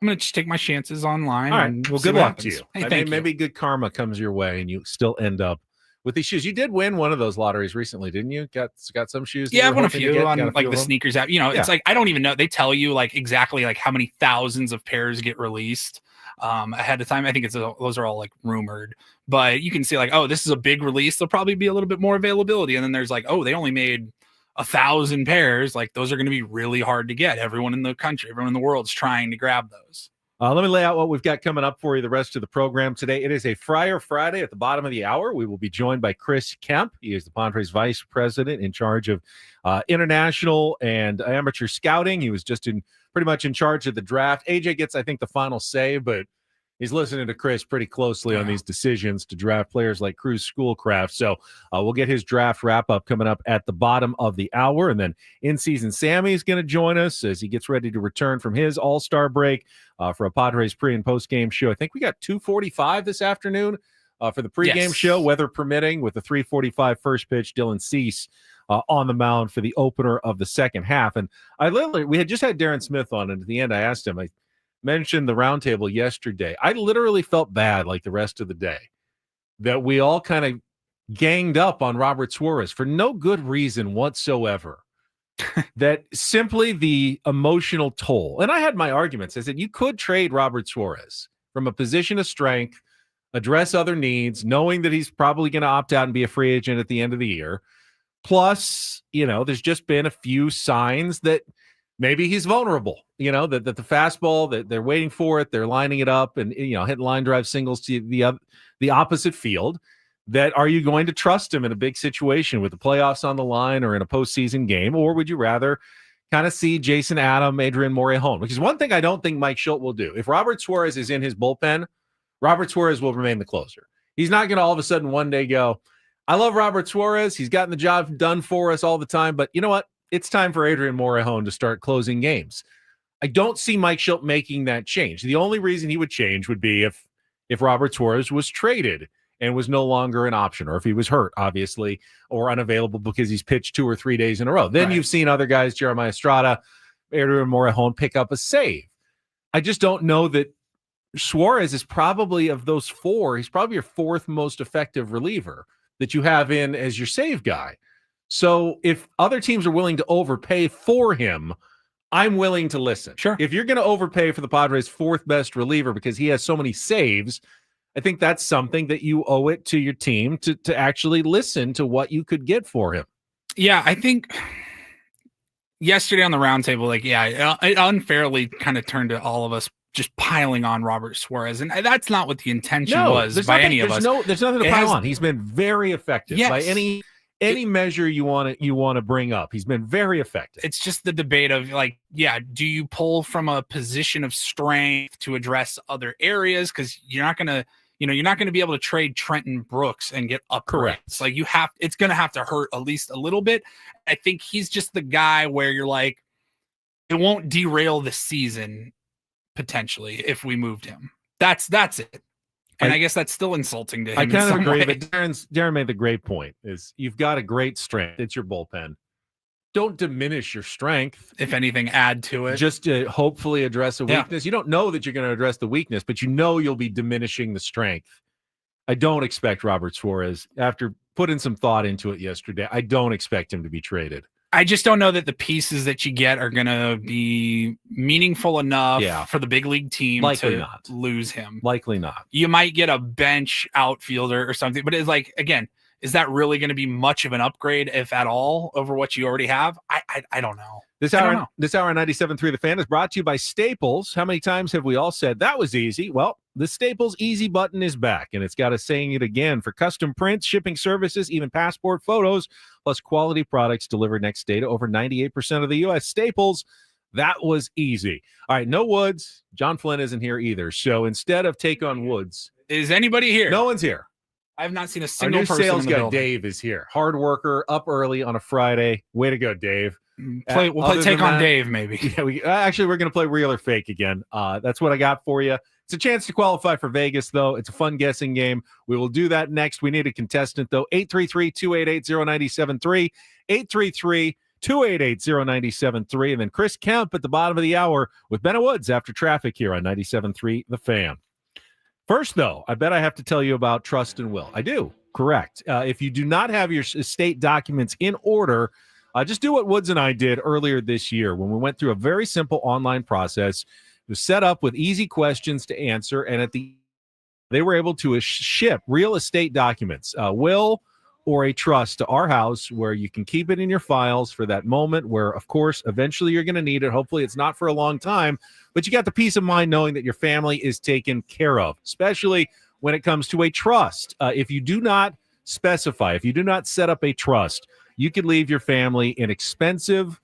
I'm going to just take my chances online. All right. Well, good luck to you. Hey, maybe good karma comes your way and you still end up with these shoes. You did win one of those lotteries recently, didn't you? Got some shoes. Yeah, I won a few on like the sneakers app. It's like, I don't even know. They tell you like exactly like how many thousands of pairs get released. ahead of time. I think those are all like rumored, but you can see like, oh, this is a big release. There'll probably be a little bit more availability. And then there's like, oh, they only made 1,000 pairs. Like those are going to be really hard to get. Everyone in the country, everyone in the world is trying to grab those. Let me lay out what we've got coming up for you the rest of the program today. It is a Friar Friday at the bottom of the hour. We will be joined by Chris Kemp. He is the Padres vice president in charge of international and amateur scouting. He was just pretty much in charge of the draft. AJ gets, I think, the final say, but he's listening to Chris pretty closely on these decisions to draft players like Cruz Schoolcraft. So we'll get his draft wrap-up coming up at the bottom of the hour. And then in-season Sammy is going to join us as he gets ready to return from his all-star break for a Padres pre- and post-game show. I think we got 2:45 this afternoon for the pregame show, weather permitting, with the 3:45 first pitch, Dylan Cease on the mound for the opener of the second half. And we had just had Darren Smith on, and at the end I asked him, I mentioned the roundtable yesterday. I literally felt bad, like the rest of the day, that we all kind of ganged up on Robert Suarez for no good reason whatsoever. That simply the emotional toll. And I had my arguments. I said, you could trade Robert Suarez from a position of strength, address other needs, knowing that he's probably going to opt out and be a free agent at the end of the year. Plus, there's just been a few signs that maybe he's vulnerable, that the fastball, that they're waiting for it, they're lining it up and, hitting line drive singles to the opposite field. That are you going to trust him in a big situation with the playoffs on the line or in a postseason game? Or would you rather kind of see Jason Adam, Adrian Morejon? Which is one thing I don't think Mike Schultz will do. If Robert Suarez is in his bullpen, Robert Suarez will remain the closer. He's not going to all of a sudden one day go, I love Robert Suarez. He's gotten the job done for us all the time. But you know what? It's time for Adrian Morejon to start closing games. I don't see Mike Schultz making that change. The only reason he would change would be if Robert Suarez was traded and was no longer an option, or if he was hurt, obviously, or unavailable because he's pitched 2 or 3 days in a row. Then You've seen other guys, Jeremiah Estrada, Adrian Morejon, pick up a save. I just don't know that Suarez is probably, of those four, he's probably your fourth most effective reliever that you have in as your save guy. So if other teams are willing to overpay for him, I'm willing to listen. Sure. If you're going to overpay for the Padres' fourth best reliever because he has so many saves, I think that's something that you owe it to your team to actually listen to what you could get for him. Yeah, I think yesterday on the roundtable, it unfairly kind of turned to all of us just piling on Robert Suarez, and that's not what the intention was by any of us. There's nothing to pile on. He's been very effective by any measure you want to bring up. He's been very effective. It's just the debate of do you pull from a position of strength to address other areas? Because you're not gonna be able to trade Trenton Brooks and get upgrades. Correct. Like it's gonna have to hurt at least a little bit. I think he's just the guy where you're like, it won't derail the season potentially if we moved him. That's it. And I guess that's still insulting to him. I kind of agree, but Darren made the great point is you've got a great strength. It's your bullpen. Don't diminish your strength. If anything, add to it. Just to hopefully address a weakness. You don't know that you're going to address the weakness, but you'll be diminishing the strength. I don't expect Robert Suarez, after putting some thought into it yesterday, I don't expect him to be traded. I just don't know that the pieces that you get are going to be meaningful enough for the big league team not. Lose him. Likely not. You might get a bench outfielder or something, but it's like, again, is that really going to be much of an upgrade, if at all, over what you already have? I don't know. This hour on 97.3 The Fan is brought to you by Staples. How many times have we all said that was easy? Well, the Staples Easy button is back, and it's got us saying it again. For custom prints, shipping services, even passport photos, plus quality products delivered next day to over 98% of the U.S. Staples, that was easy. All right, no Woods. John Flynn isn't here either. So instead of take on Woods. Is anybody here? No one's here. I have not seen a Our single new person sales in the guy, building. Dave, is here. Hard worker, up early on a Friday. Way to go, Dave. We'll play Take on Dave, maybe. Yeah, we're going to play Real or Fake again. That's what I got for you. It's a chance to qualify for Vegas, though. It's a fun guessing game. We will do that next. We need a contestant, though. 833-288-0973. 833-288-0973. And then Chris Kemp at the bottom of the hour with Bennett Woods after traffic here on 97.3 The Fan. First, though, I bet I have to tell you about trust and will. I do. Correct. If you do not have your estate documents in order, just do what Woods and I did earlier this year when we went through a very simple online process. was set up with easy questions to answer, and they were able to ship real estate documents, a will or a trust, to our house where you can keep it in your files for that moment where, of course, eventually you're going to need it. Hopefully it's not for a long time, but you got the peace of mind knowing that your family is taken care of, especially when it comes to a trust. If you do not specify, if you do not set up a trust, you could leave your family in expensive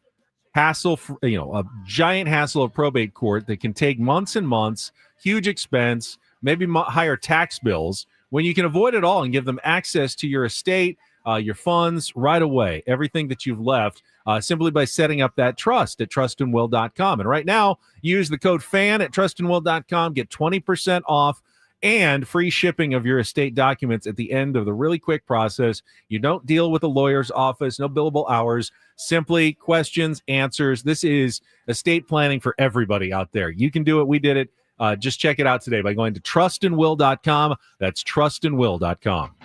hassle, a giant hassle of probate court that can take months and months, huge expense, maybe higher tax bills, when you can avoid it all and give them access to your estate, your funds right away, everything that you've left, simply by setting up that trust at trustandwill.com. And right now, use the code FAN at trustandwill.com, get 20% off and free shipping of your estate documents at the end of the really quick process. You don't deal with a lawyer's office, no billable hours, simply questions, answers. This is estate planning for everybody out there. You can do it. We did it. Just check it out today by going to trustandwill.com. That's trustandwill.com.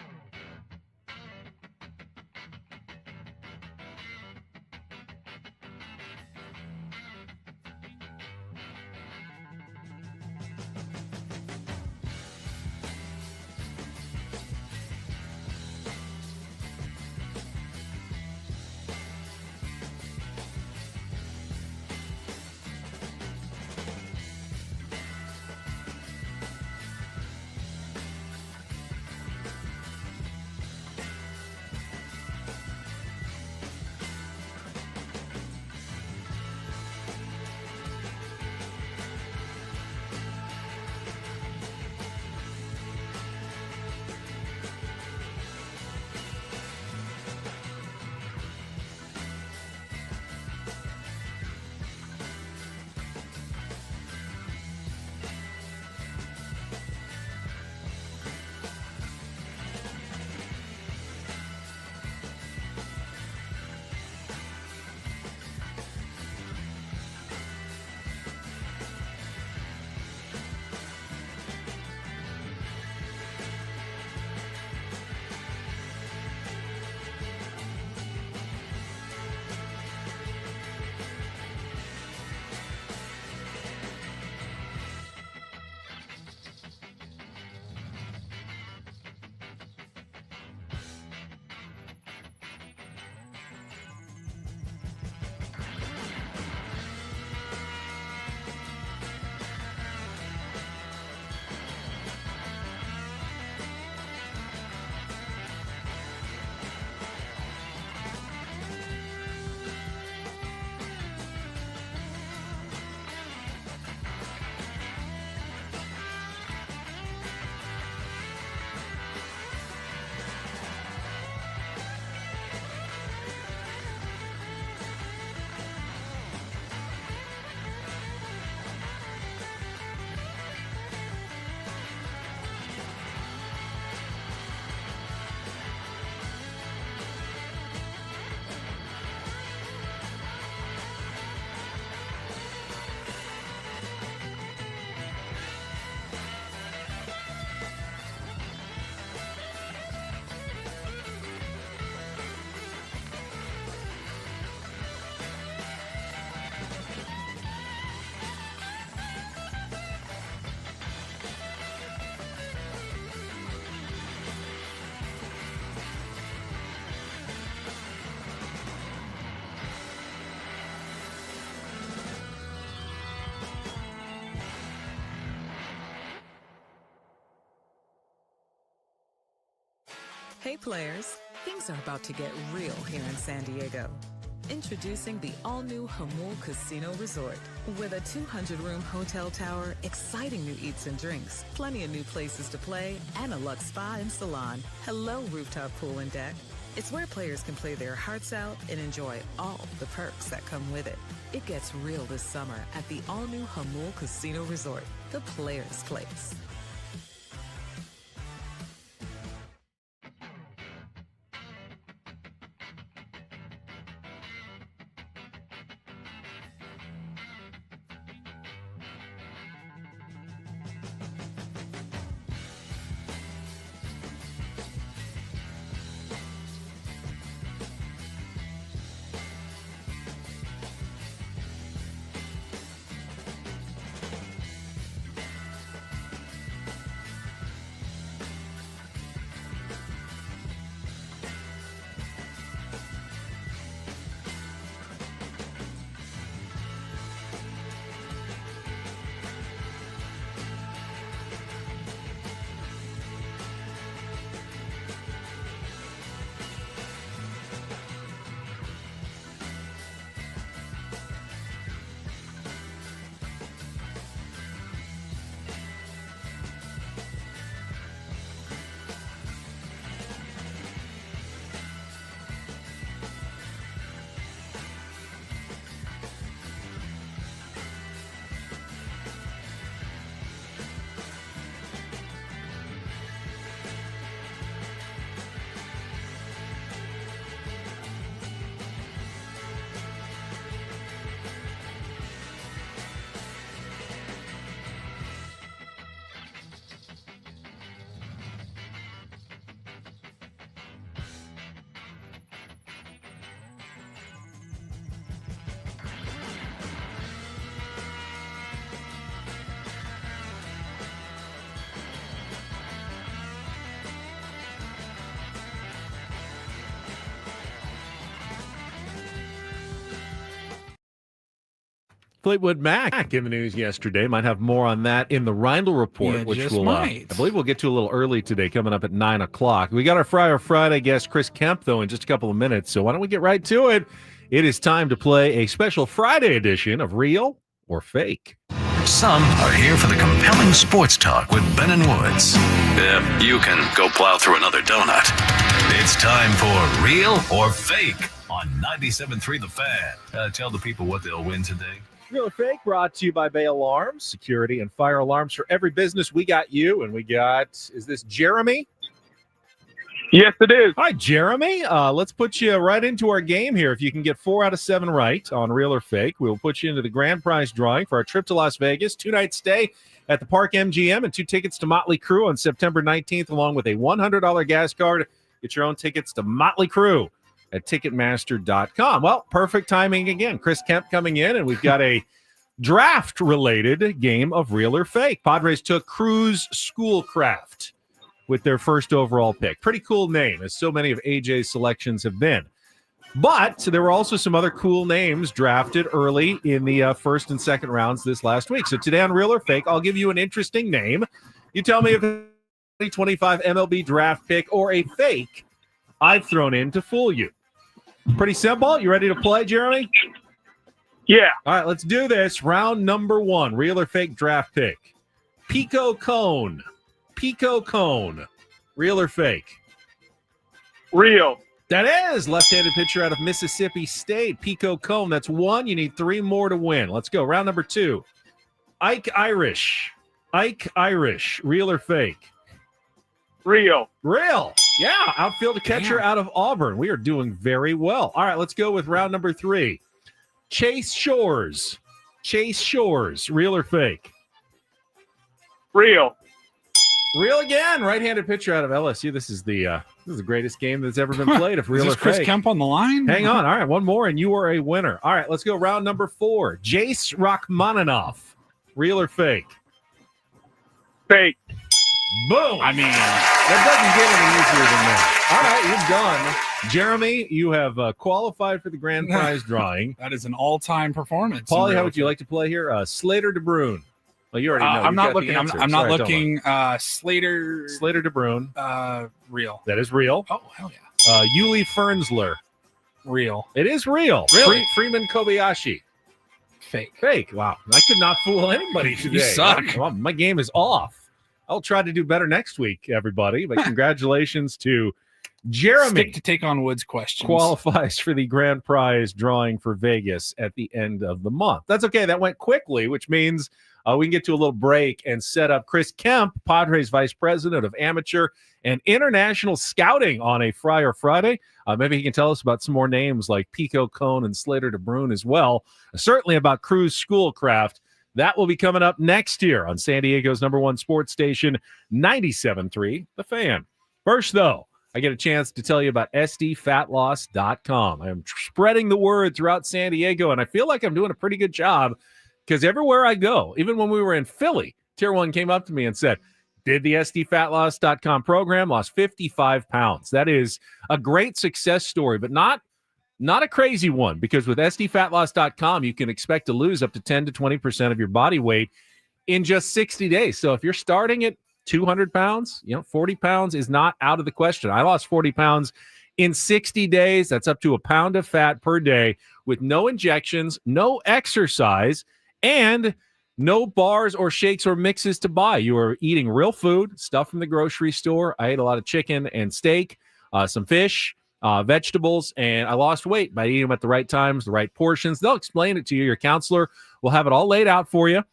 Hey players, things are about to get real here in San Diego. Introducing the all-new Hamul Casino Resort. With a 200-room hotel tower, exciting new eats and drinks, plenty of new places to play, and a luxe spa and salon. Hello, rooftop pool and deck. It's where players can play their hearts out and enjoy all the perks that come with it. It gets real this summer at the all-new Hamul Casino Resort, the players' place. Fleetwood Mac in the news yesterday. Might have more on that in the Reindl report, You which just will, might. I believe we'll get to a little early today, coming up at 9 o'clock. We got our Friar Friday guest, Chris Kemp, though, in just a couple of minutes. So why don't we get right to it? It is time to play a special Friday edition of Real or Fake. Some are here for the compelling sports talk with Ben and Woods. You can go plow through another donut. It's time for Real or Fake on 97.3 The Fan. Tell the people what they'll win today. Real or Fake brought to you by Bay Alarms, security and fire alarms for every business. We got you, and we got, is this Jeremy? Yes, it is. Hi, Jeremy. Let's put you right into our game here. If you can get 4 out of 7 right on Real or Fake, we'll put you into the grand prize drawing for our trip to Las Vegas, 2-night stay at the Park MGM, and 2 tickets to Motley Crue on September 19th, along with a $100 gas card. Get your own tickets to Motley Crue at Ticketmaster.com. Well, perfect timing again. Chris Kemp coming in, and we've got a draft-related game of Real or Fake. Padres took Cruz Schoolcraft with their first overall pick. Pretty cool name, as so many of AJ's selections have been. But there were also some other cool names drafted early in the first and second rounds this last week. So today on Real or Fake, I'll give you an interesting name. You tell me if it's a 25 MLB draft pick or a fake I've thrown in to fool you. Pretty simple. You ready to play, Jeremy? Yeah. All right, let's do this. Round number 1, Real or Fake draft pick. Pico Cone. Pico Cone. Real or Fake? Real. That is left-handed pitcher out of Mississippi State. Pico Cone. That's 1. You need 3 more to win. Let's go. Round number 2. Ike Irish. Ike Irish. Real or Fake? Real. Real. Yeah. Outfield catcher out of Auburn. We are doing very well. All right, let's go with round number 3. Chase Shores. Chase Shores. Real or Fake? Real. Real again. Right-handed pitcher out of LSU. This is the greatest game that's ever been played. If Real Is or this Chris Fake. Kemp on the line? Hang on. All right, one more, and you are a winner. All right, let's go round number 4. Jace Rachmaninoff. Real or Fake? Fake. Boom. I mean, that doesn't get any easier than that. All right, you're done. Jeremy, you have qualified for the grand prize drawing. that is an all-time performance. Paulie, how would you like to play here? Slater DeBrune. Well, you already know. I'm You've not got the looking. answer. I'm not Sorry, don't looking. Slater. Slater DeBrune. Real. That is real. Oh, hell yeah. Yuli Fernsler. Real. It is real. Really? Freeman Kobayashi. Fake. Fake. Wow. I could not fool anybody today. You suck. Well, my game is off. I'll try to do better next week, everybody. But congratulations to Jeremy. Stick to take on Woods questions. Qualifies for the grand prize drawing for Vegas at the end of the month. That's okay. That went quickly, which means we can get to a little break and set up Chris Kemp, Padres Vice President of Amateur and International Scouting on a Friar Friday. Maybe he can tell us about some more names like Pico Cone and Slater DeBrune as well. Certainly about Cruz Schoolcraft. That will be coming up next year on San Diego's #1 sports station, 97.3 The Fan. First, though, I get a chance to tell you about SDFatLoss.com. I am spreading the word throughout San Diego, and I feel like I'm doing a pretty good job because everywhere I go, even when we were in Philly, Tier 1 came up to me and said, did the SDFatLoss.com program, lost 55 pounds. That is a great success story, but not a crazy one, because with SDFatLoss.com, you can expect to lose up to 10 to 20% of your body weight in just 60 days. So if you're starting at 200 pounds, 40 pounds is not out of the question. I lost 40 pounds in 60 days. That's up to a pound of fat per day with no injections, no exercise, and no bars or shakes or mixes to buy. You are eating real food, stuff from the grocery store. I ate a lot of chicken and steak, some fish, vegetables, and I lost weight by eating them at the right times, the right portions. They'll explain it to you. Your counselor will have it all laid out for you.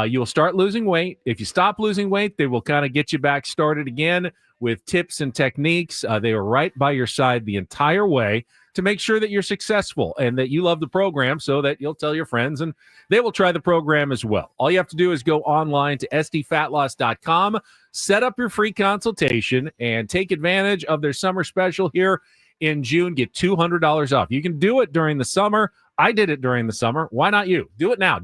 You'll start losing weight. If you stop losing weight, they will kind of get you back started again with tips and techniques. They are right by your side the entire way to make sure that you're successful and that you love the program so that you'll tell your friends and they will try the program as well. All you have to do is go online to SDFatLoss.com, set up your free consultation, and take advantage of their summer special here in June. Get $200 off. You can do it during the summer. I did it during the summer. Why not you? Do it now.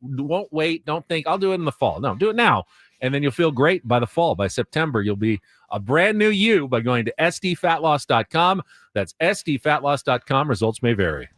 Won't wait. Don't think I'll do it in the fall. No, do it now. And then you'll feel great by the fall. By September, you'll be a brand new you by going to SDFatLoss.com. That's SDFatLoss.com. Results may vary.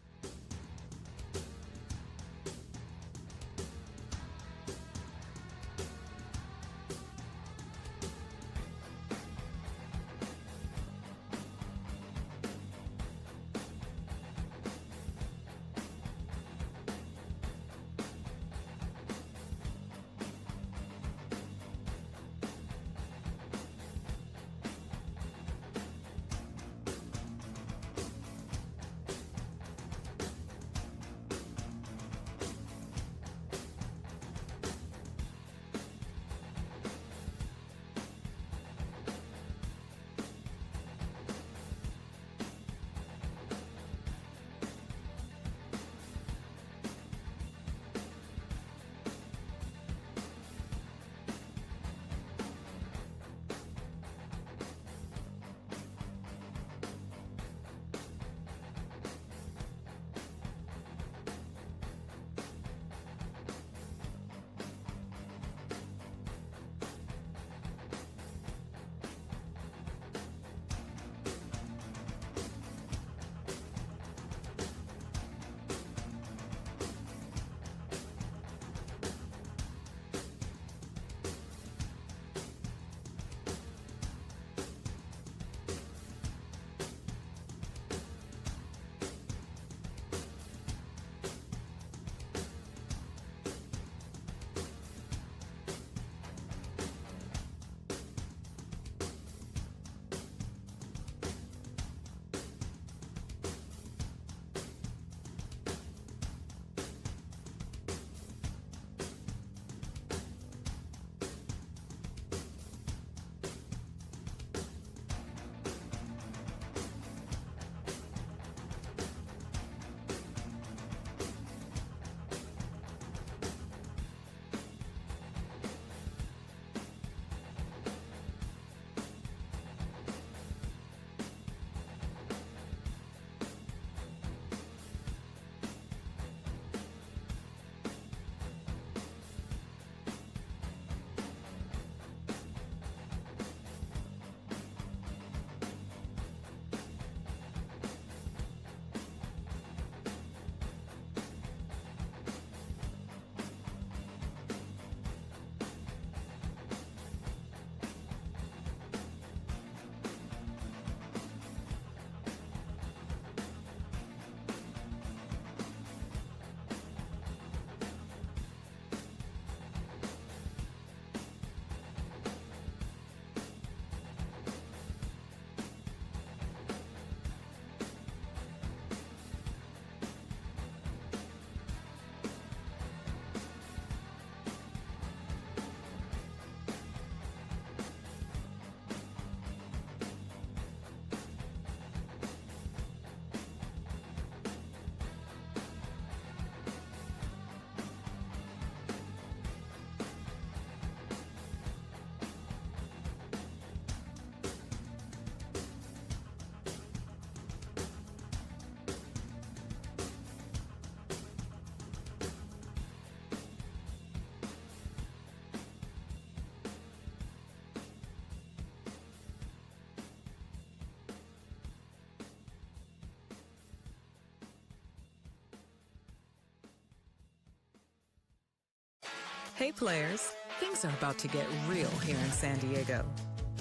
Hey players, things are about to get real here in San Diego.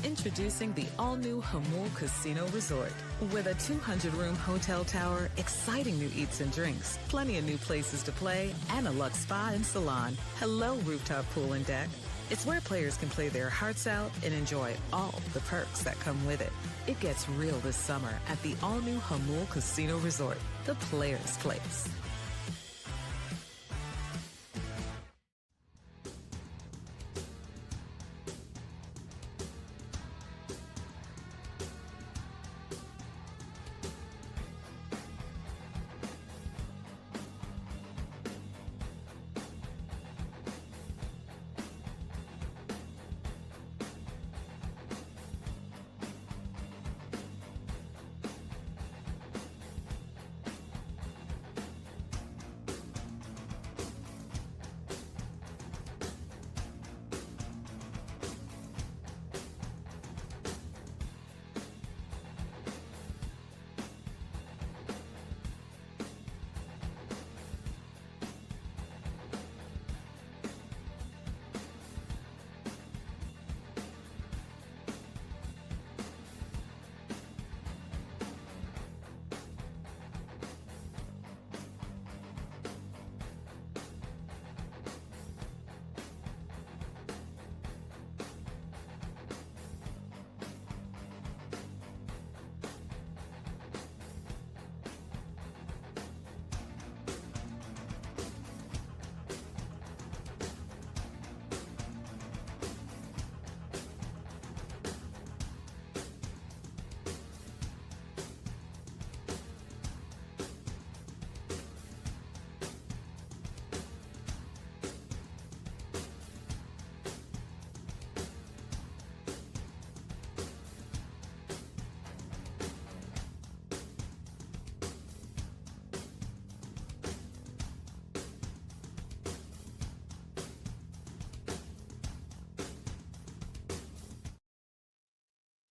Introducing the all-new Jamul Casino Resort. With a 200-room hotel tower, exciting new eats and drinks, plenty of new places to play, and a luxe spa and salon. Hello, rooftop pool and deck. It's where players can play their hearts out and enjoy all the perks that come with it. It gets real this summer at the all-new Jamul Casino Resort, the players' place.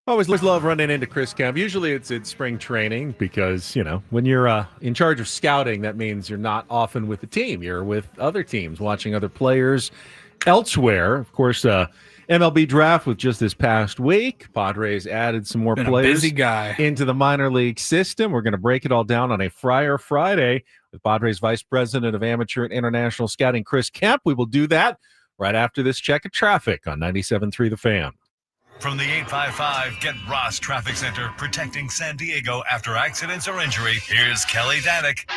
Always love running into Chris Kemp. Usually it's spring training because, when you're in charge of scouting, that means you're not often with the team. You're with other teams, watching other players elsewhere. Of course, MLB draft was just this past week. Padres added some more players busy guy into the minor league system. We're going to break it all down on a Friar Friday with Padres Vice President of Amateur and International Scouting, Chris Kemp. We will do that right after this check of traffic on 97.3 The Fan. From the 855 Get Ross Traffic Center, protecting San Diego after accidents or injury, here's Kelly Danick.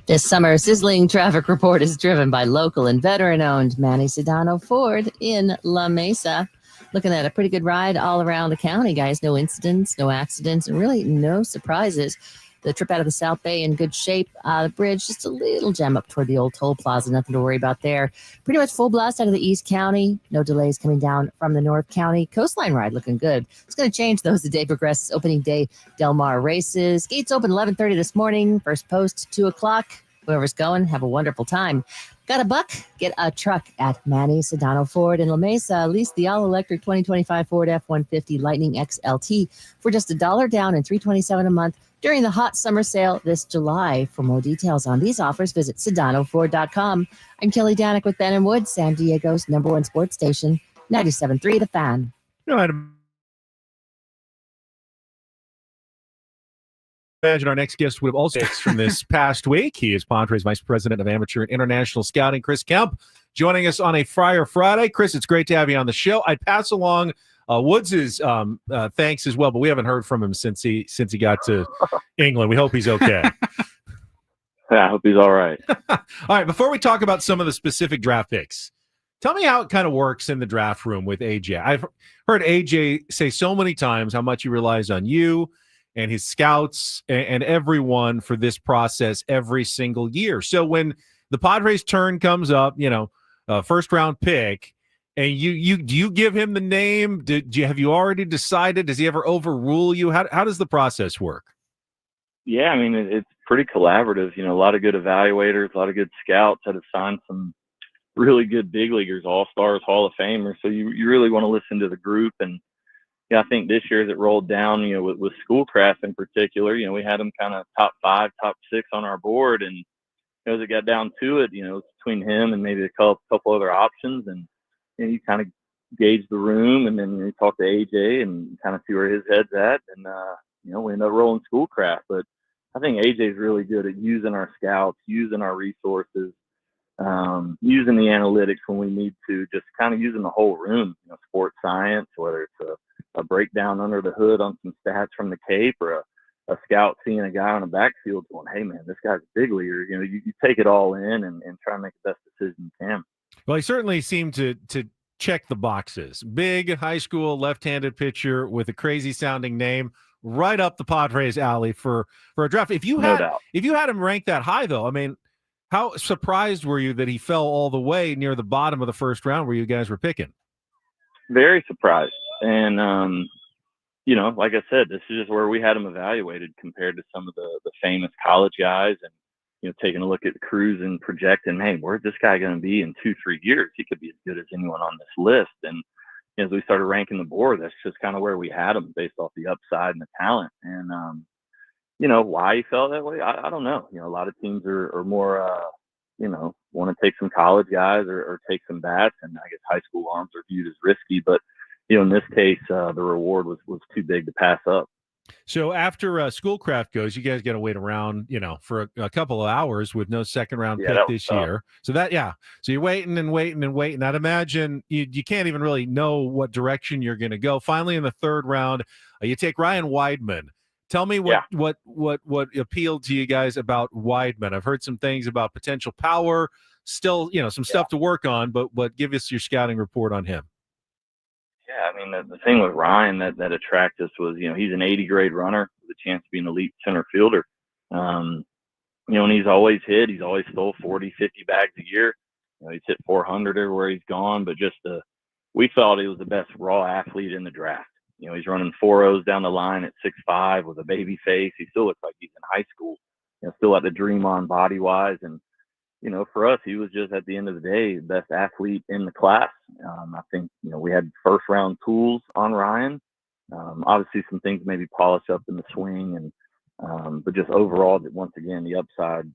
This summer sizzling traffic report is driven by local and veteran-owned Manny Sedano Ford in La Mesa. Looking at a pretty good ride all around the county, guys. No incidents, no accidents, and really no surprises. The trip out of the South Bay in good shape. The bridge, just a little jam up toward the old toll plaza. Nothing to worry about there. Pretty much full blast out of the East County. No delays coming down from the North County. Coastline ride looking good. It's going to change though as the day progresses. Opening day, Del Mar races. Gates open 11:30 this morning. First post 2 o'clock. Whoever's going, have a wonderful time. Got a buck? Get a truck at Manny Sedano Ford in La Mesa. Lease the all-electric 2025 Ford F-150 Lightning XLT for just $1 down and $327 a month during the hot summer sale this July. For more details on these offers, visit SedanoFord.com. I'm Kelly Danick with Ben and Wood, San Diego's #1 sports station, 97.3 The Fan. I'd imagine our next guest would have also from this past week. He is Padres Vice President of Amateur and International Scouting, Chris Kemp, joining us on a Friar Friday. Chris, it's great to have you on the show. I'd pass along Woods' thanks as well, but we haven't heard from him since he got to England. We hope he's okay. Yeah, I hope he's all right. All right, before we talk about some of the specific draft picks, tell me how it kind of works in the draft room with AJ. I've heard AJ say so many times how much he relies on you and his scouts and everyone for this process every single year. So when the Padres' turn comes up, first round pick, and you give him the name? Have you already decided? Does he ever overrule you? How does the process work? Yeah, I mean, it's pretty collaborative. A lot of good evaluators, a lot of good scouts that have signed some really good big leaguers, all-stars, Hall of Famers. So you really want to listen to the group. And yeah, I think this year as it rolled down, with Schoolcraft in particular, we had them kind of top 5, top 6 on our board. And as it got down to it, it's between him and maybe a couple other options, and you kind of gauge the room, and then you talk to AJ and kind of see where his head's at, and we end up rolling Schoolcraft. But I think AJ's really good at using our scouts, using our resources, using the analytics when we need to, just kind of using the whole room, sports science, whether it's a breakdown under the hood on some stats from the Cape, or a scout seeing a guy on a backfield going, hey, man, this guy's a big leaguer. You take it all in and try and make the best decision you can. Well, he certainly seemed to check the boxes. Big high school left-handed pitcher with a crazy sounding name, right up the Padres alley for a draft. If you had him ranked that high, though, I mean, how surprised were you that he fell all the way near the bottom of the first round where you guys were picking? Very surprised. And, like I said, this is just where we had him evaluated compared to some of the famous college guys, and, taking a look at the crews and projecting, hey, where's this guy going to be in 2-3 years? He could be as good as anyone on this list. And as we started ranking the board, that's just kind of where we had him based off the upside and the talent. And, why he felt that way, I don't know. A lot of teams are more, want to take some college guys or take some bats. And I guess high school arms are viewed as risky. But, in this case, the reward was too big to pass up. So after Schoolcraft goes, you guys got to wait around, for a couple of hours with no second round pick this year. So so you're waiting and waiting and waiting. I'd imagine you can't even really know what direction you're going to go. Finally, in the third round, you take Ryan Weidman. Tell me what appealed to you guys about Weidman. I've heard some things about potential power, still, some stuff to work on, but give us your scouting report on him. Yeah, I mean, the thing with Ryan that attracted us was, he's an 80 grade runner with a chance to be an elite center fielder. And he's always hit. He's always stole 40, 50 bags a year. He's hit 400 everywhere he's gone. But we felt he was the best raw athlete in the draft. He's running 4.0s down the line at 6'5" with a baby face. He still looks like he's in high school. Still at the dream on body wise. And for us, he was just, at the end of the day, the best athlete in the class. I think, we had first round tools on Ryan. Obviously some things maybe polish up in the swing, but just overall, once again, the upside,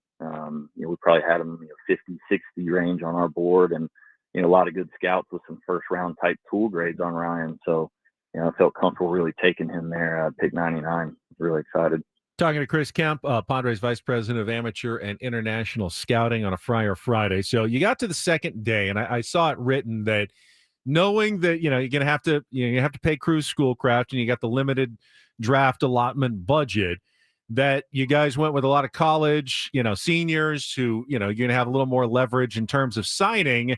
we probably had him 50, 60 range on our board, and, a lot of good scouts with some first round type tool grades on Ryan. So, I felt comfortable really taking him there, pick 99. Really excited. Talking to Chris Kemp, Padres Vice President of Amateur and International Scouting on a Friar Friday. So you got to the second day, and I saw it written that, knowing that you're going to have to pay Cruz Schoolcraft, and you got the limited draft allotment budget, that you guys went with a lot of college seniors who you're going to have a little more leverage in terms of signing,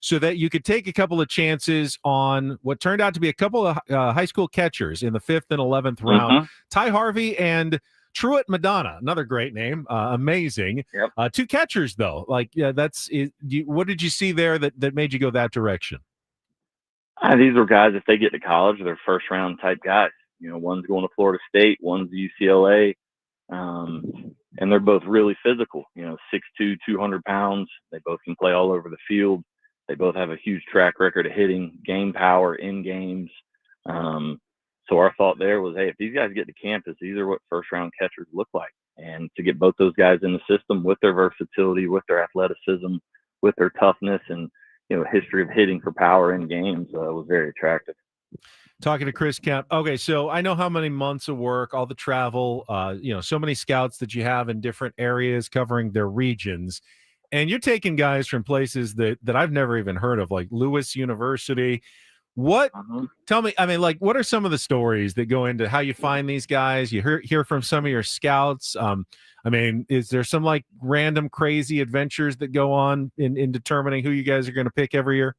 so that you could take a couple of chances on what turned out to be a couple of high school catchers in the 5th and 11th round. Ty Harvey and Truett Madonna, another great name, amazing. Yep. Two catchers, though. What did you see there that made you go that direction? These are guys, if they get to college, they're first round type guys. One's going to Florida State, one's UCLA, and they're both really physical. 6'2", 200 pounds. They both can play all over the field. They both have a huge track record of hitting, game power in games. So our thought there was, hey, if these guys get to campus, these are what first-round catchers look like. And to get both those guys in the system with their versatility, with their athleticism, with their toughness, and history of hitting for power in games was very attractive. Talking to Chris Kemp. Okay, so I know how many months of work, all the travel, so many scouts that you have in different areas covering their regions. And you're taking guys from places that I've never even heard of, like Lewis University. Tell me, what are some of the stories that go into how you find these guys? You hear from some of your scouts. Is there some random crazy adventures that go on in determining who you guys are going to pick every year?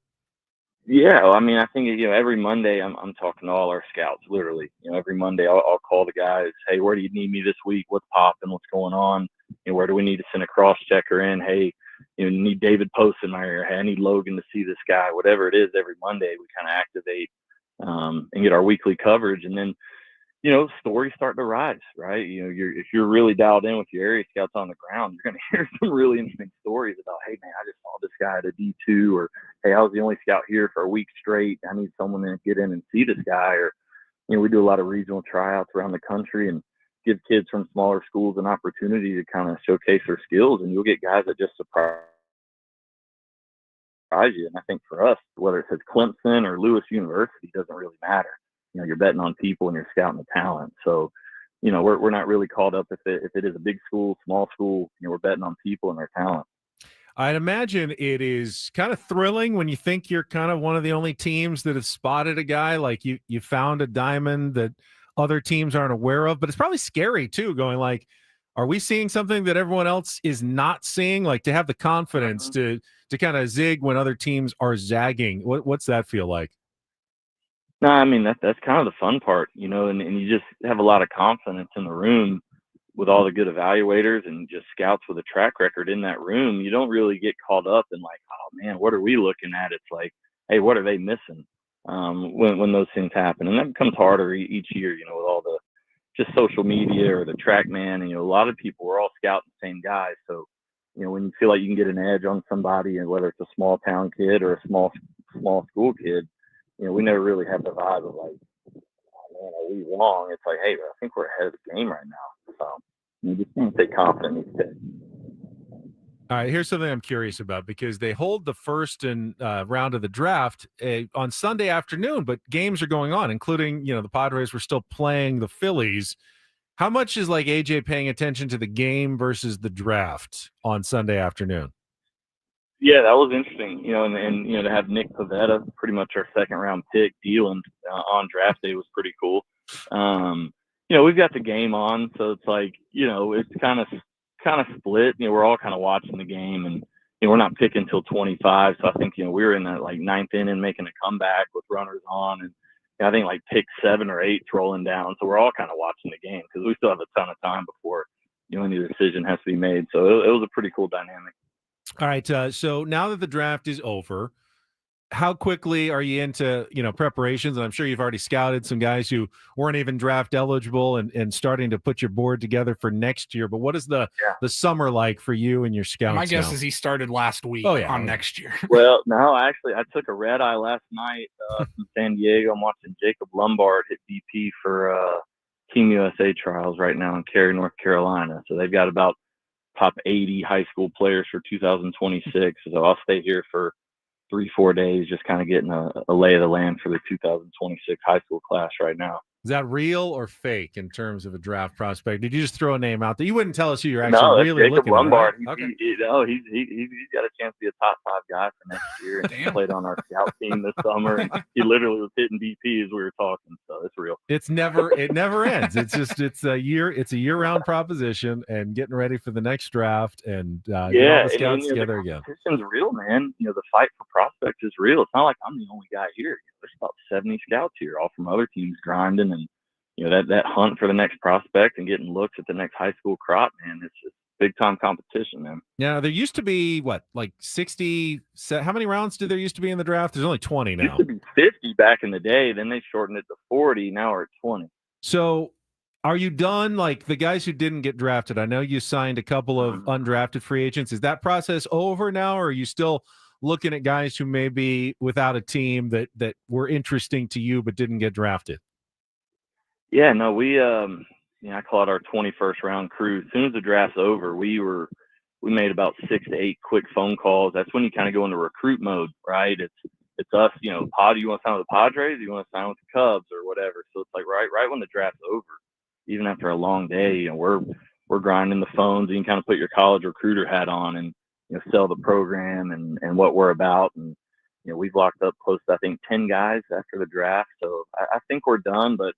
Yeah, well, I think every Monday I'm talking to all our scouts. Literally, every Monday I'll call the guys. Hey, where do you need me this week? What's popping? What's going on? Where do we need to send a cross checker in? Hey, you need David Post in my area. Hey, I need Logan to see this guy. Whatever it is, every Monday we kind of activate and get our weekly coverage, and then stories start to rise. Right, if you're really dialed in with your area scouts on the ground, you're going to hear some really interesting stories about, hey man, I just saw this guy at a D2, or hey, I was the only scout here for a week straight. I need someone to get in and see this guy. Or we do a lot of regional tryouts around the country, and give kids from smaller schools an opportunity to kind of showcase their skills, and you'll get guys that just surprise you. And I think for us, whether it says Clemson or Lewis University, doesn't really matter. You're betting on people and you're scouting the talent. So, we're not really caught up if it is a big school, small school. We're betting on people and their talent. I'd imagine it is kind of thrilling when you think you're kind of one of the only teams that have spotted a guy, like you found a diamond that other teams aren't aware of, but it's probably scary too, going like, are we seeing something that everyone else is not seeing? Like, to have the confidence to kind of zig when other teams are zagging. What's that feel like? No, I mean, that's kind of the fun part, and you just have a lot of confidence in the room with all the good evaluators and just scouts with a track record in that room. You don't really get caught up in like, oh man, what are we looking at? It's like, hey, what are they missing? When those things happen, and that becomes harder each year, with all the just social media or the TrackMan, and a lot of people are all scouting the same guys. So, when you feel like you can get an edge on somebody, and whether it's a small town kid or a small school kid, we never really have the vibe of like, oh man, are we wrong? It's like, hey, I think we're ahead of the game right now. So you just need to stay confident in these picks. All right, here's something I'm curious about, because they hold the first round of the draft on Sunday afternoon, but games are going on, including, the Padres were still playing the Phillies. How much is like AJ paying attention to the game versus the draft on Sunday afternoon? Yeah, that was interesting, and to have Nick Pivetta, pretty much our second round pick, dealing on draft day was pretty cool. We've got the game on, so it's like, it's kind of split. We're all kind of watching the game, and we're not picking till 25. So I think we were in that like ninth inning making a comeback with runners on, and I think like pick 7 or 8 rolling down. So we're all kind of watching the game because we still have a ton of time before any decision has to be made. So it was a pretty cool dynamic. All right. So now that the draft is over, how quickly are you into, preparations? And I'm sure you've already scouted some guys who weren't even draft eligible and starting to put your board together for next year. But what is the summer like for you and your scouts? My guess is he started last week on next year. Well, no, actually, I took a red eye last night from San Diego. I'm watching Jacob Lombard hit BP for Team USA trials right now in Cary, North Carolina. So they've got about top 80 high school players for 2026. So I'll stay here for 3-4 days, just kind of getting a lay of the land for the 2026 high school class right now. Is that real or fake in terms of a draft prospect? Did you just throw a name out there? You wouldn't tell us who you're actually really Jacob looking Lombard. at. Right? Okay. He's got a chance to be a top 5 guy for next year. And he played on our scout team this summer. And he literally was hitting BP as we were talking. So it's real. It never ends. It's a year-round proposition, and getting ready for the next draft and get all the scouts together again. The competition's real, man. The fight for prospects is real. It's not like I'm the only guy here. There's about 70 scouts here, all from other teams grinding, and that hunt for the next prospect and getting looks at the next high school crop, man. It's just big time competition, man. Yeah, there used to be like 60. How many rounds did there used to be in the draft? There's only 20 now. Used to be 50 back in the day. Then they shortened it to 40. Now we're at 20. So, are you done? Like the guys who didn't get drafted, I know you signed a couple of undrafted free agents. Is that process over now, or are you still looking at guys who may be without a team that were interesting to you but didn't get drafted? Yeah, no, we I call it our 21st round crew. As soon as the draft's over, we made about 6 to 8 quick phone calls. That's when you kind of go into recruit mode, right? It's us, Pod, you want to sign with the Padres? You want to sign with the Cubs or whatever? So it's like right when the draft's over, even after a long day, we're grinding the phones. You can kind of put your college recruiter hat on and sell the program and what we're about. And we've locked up close to, I think, 10 guys after the draft. So I think we're done, but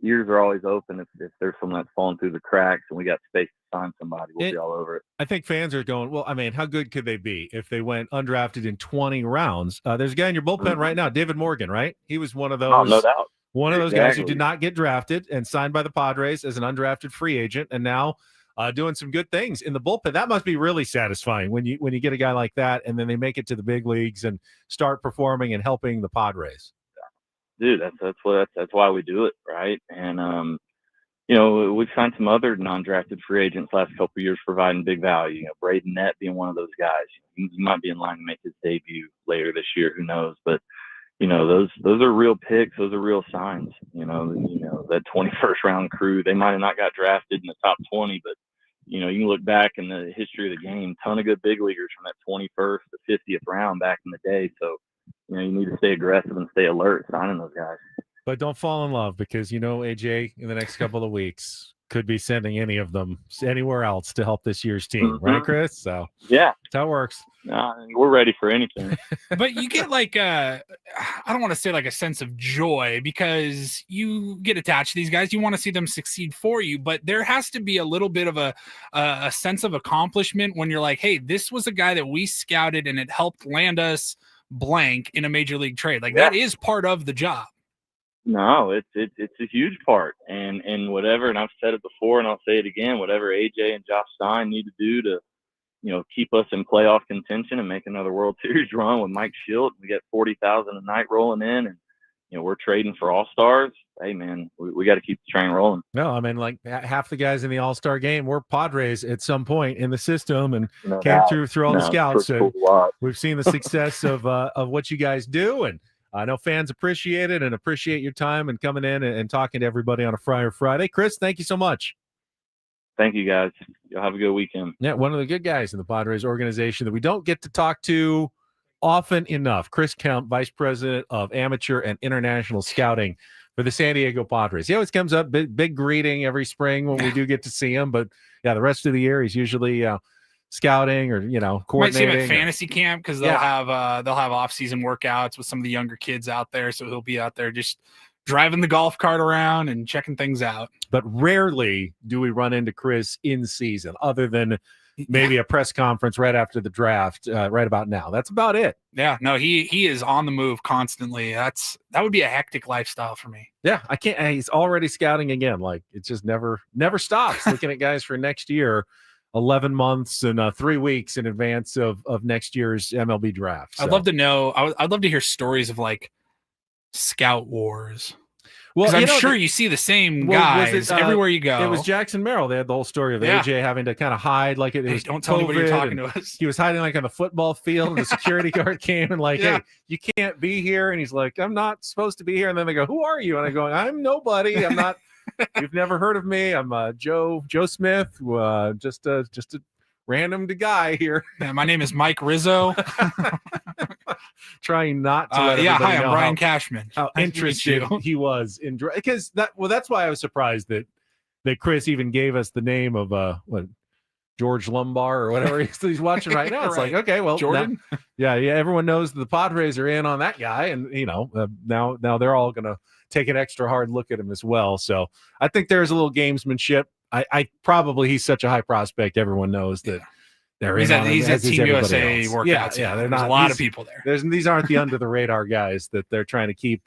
ears are always open if there's someone that's falling through the cracks and we got space to sign somebody. We'll be all over it. I think fans are going, well, I mean, how good could they be if they went undrafted in 20 rounds? There's a guy in your bullpen right now, David Morgan, right? He was one of those. Oh, no doubt. One of those guys who did not get drafted and signed by the Padres as an undrafted free agent, and now doing some good things in the bullpen. That must be really satisfying when you get a guy like that and then they make it to the big leagues and start performing and helping the Padres. Dude, that's why we do it, right? And we've signed some other non-drafted free agents last couple of years providing big value. Braden Nett being one of those guys. He might be in line to make his debut later this year. Who knows? But those are real picks. Those are real signs. That 21st round crew, they might have not got drafted in the top 20, but you can look back in the history of the game, ton of good big leaguers from that 21st to 50th round back in the day. So, you need to stay aggressive and stay alert signing those guys. But don't fall in love, because AJ in the next couple of weeks could be sending any of them anywhere else to help this year's team, right, Chris? So yeah, that's how it works. We're ready for anything. But you get I don't want to say like a sense of joy, because you get attached to these guys. You want to see them succeed for you, but there has to be a little bit of a sense of accomplishment when you're like, hey, this was a guy that we scouted and it helped land us blank in a major league trade. That is part of the job. No, it's a huge part, and whatever. And I've said it before, and I'll say it again. Whatever AJ and Josh Stein need to do to, keep us in playoff contention and make another World Series run with Mike Schilt. We get 40,000 a night rolling in, and we're trading for all-stars. Hey man, we got to keep the train rolling. No, I mean, half the guys in the All-Star game were Padres at some point in the system, and came through all the scouts. And we've seen the success of what you guys do, and I know fans appreciate it and appreciate your time and coming in and talking to everybody on a Friar Friday. Chris, thank you so much. Thank you, guys. You'll have a good weekend. Yeah, one of the good guys in the Padres organization that we don't get to talk to often enough. Chris Kemp, Vice President of Amateur and International Scouting for the San Diego Padres. He always comes up, big greeting every spring when we do get to see him. But, yeah, the rest of the year he's usually scouting or, coordinating. Might see him at fantasy camp, because they'll have off-season workouts with some of the younger kids out there. So he'll be out there just driving the golf cart around and checking things out. But rarely do we run into Chris in season, other than maybe a press conference right after the draft, right about now. That's about it. Yeah, no, he is on the move constantly. That would be a hectic lifestyle for me. Yeah, I can't. He's already scouting again. It just never stops. Looking at guys for next year, 11 months and 3 weeks in advance of next year's MLB draft. So. I'd love to know. I'd love to hear stories of scout wars. Well, I'm sure you see the same guys everywhere you go. It was Jackson Merrill. They had the whole story of AJ having to kind of hide, it was don't tell anybody you're talking to us. He was hiding on the football field, and the security guard came and hey, you can't be here. And he's like, I'm not supposed to be here. And then they go, who are you? And I go, I'm nobody. I'm not. You've never heard of me. I'm Joe Smith. Just a random guy here. Yeah, my name is Mike Rizzo. Trying not to let hi, I'm Brian Cashman. How interested he was in because that's why I was surprised that Chris even gave us the name of George Lumbar or whatever he's watching right now. It's right. Okay, well, Jordan. Yeah, everyone knows the Padres are in on that guy, and now they're all gonna take an extra hard look at him as well. So I think there's a little gamesmanship. I probably he's such a high prospect. Everyone knows that. He's at Team USA workouts. Yeah, there's a lot of people there. These aren't the under the radar guys that they're trying to keep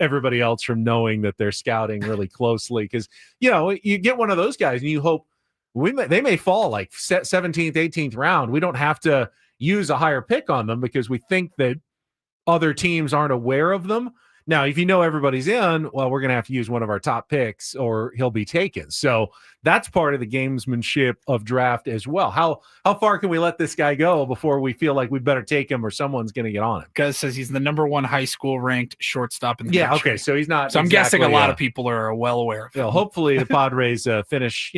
everybody else from knowing that they're scouting really closely. Because you get one of those guys and you hope they may fall 17th, 18th round. We don't have to use a higher pick on them because we think that other teams aren't aware of them. Now, if everybody's in, well, we're going to have to use one of our top picks or he'll be taken. So that's part of the gamesmanship of draft as well. How far can we let this guy go before we feel like we better take him or someone's going to get on him? Gus says he's the number 1 high school ranked shortstop in the country. Okay, so he's not. So I'm guessing a lot of people are well aware of him. Hopefully the Padres finish,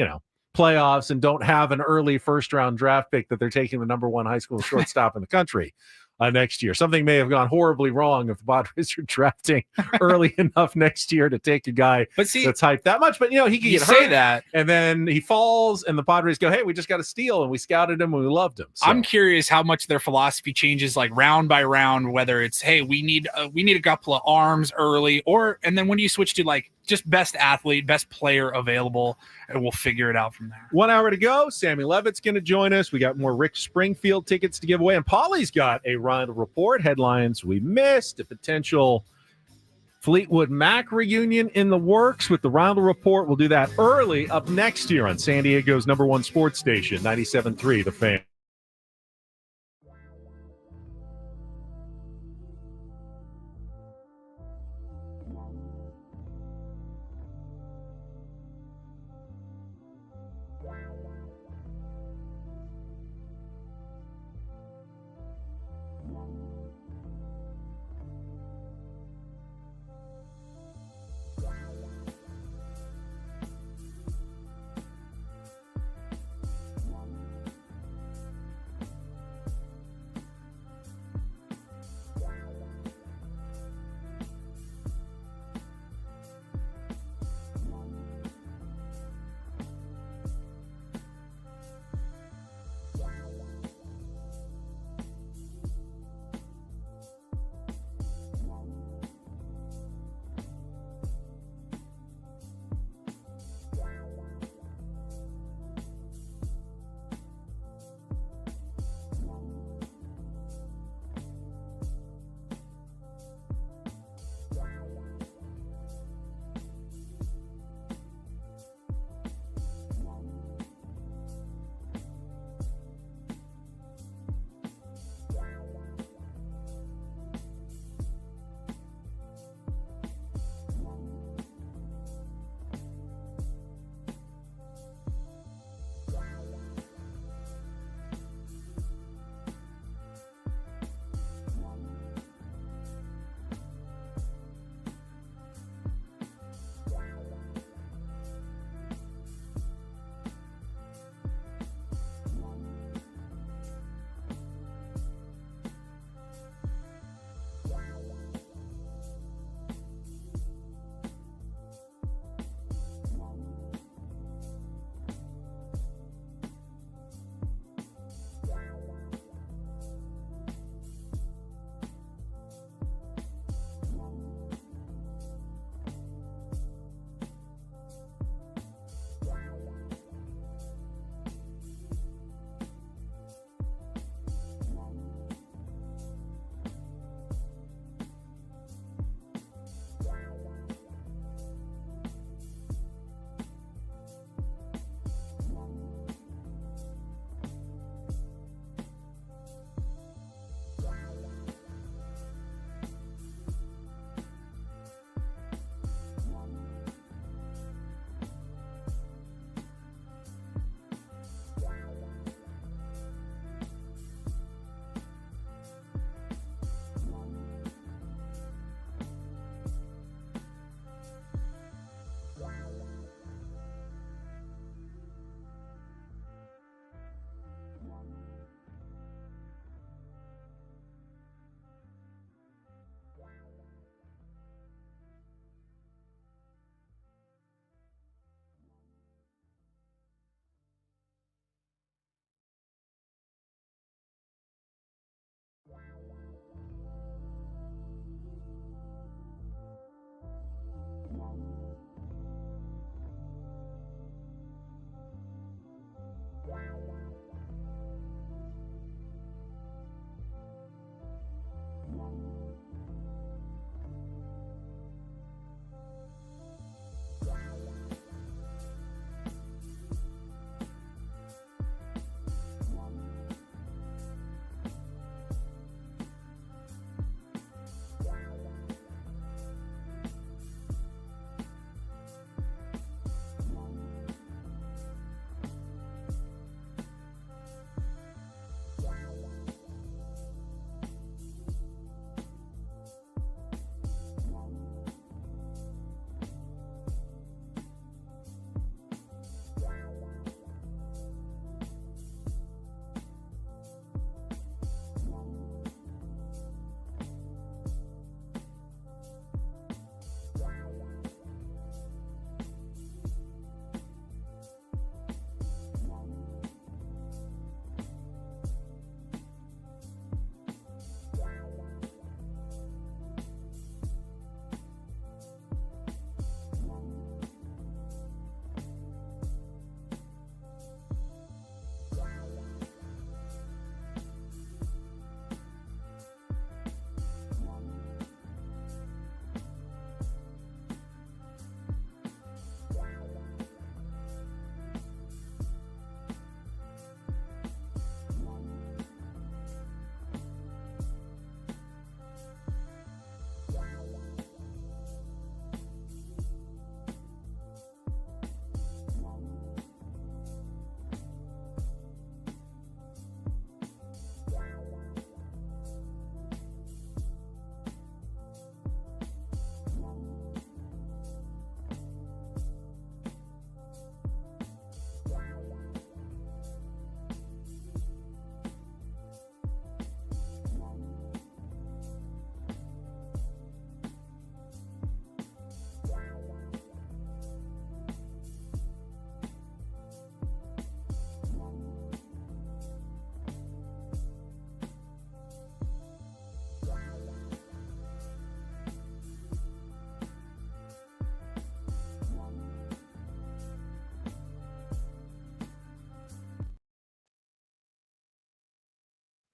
playoffs and don't have an early first-round draft pick that they're taking the number 1 high school shortstop in the country. Next year. Something may have gone horribly wrong if the Padres are drafting early enough next year to take a guy that's hyped that much. But, he could get hurt. Say that. And then he falls, and the Padres go, hey, we just got a steal, and we scouted him, and we loved him. So. I'm curious how much their philosophy changes, round by round, whether it's, hey, we need a couple of arms early, and then when you switch to, just best athlete, best player available, and we'll figure it out from there. 1 hour to go. Sammy Levitt's going to join us. We got more Rick Springfield tickets to give away. And Paulie's got a Round Report. Headlines we missed. A potential Fleetwood Mac reunion in the works with the Round Report. We'll do that early up next year on San Diego's number 1 sports station, 97.3 The Fan.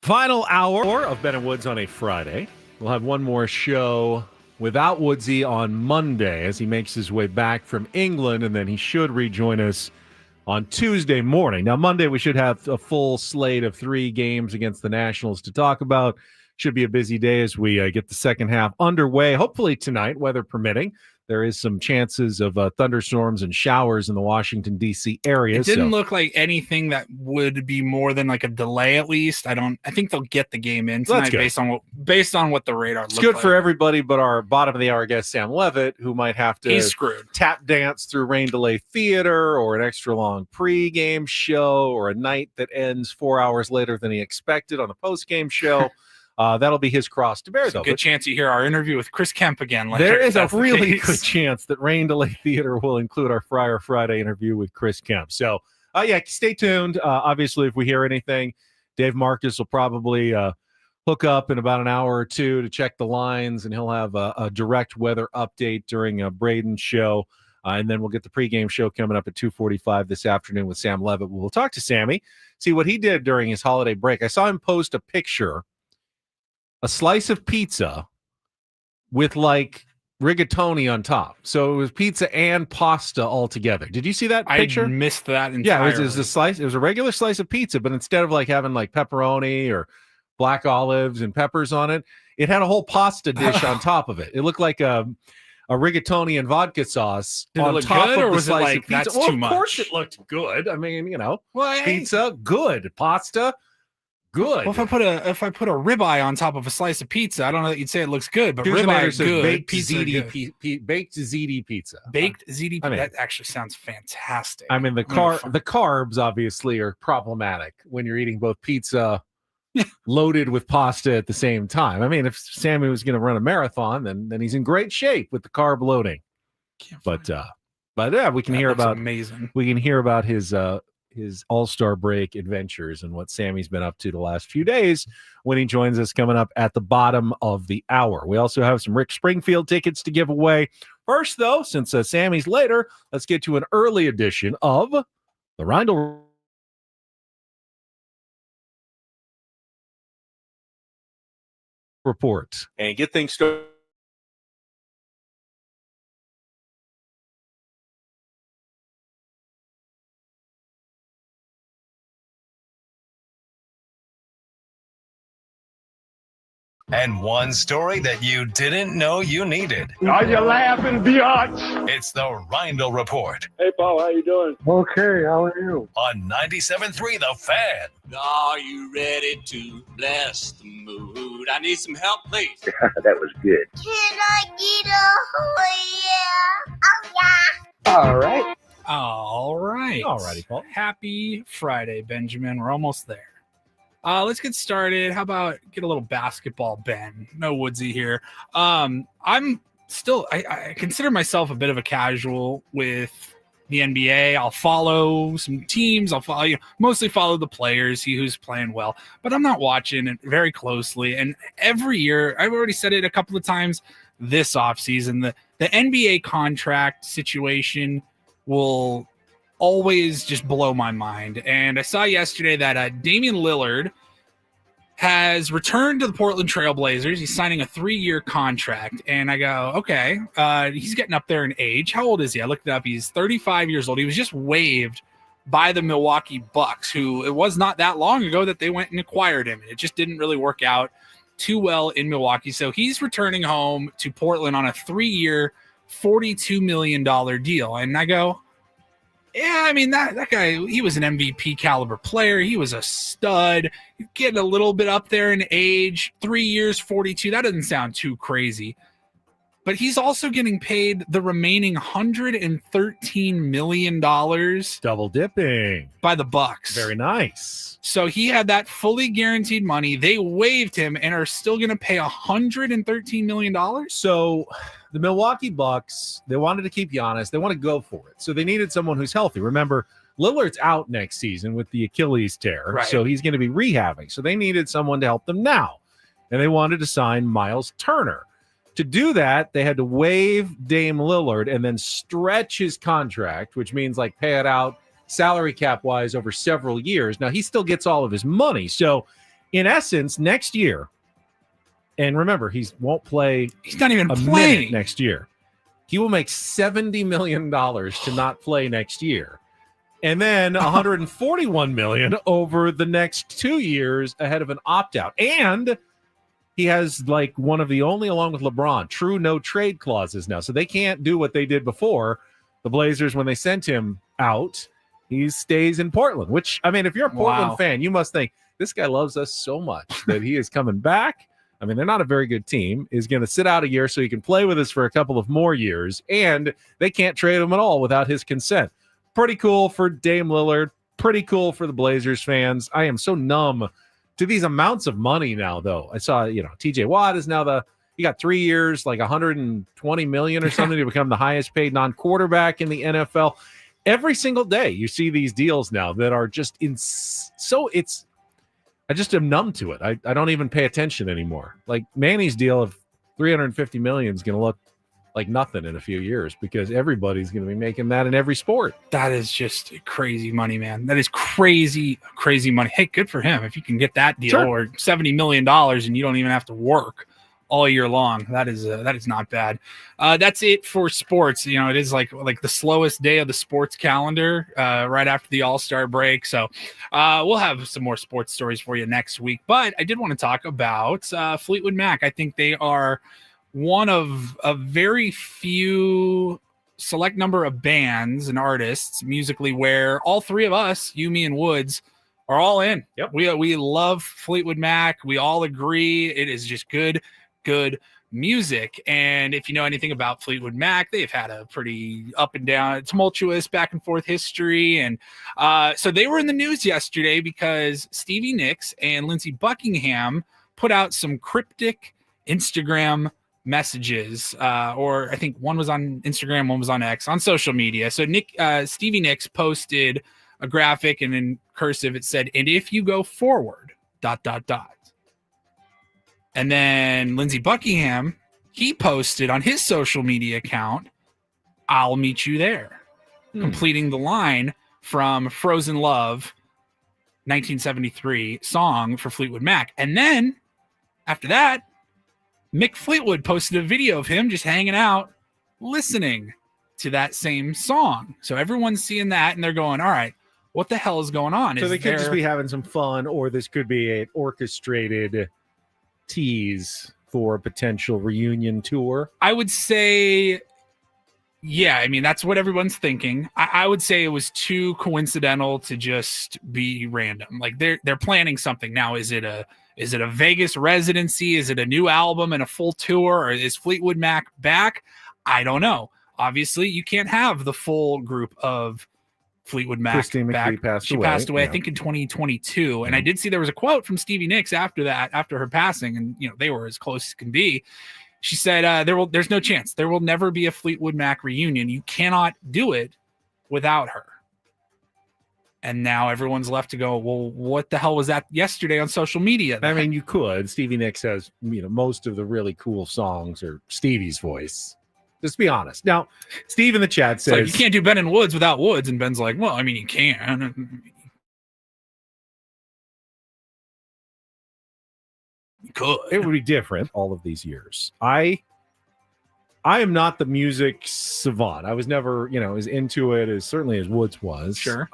Final hour of Ben and Woods on a Friday. We'll have one more show without Woodsy on Monday as he makes his way back from England, and then he should rejoin us on Tuesday morning. Now, Monday, we should have a full slate of 3 games against the Nationals to talk about. Should be a busy day as we get the second half underway. Hopefully tonight, weather permitting. There is some chances of thunderstorms and showers in the Washington, D.C. area. It didn't look like anything that would be more than like a delay. At least I think they'll get the game in tonight based on what the radar. It's good for everybody, but our bottom of the hour guest Sam Levitt, who might have to he's screwed. Tap dance through rain delay theater, or an extra long pregame show, or a night that ends 4 hours later than he expected on a postgame show. That'll be his cross to bear, though. Good chance you hear our interview with Chris Kemp again. There is a really good chance that Rain Delay Theater will include our Friar Friday interview with Chris Kemp. So, stay tuned. Obviously, if we hear anything, Dave Marcus will probably hook up in about an hour or two to check the lines, and he'll have a direct weather update during Braden's show. And then we'll get the pregame show coming up at 2:45 this afternoon with Sam Levitt. We'll talk to Sammy, see what he did during his holiday break. I saw him post a picture, a slice of pizza with like rigatoni on top. So it was pizza and pasta all together. Did you see that picture? I missed that entirely. Yeah, it was a slice. It was a regular slice of pizza, but instead of like having like pepperoni or black olives and peppers on it, it had a whole pasta dish on top of it. It looked like a rigatoni and vodka sauce on top of the slice of pizza. Well, of course it looked good. I mean, pizza, good. Pasta, good. Well, if I put a ribeye on top of a slice of pizza, I don't know that you'd say it looks good, but ribeye is good. Baked ziti pizza. Baked ziti. That actually sounds fantastic. I mean, the carbs obviously are problematic when you're eating both pizza loaded with pasta at the same time. I mean, if Sammy was going to run a marathon, then he's in great shape with the carb loading. But yeah, we can hear about amazing. We can hear about his All-Star break adventures and what Sammy's been up to the last few days when he joins us coming up at the bottom of the hour. We also have some Rick Springfield tickets to give away. First, though, since Sammy's later, let's get to an early edition of the Reindl Report and get things started. And one story that you didn't know you needed. Are you laughing, biatch? It's the Reindl Report. Hey, Paul, how you doing? Okay, how are you? On 97.3 The Fan. Are you ready to bless the mood? I need some help, please. That was good. Can I get a yeah? All right. All right. All righty, Paul. Happy Friday, Benjamin. We're almost there. Let's get started. How about get a little basketball, Ben? No Woodsy here. I'm still, I consider myself a bit of a casual with the NBA. I'll follow some teams. I'll follow, mostly follow the players, see who's playing well, but I'm not watching it very closely. And every year, I've already said it a couple of times this offseason, the NBA contract situation will always just blow my mind. And I saw yesterday that Damian Lillard has returned to the Portland Trail Blazers. He's signing a 3-year contract. And I go, okay, he's getting up there in age. How old is he? I looked it up. He's 35 years old. He was just waived by the Milwaukee Bucks, who it was not that long ago that they went and acquired him. It just didn't really work out too well in Milwaukee. So he's returning home to Portland on a 3-year, $42 million deal. And I go, yeah, I mean, that guy, he was an MVP caliber player. He was a stud. Getting a little bit up there in age, 3 years, 42. That doesn't sound too crazy. But he's also getting paid the remaining $113 million. Double dipping. By the Bucks. Very nice. So he had that fully guaranteed money. They waived him and are still going to pay $113 million. So the Milwaukee Bucks, they wanted to keep Giannis. They want to go for it. So they needed someone who's healthy. Remember, Lillard's out next season with the Achilles tear. Right. So he's going to be rehabbing. So they needed someone to help them now. And they wanted to sign Miles Turner. To do that, they had to waive Dame Lillard and then stretch his contract, which means like pay it out salary cap wise over several years. Now he still gets all of his money. So in essence, next year, and remember, he's not even a playing minute next year. He will make $70 million to not play next year. And then $141 million over the next 2 years ahead of an opt-out. And he has like one of the only, along with LeBron, true no trade clauses now. So they can't do what they did before. The Blazers, when they sent him out, he stays in Portland, which, I mean, if you're a Portland fan, you must think this guy loves us so much that he is coming back. I mean, they're not a very good team. Is going to sit out a year so he can play with us for a couple of more years. And they can't trade him at all without his consent. Pretty cool for Dame Lillard. Pretty cool for the Blazers fans. I am so numb to these amounts of money now, though. I saw, TJ Watt is now he got 3 years, like $120 million or something to become the highest paid non-quarterback in the NFL. Every single day you see these deals now that are just I just am numb to it. I don't even pay attention anymore. Like Manny's deal of $350 million is going to look like nothing in a few years because everybody's going to be making that in every sport. That is just crazy money, man. That is crazy, crazy money. Hey, good for him. If you can get that deal or $70 million and you don't even have to work all year long, that is not bad. That's it for sports. It is like the slowest day of the sports calendar right after the All-Star break. So we'll have some more sports stories for you next week. But I did want to talk about Fleetwood Mac. I think they are one of a very few select number of bands and artists musically where all three of us, you, me, and Woods, are all in. Yep. We love Fleetwood Mac. We all agree it is just good music. And if you know anything about Fleetwood Mac, they've had a pretty up and down, tumultuous back and forth history. And so they were in the news yesterday because Stevie Nicks and Lindsey Buckingham put out some cryptic Instagram messages, or I think one was on Instagram, one was on X, on social media. So Stevie Nicks posted a graphic, and in cursive it said, "And if you go forward, ... And then Lindsey Buckingham, he posted on his social media account, "I'll meet you there," completing the line from Frozen Love, 1973 song for Fleetwood Mac. And then after that, Mick Fleetwood posted a video of him just hanging out, listening to that same song. So everyone's seeing that and they're going, all right, what the hell is going on? So they could just be having some fun, or this could be an orchestrated tease for a potential reunion tour. I would say, yeah, I mean, that's what everyone's thinking. I would say it was too coincidental to just be random. Like they're planning something. Now, is it a Vegas residency? Is it a new album and a full tour? Or is Fleetwood Mac back? I don't know. Obviously, you can't have the full group of Fleetwood Mac Christine back. McVie She passed away, yeah. I think, in 2022. And I did see there was a quote from Stevie Nicks after her passing, and they were as close as can be. She said, "There's no chance. There will never be a Fleetwood Mac reunion. You cannot do it without her." And now everyone's left to go, well, what the hell was that yesterday on social media? I mean, you could. Stevie Nicks has, most of the really cool songs are Stevie's voice. Just be honest. Now, Steve in the chat says, you can't do Ben and Woods without Woods. And Ben's like, well, I mean, you can. You could. It would be different all of these years. I am not the music savant. I was never, as into it as certainly as Woods was. Sure.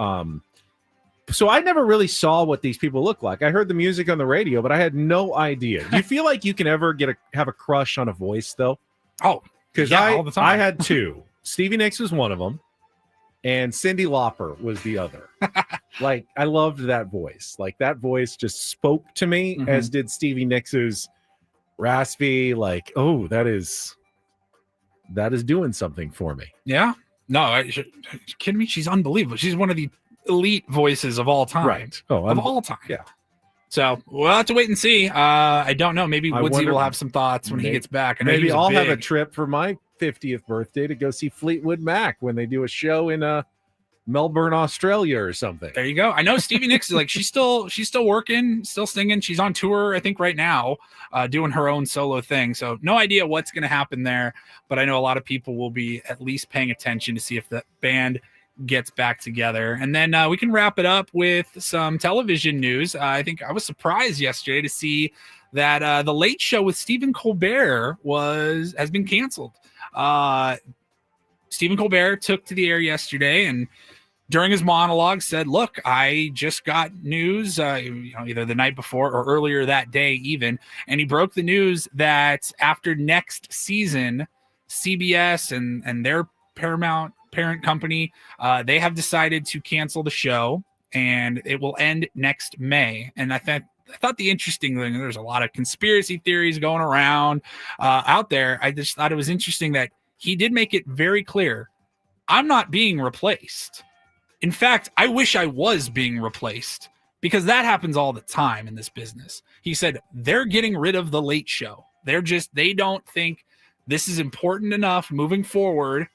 So I never really saw what these people look like. I heard the music on the radio, but I had no idea. Do you feel like you can ever have a crush on a voice, though? Oh, because all the time. I had two. Stevie Nicks was one of them, and Cyndi Lauper was the other. Like, I loved that voice. Like, that voice just spoke to me, as did Stevie Nicks's raspy, like, oh, that is doing something for me. Yeah. No, are you kidding me? She's unbelievable. She's one of the elite voices of all time. Right. Oh, of all time. Yeah. So we'll have to wait and see. I don't know. Maybe Woodsy will have some thoughts when he gets back. Maybe I'll have a trip for my 50th birthday to go see Fleetwood Mac when they do a show in Melbourne, Australia or something. There you go. I know Stevie Nicks is like, she's still working, still singing. She's on tour, I think, right now, doing her own solo thing. So no idea what's going to happen there, but I know a lot of people will be at least paying attention to see if the band gets back together. And then we can wrap it up with some television news. I think I was surprised yesterday to see that the Late Show with Stephen Colbert has been canceled. Stephen Colbert took to the air yesterday and during his monologue said, look, I just got news, either the night before or earlier that day even, and he broke the news that after next season, CBS and their Paramount parent company, they have decided to cancel the show, and it will end next May. And I thought the interesting thing, there's a lot of conspiracy theories going around out there. I just thought it was interesting that he did make it very clear, I'm not being replaced. In fact, I wish I was being replaced because that happens all the time in this business. He said they're getting rid of the Late Show. They don't think this is important enough moving forward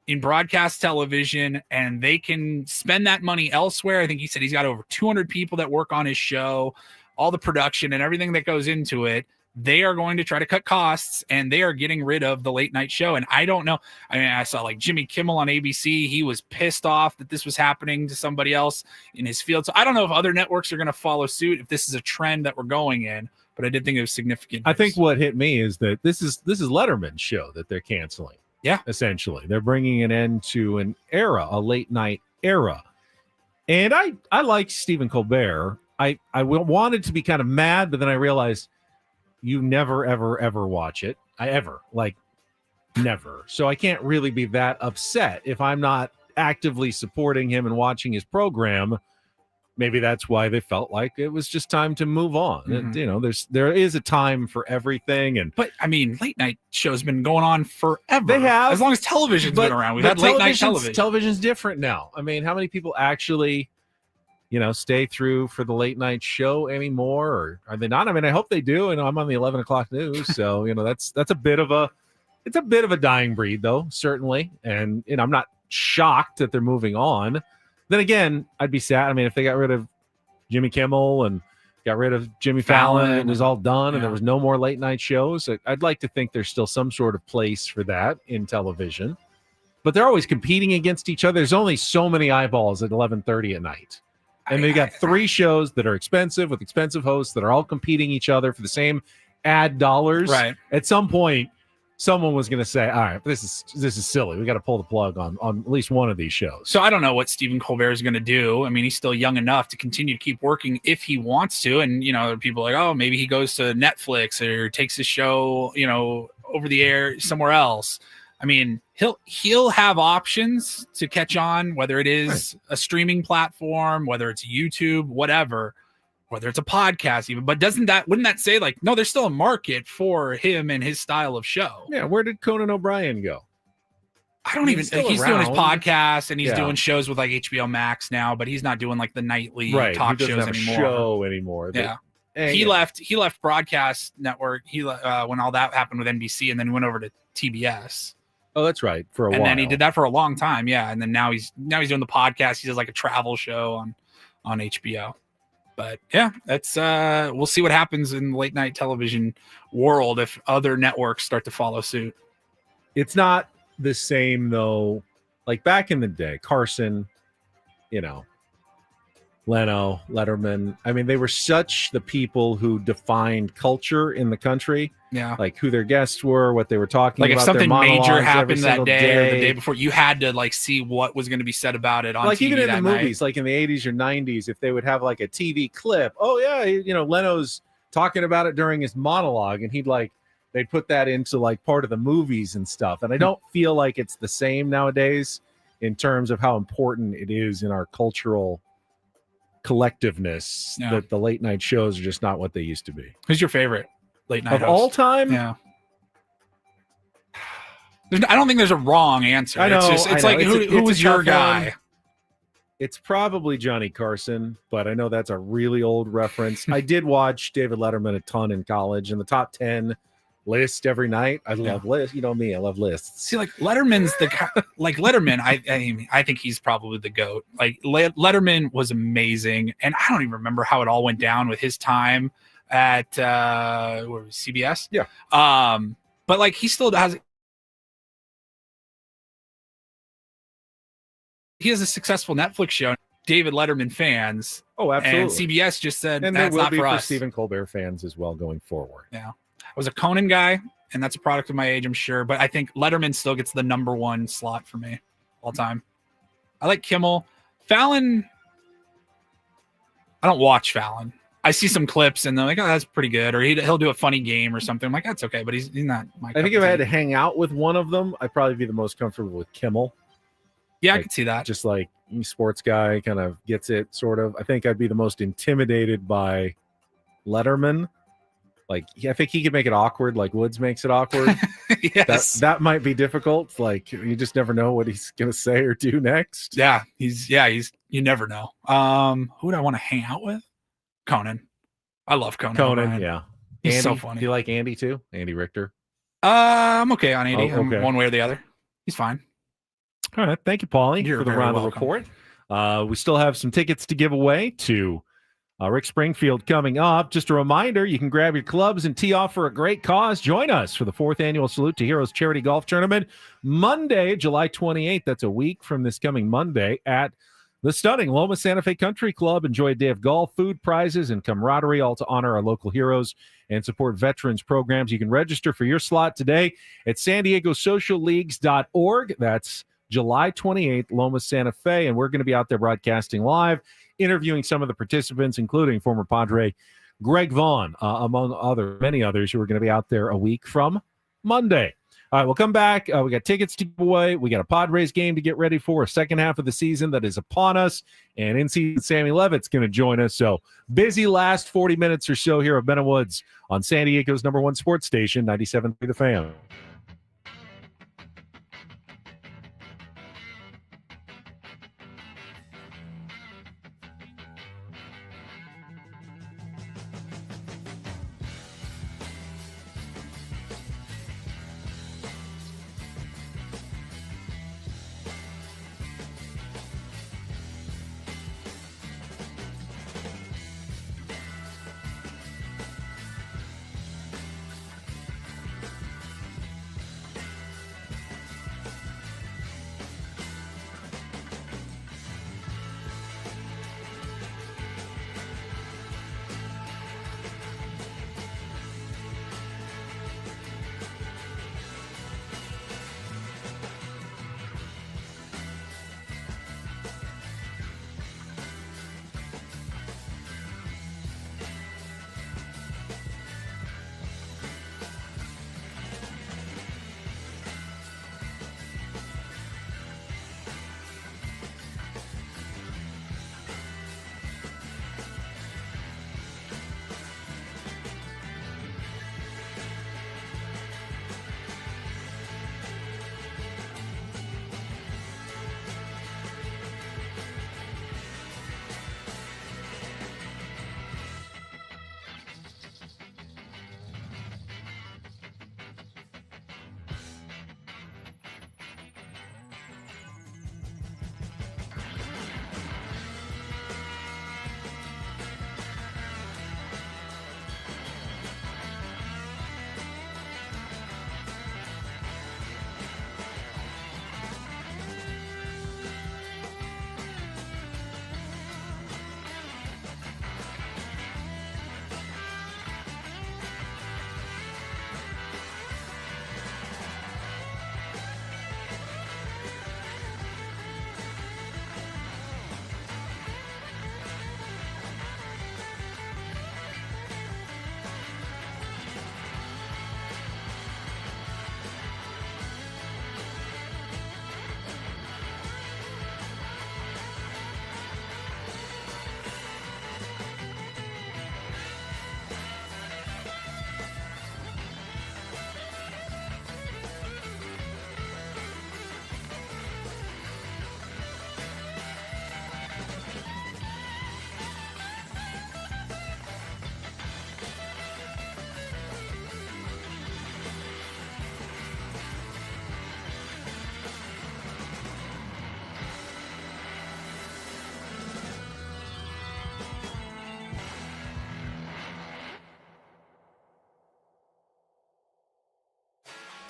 in broadcast television, and they can spend that money elsewhere. I think he said he's got over 200 people that work on his show, all the production and everything that goes into it. They are going to try to cut costs, and they are getting rid of the late night show. And I don't know. I mean, I saw like Jimmy Kimmel on ABC. He was pissed off that this was happening to somebody else in his field. So I don't know if other networks are going to follow suit, if this is a trend that we're going in, but I did think it was significant. I think what hit me is that this is Letterman's show that they're canceling. Yeah. Essentially, they're bringing an end to an era, a late night era. And I like Stephen Colbert. I wanted to be kind of mad, but then I realized you never, ever, ever watch it. Never. So I can't really be that upset if I'm not actively supporting him and watching his program. Maybe that's why they felt like it was just time to move on. Mm-hmm. There is a time for everything. But I mean, late night show's been going on forever. They have, as long as television's been around. We've had late night television. Television's different now. I mean, how many people actually, stay through for the late night show anymore, or are they not? I mean, I hope they do. And I'm on the 11 o'clock news, so that's a bit of a dying breed, though, certainly. And I'm not shocked that they're moving on. Then again, I'd be sad. I mean, if they got rid of Jimmy Kimmel and got rid of Jimmy Fallon and it was all done and there was no more late night shows, I'd like to think there's still some sort of place for that in television. But they're always competing against each other. There's only so many eyeballs at 11:30 at night. And they got three shows that are expensive with expensive hosts that are all competing each other for the same ad dollars. Right. At some point, someone was going to say, all right, this is silly. We got to pull the plug on at least one of these shows. So I don't know what Stephen Colbert is going to do. I mean, he's still young enough to continue to keep working if he wants to. And, people are like, oh, maybe he goes to Netflix or takes his show, over the air somewhere else. I mean, he'll have options to catch on, whether it is a streaming platform, whether it's YouTube, whatever, whether it's a podcast even. But wouldn't that say like, no, there's still a market for him and his style of show? Yeah. Where did Conan O'Brien go? I don't even think he's doing his podcast and he's doing shows with like HBO Max now, but he's not doing like the nightly talk shows have anymore. A show anymore. Yeah. He left broadcast network. He when all that happened with NBC, and then he went over to TBS. Oh, that's right. For a while. And then he did that for a long time. Yeah. And then now he's doing the podcast. He does like a travel show on HBO. But yeah, that's we'll see what happens in the late night television world if other networks start to follow suit. It's not the same though. Like back in the day, Carson, Leno, Letterman. I mean, they were such the people who defined culture in the country. Yeah. Like who their guests were, what they were talking about. Like if something major happened that day or the day before, you had to like see what was going to be said about it on like TV even in the night. movies, like in the 80s or 90s, if they would have like a TV clip. Oh yeah, Leno's talking about it during his monologue, and they'd put that into like part of the movies and stuff. And I don't feel like it's the same nowadays in terms of how important it is in our cultural collectiveness that the late night shows are just not what they used to be. Who's your favorite late night of host? all time? Yeah. I don't think there's a wrong answer. I know. It's like who was your guy? One. It's probably Johnny Carson, but I know that's a really old reference. I did watch David Letterman a ton in college, and the top 10 list every night. I love lists. You know me, I love lists. See, like Letterman's Letterman. I think he's probably the GOAT. Like Letterman was amazing, and I don't even remember how it all went down with his time at CBS. Yeah. But like he still has he has a successful Netflix show, David Letterman fans. Oh, absolutely. And CBS just said And there that's will not be for for us. Stephen Colbert fans as well going forward. Yeah. I was a Conan guy, and that's a product of my age, I'm sure. But I think Letterman still gets the number one slot for me all time. I like Kimmel. Fallon, I don't watch Fallon. I see some clips, and they're like, oh, that's pretty good. Or he'll do a funny game or something. I'm like, that's okay, but he's not my I think if I had to hang out with one of them, I'd probably be the most comfortable with Kimmel. Yeah, like, I can see that. Just like sports guy, kind of gets it, sort of. I think I'd be the most intimidated by Letterman. Like, I think he could make it awkward, like Woods makes it awkward. Yes. That might be difficult. Like, you just never know what he's gonna say or do next. Yeah, he's you never know. Who would I want to hang out with? Conan. I love Conan. O'Brien. Yeah. He's Andy, so funny. Do you like Andy too? Andy Richter. I'm okay on 80. Oh, okay. One way or the other. He's fine. All right. Thank you, Paulie, You're for the very round of welcome. report. We still have some tickets to give away to Rick Springfield coming up. Just a reminder, you can grab your clubs and tee off for a great cause. Join us for the 4th annual Salute to Heroes Charity Golf Tournament, Monday, July 28th. That's a week from this coming Monday at the stunning Loma Santa Fe Country Club. Enjoy a day of golf, food, prizes, and camaraderie, all to honor our local heroes and support veterans programs. You can register for your slot today at SanDiegoSocialLeagues.org. That's July 28th, Loma Santa Fe, and we're going to be out there broadcasting live, interviewing some of the participants, including former Padre Greg Vaughn, among many others who are going to be out there a week from Monday. All right, we'll come back. We got tickets to give away. We got a Padres game to get ready for, a second half of the season that is upon us, and in-season Sammy Levitt's going to join us. So busy last 40 minutes or so here of Ben and Woods on San Diego's #1 sports station, 97.3 The Fan.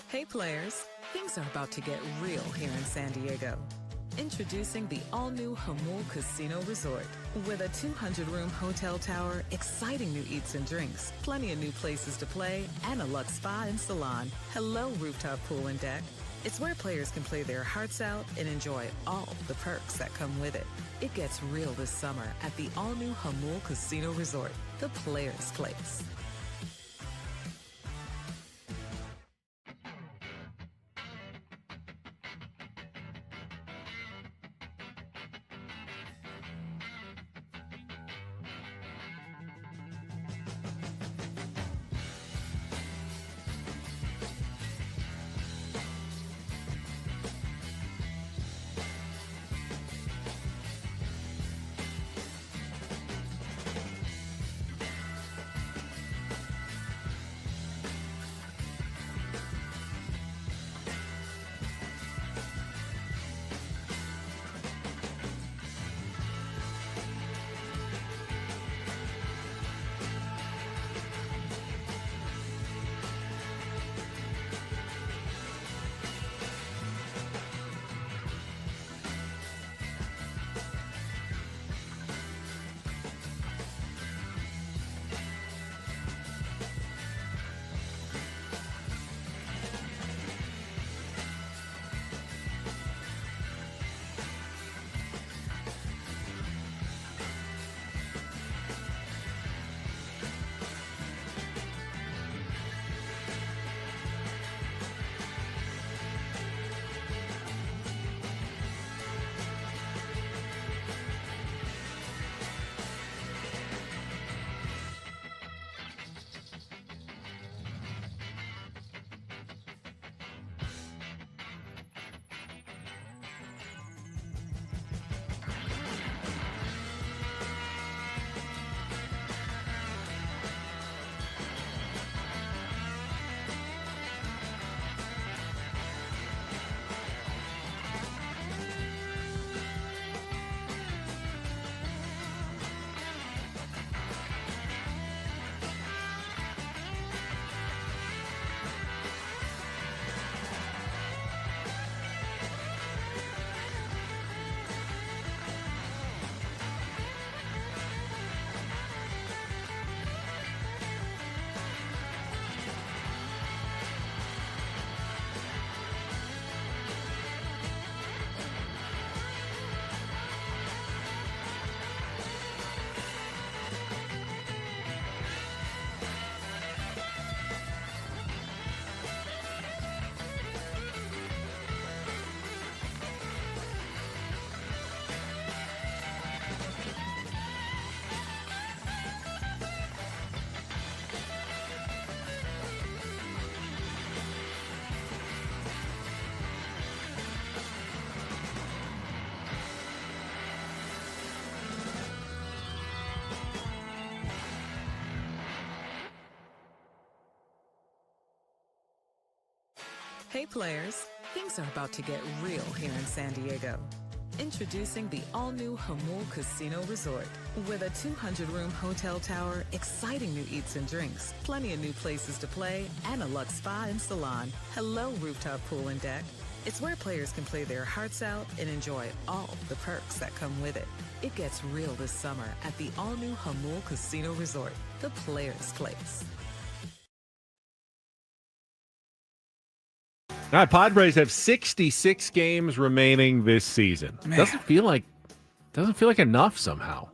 Hey players, things are about to get real here in San Diego. Introducing the all-new Hamul Casino Resort. With a 200-room hotel tower, exciting new eats and drinks, plenty of new places to play, and a luxe spa and salon. Hello, rooftop pool and deck. It's where players can play their hearts out and enjoy all the perks that come with it. It gets real this summer at the all-new Hamul Casino Resort, the Players' Place. Hey players, things are about to get real here in San Diego. Introducing the all-new Hamul Casino Resort. With a 200-room hotel tower, exciting new eats and drinks, plenty of new places to play, and a luxe spa and salon. Hello, rooftop pool and deck. It's where players can play their hearts out and enjoy all the perks that come with it. It gets real this summer at the all-new Hamul Casino Resort, the Players' Place. All right, Padres have 66 games remaining this season. Man. Doesn't feel like enough somehow.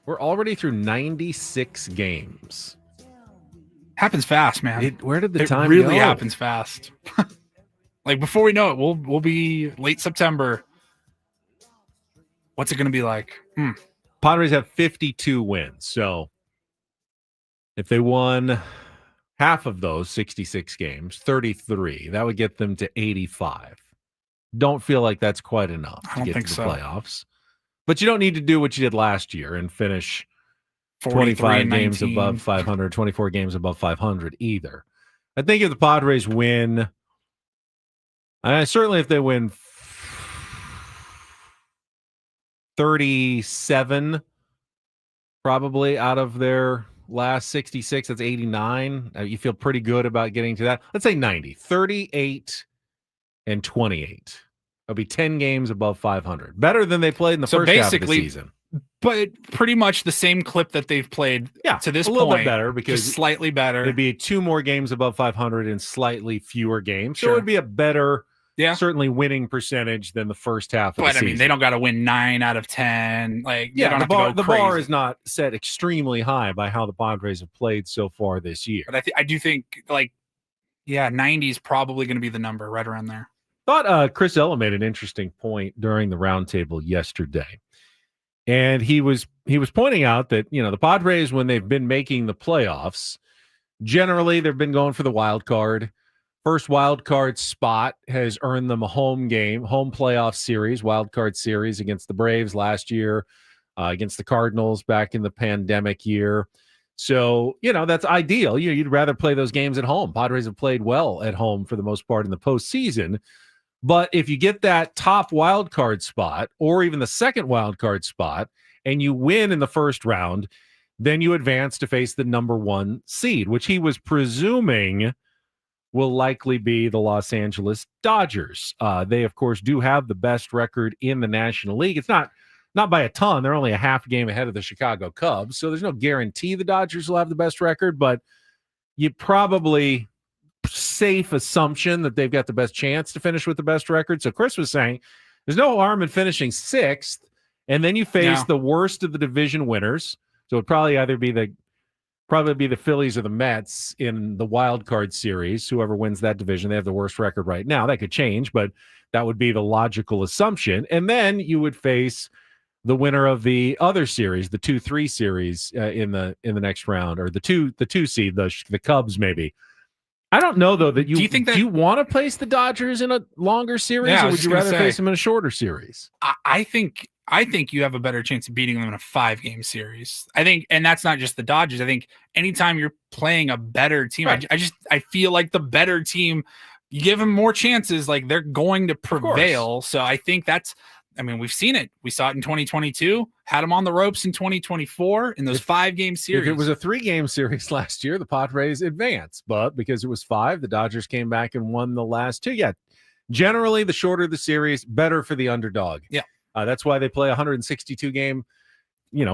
We're already through 96 games. Happens fast, man. Where did the time It really go? happens fast. Like before we know it, we'll be late September. What's it going to be like? Padres have 52 wins. So if they won half of those 66 games, 33, that would get them to 85. Don't feel like that's quite enough to get to the playoffs. But you don't need to do what you did last year and finish 25 games above 500, 24 games above 500 either. I think if the Padres win, certainly if they win 37 probably out of their last 66, that's 89. You feel pretty good about getting to that. Let's say 90, 38 and 28. It'll be 10 games above 500. Better than they played in the So first half of the basically, season. But pretty much the same clip that they've played to this a little point. bit better because just slightly better. It'd be 2 more games above 500 and slightly fewer games. So Sure. it would be a better, certainly winning percentage than the first half of the season. But I mean, they don't got to win 9 out of 10. Like, they don't the have to bar, go the crazy. bar is not set extremely high by how the Padres have played so far this year. But I do think 90 is probably going to be the number right around there. Thought Chris Ella made an interesting point during the roundtable yesterday. And he was pointing out that, the Padres, when they've been making the playoffs, generally they've been going for the wild card. First wild card spot has earned them a home playoff series, wild card series against the Braves last year, against the Cardinals back in the pandemic year. So, that's ideal. You'd rather play those games at home. Padres have played well at home for the most part in the postseason. But if you get that top wild card spot or even the second wild card spot and you win in the first round, then you advance to face the number 1 seed, which he was presuming will likely be the Los Angeles Dodgers. They, of course, do have the best record in the National League. It's not by a ton. They're only a half game ahead of the Chicago Cubs. So there's no guarantee the Dodgers will have the best record, but you probably safe assumption that they've got the best chance to finish with the best record. So Chris was saying there's no harm in finishing 6th, and then you face the worst of the division winners. So it'd probably either be the Phillies or the Mets in the wild card series. Whoever wins that division, they have the worst record right now. That could change, but that would be the logical assumption. And then you would face the winner of the other series, the 2-3 series in the next round, or the two seed, the Cubs maybe. I don't know though that do you want to place the Dodgers in a longer series, or would you rather face them in a shorter series? I think you have a better chance of beating them in a 5-game series. I think, and that's not just the Dodgers. I think anytime you're playing a better team, right. I feel like the better team, you give them more chances, like they're going to prevail. So I think we've seen it. We saw it in 2022, had them on the ropes in 2024 in those 5-game series. If it was a 3-game series last year, the Padres advanced, but because it was 5, the Dodgers came back and won the last 2. Yeah, generally the shorter the series, better for the underdog. Yeah. That's why they play 162 game,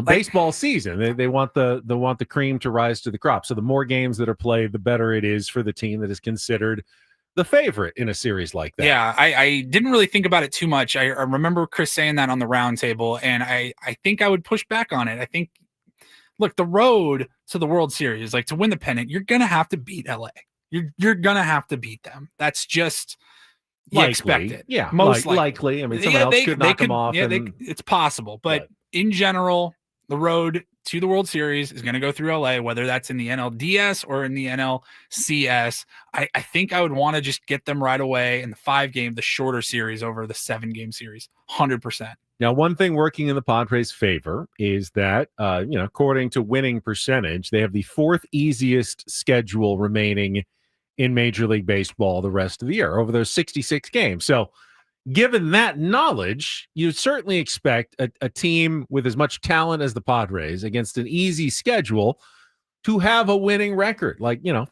baseball season. They want the cream to rise to the crop. So the more games that are played, the better it is for the team that is considered the favorite in a series like that. Yeah, I didn't really think about it too much. I remember Chris saying that on the roundtable, and I think I would push back on it. I think, look, the road to the World Series, like to win the pennant, you're gonna have to beat LA. You're gonna have to beat them. That's just expected. Yeah, most likely. I mean, someone else could knock them off. Yeah, it's possible, but in general, the road to the World Series is going to go through LA, whether that's in the NLDS or in the NLCS. I think I would want to just get them right away in the 5-game, the shorter series over the 7-game series, 100%. Now, one thing working in the Padres' favor is that, according to winning percentage, they have the 4th easiest schedule remaining in Major League Baseball the rest of the year over those 66 games. So given that knowledge, you certainly expect a team with as much talent as the Padres against an easy schedule to have a winning record.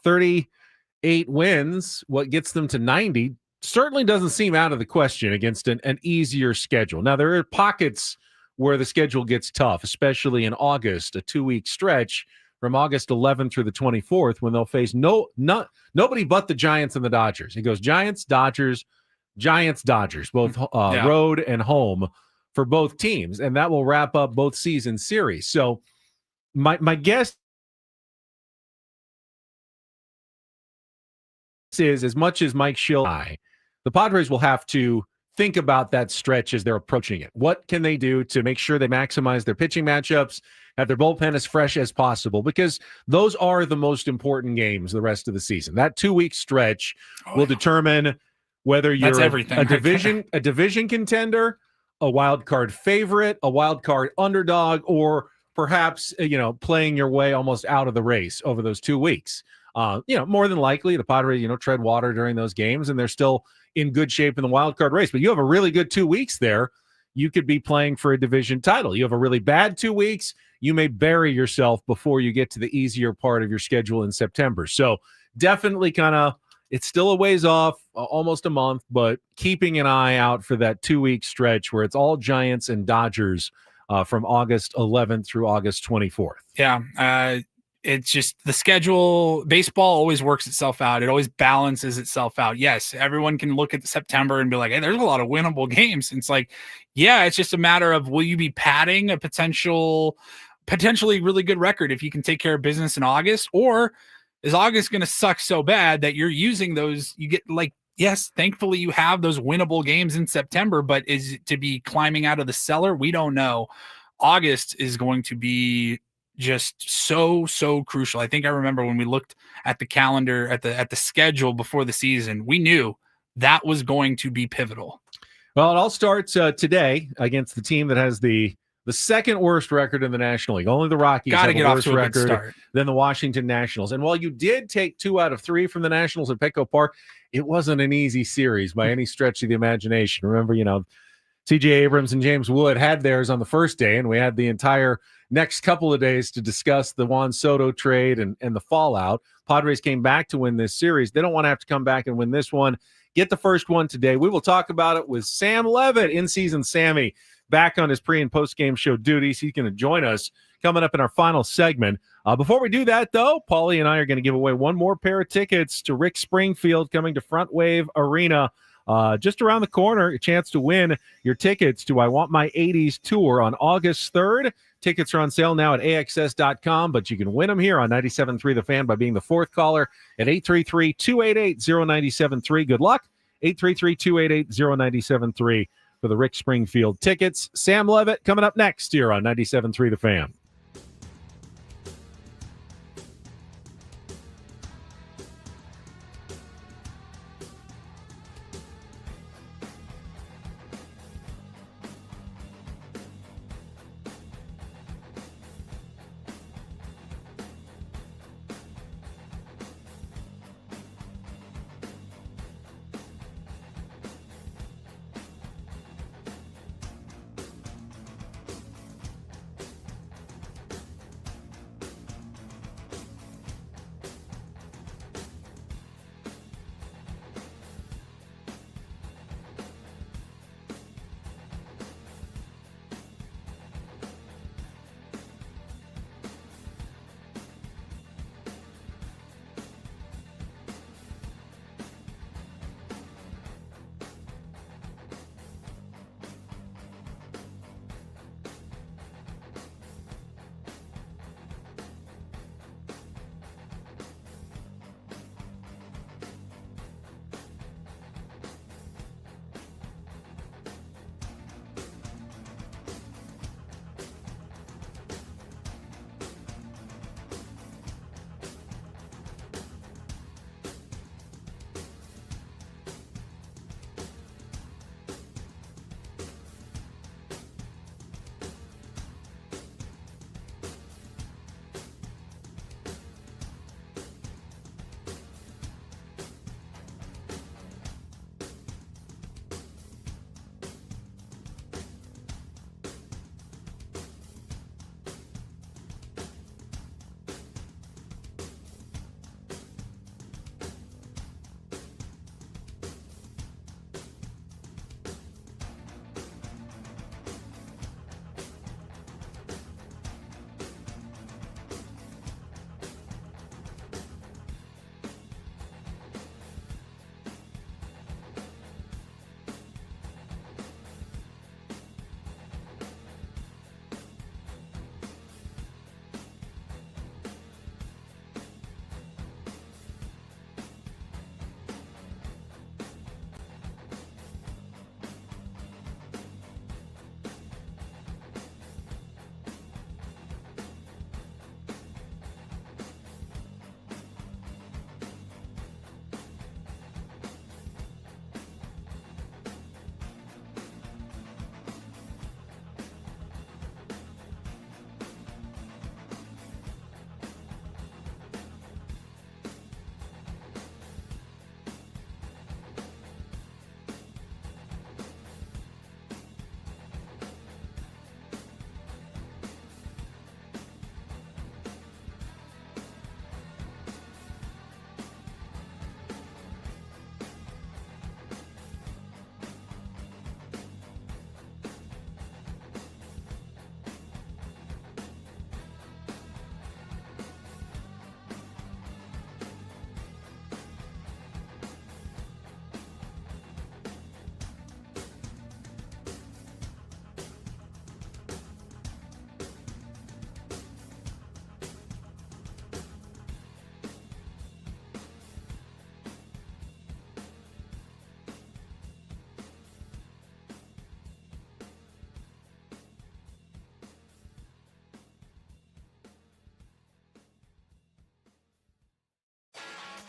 38 wins, what gets them to 90, certainly doesn't seem out of the question against an easier schedule. Now, there are pockets where the schedule gets tough, especially in August, a 2-week stretch from August 11th through the 24th, when they'll face nobody but the Giants and the Dodgers. It goes Giants, Dodgers, both road and home for both teams, and that will wrap up both season series. So my guess is, as much as Mike Schill and I, the Padres will have to think about that stretch as they're approaching it. What can they do to make sure they maximize their pitching matchups, have their bullpen as fresh as possible? Because those are the most important games the rest of the season. That 2-week stretch will determine whether you're a division contender, a wild card favorite, a wild card underdog, or perhaps playing your way almost out of the race over those 2 weeks. More than likely the Padres tread water during those games, and they're still in good shape in the wild card race. But you have a really good 2 weeks there. You could be playing for a division title. You have a really bad 2 weeks. You may bury yourself before you get to the easier part of your schedule in September. So definitely kind of It's still a ways off, almost a month, but keeping an eye out for that 2-week stretch where it's all Giants and Dodgers from August 11th through August 24th. Yeah. It's just the schedule. Baseball always works itself out. It always balances itself out. Yes, everyone can look at September and be like, hey, there's a lot of winnable games. And it's like, yeah, it's just a matter of, will you be padding a potentially really good record if you can take care of business in August, or is August going to suck so bad that you're using those? You get like, yes, thankfully you have those winnable games in September, but is it to be climbing out of the cellar? We don't know. August is going to be just so crucial. I think I remember when we looked at the calendar, at the schedule before the season, we knew that was going to be pivotal. Well, it all starts today against the team that has the second worst record in the National League. Only the Rockies have a worse record than the Washington Nationals. And while you did take 2 out of 3 from the Nationals at Petco Park, it wasn't an easy series by any stretch of the imagination. Remember, C.J. Abrams and James Wood had theirs on the first day, and we had the entire next couple of days to discuss the Juan Soto trade and the fallout. Padres came back to win this series. They don't want to have to come back and win this one. Get the first one today. We will talk about it with Sam Levitt, in-season Sammy, back on his pre- and post-game show duties. He's going to join us coming up in our final segment. Before we do that, though, Paulie and I are going to give away one more pair of tickets to Rick Springfield coming to Front Wave Arena. Just around the corner, a chance to win your tickets to I Want My 80s tour on August 3rd. Tickets are on sale now at AXS.com, but you can win them here on 97.3 The Fan by being the fourth caller at 833-288-0973. Good luck, 833-288-0973 for the Rick Springfield tickets. Sam Levitt coming up next here on 97.3 The Fan.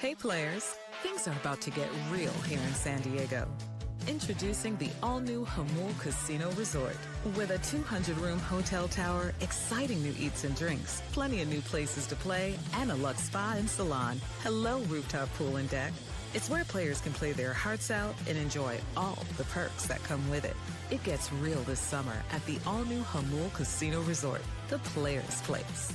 Hey players, things are about to get real here in San Diego. Introducing the all-new Hamul Casino Resort. With a 200-room hotel tower, exciting new eats and drinks, plenty of new places to play, and a luxe spa and salon. Hello, rooftop pool and deck. It's where players can play their hearts out and enjoy all the perks that come with it. It gets real this summer at the all-new Hamul Casino Resort, the players' place.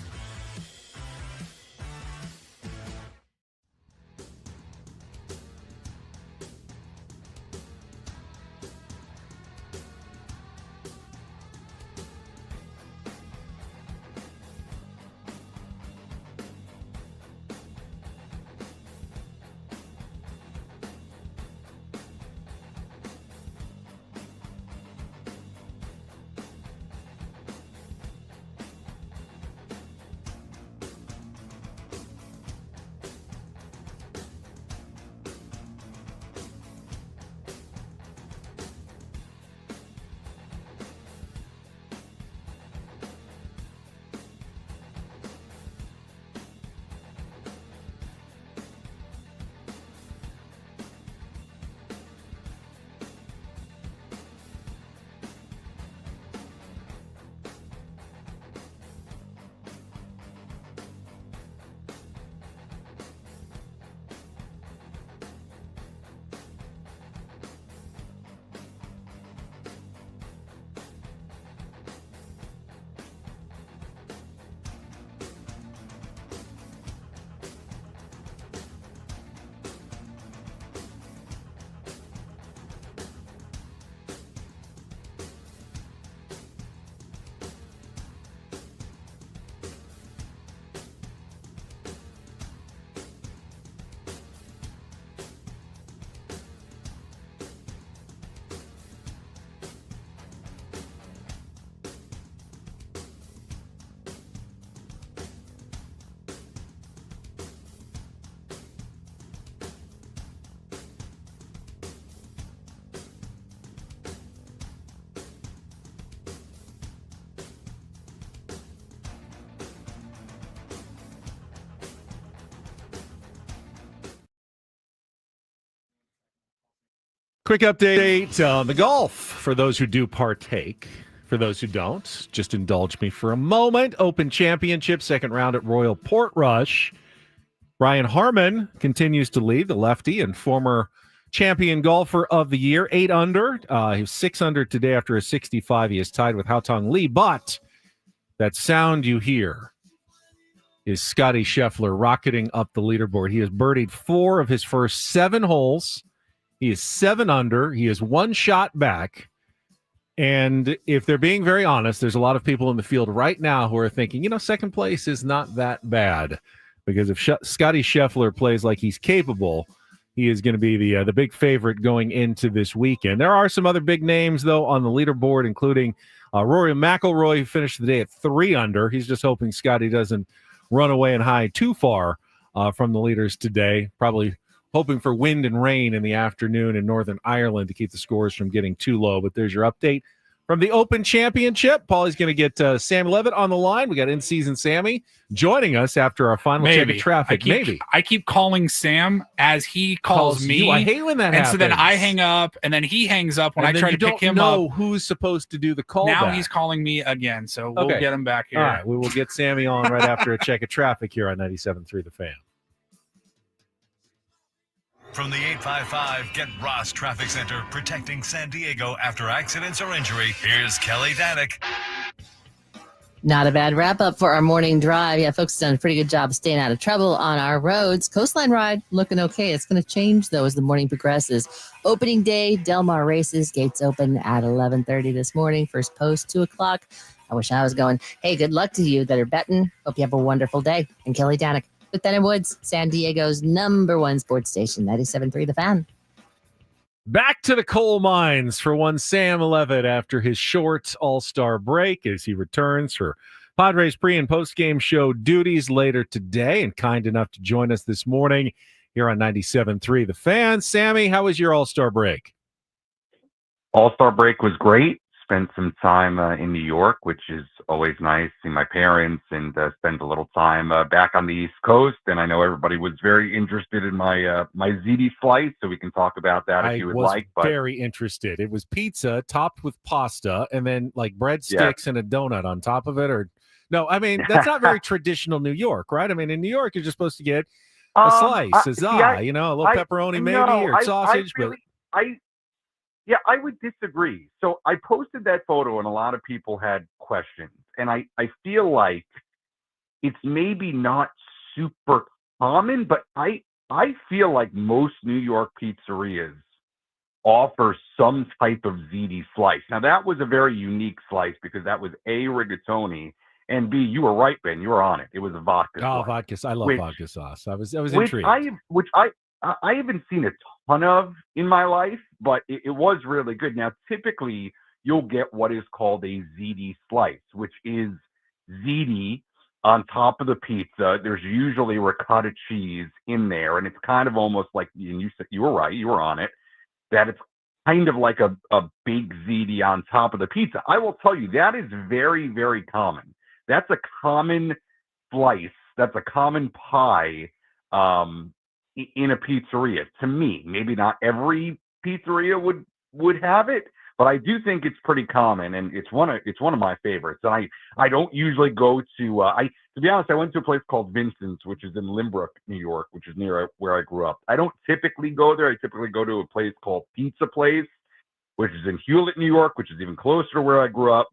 Quick update on the golf for those who do partake. For those who don't, just indulge me for a moment. Open Championship, second round at Royal Portrush. Ryan Harmon continues to lead, the lefty and former champion golfer of the year, 8 under. He was 6 under today after a 65. He is tied with Haotong Li, but that sound you hear is Scotty Scheffler rocketing up the leaderboard. He has birdied 4 of his first 7 holes. He is 7 under. He is 1 shot back. And if they're being very honest, there's a lot of people in the field right now who are thinking, second place is not that bad. Because if Scotty Scheffler plays like he's capable, he is going to be the big favorite going into this weekend. There are some other big names, though, on the leaderboard, including Rory McIlroy, who finished the day at 3 under. He's just hoping Scotty doesn't run away and hide too far from the leaders today. Probably hoping for wind and rain in the afternoon in Northern Ireland to keep the scores from getting too low. But there's your update from the Open Championship. Paulie's going to get Sam Levitt on the line. We got in-season Sammy joining us after our final check of traffic. I keep calling Sam as he calls me. You. I hate when that happens. And so then I hang up, and then he hangs up when I try to pick him up. You don't know who's supposed to do the call Now back. He's calling me again, so we'll get him back here. All right, we will get Sammy on right after a check of traffic here on 97.3 The Fan. From the 855 Get Ross Traffic Center, protecting San Diego after accidents or injury, here's Kelly Danick. Not a bad wrap up for our morning drive. Yeah, folks have done a pretty good job staying out of trouble on our roads. Coastline ride looking okay. It's going to change, though, as the morning progresses. Opening day, Del Mar races, gates open at 11:30 this morning. First post, 2 o'clock. I wish I was going. Hey, good luck to you that are betting. Hope you have a wonderful day. And Kelly Danick with Ben and Woods, San Diego's #1 sports station, 97.3 The Fan. Back to the coal mines for one Sam Levitt after his short all-star break as he returns for Padres pre- and post-game show duties later today, and kind enough to join us this morning here on 97.3 The Fan. Sammy, how was your all-star break? All-star break was great. spent some time in New York, which is always nice. See my parents and spend a little time back on the East Coast. And I know everybody was very interested in my my ziti slice, so we can talk about that if I you would was like. But very interested. It was pizza topped with pasta and then like breadsticks and a donut on top of it. Or no, I mean that's not very traditional New York, right? I mean in New York you're just supposed to get a slice, a za, you know, a little pepperoni maybe or sausage, I would disagree. So I posted that photo and a lot of people had questions. And I feel like it's maybe not super common, but I feel like most New York pizzerias offer some type of ziti slice. Now that was a very unique slice because that was A, rigatoni, and B, you were right, Ben. You were on it. It was a vodka Oh, slice. vodka. I love vodka sauce. I was Which intrigued. I haven't seen a ton of in my life, but it was really good. Now, typically, you'll get what is called a ziti slice, which is ziti on top of the pizza. There's usually ricotta cheese in there, and it's kind of almost like, and you said you were right, you were on it, that it's kind of like a big ziti on top of the pizza. I will tell you, that is very, very common. That's a common slice. That's a common pie in a pizzeria. To me, maybe not every pizzeria would have it, but I do think it's pretty common, and it's one of my favorites. And I don't usually go to to be honest, I went to a place called Vincent's, which is in Limbrook, New York, which is near where I grew up. I don't typically go there. I typically go to a place called Pizza Place, which is in Hewlett, New York, which is even closer to where I grew up.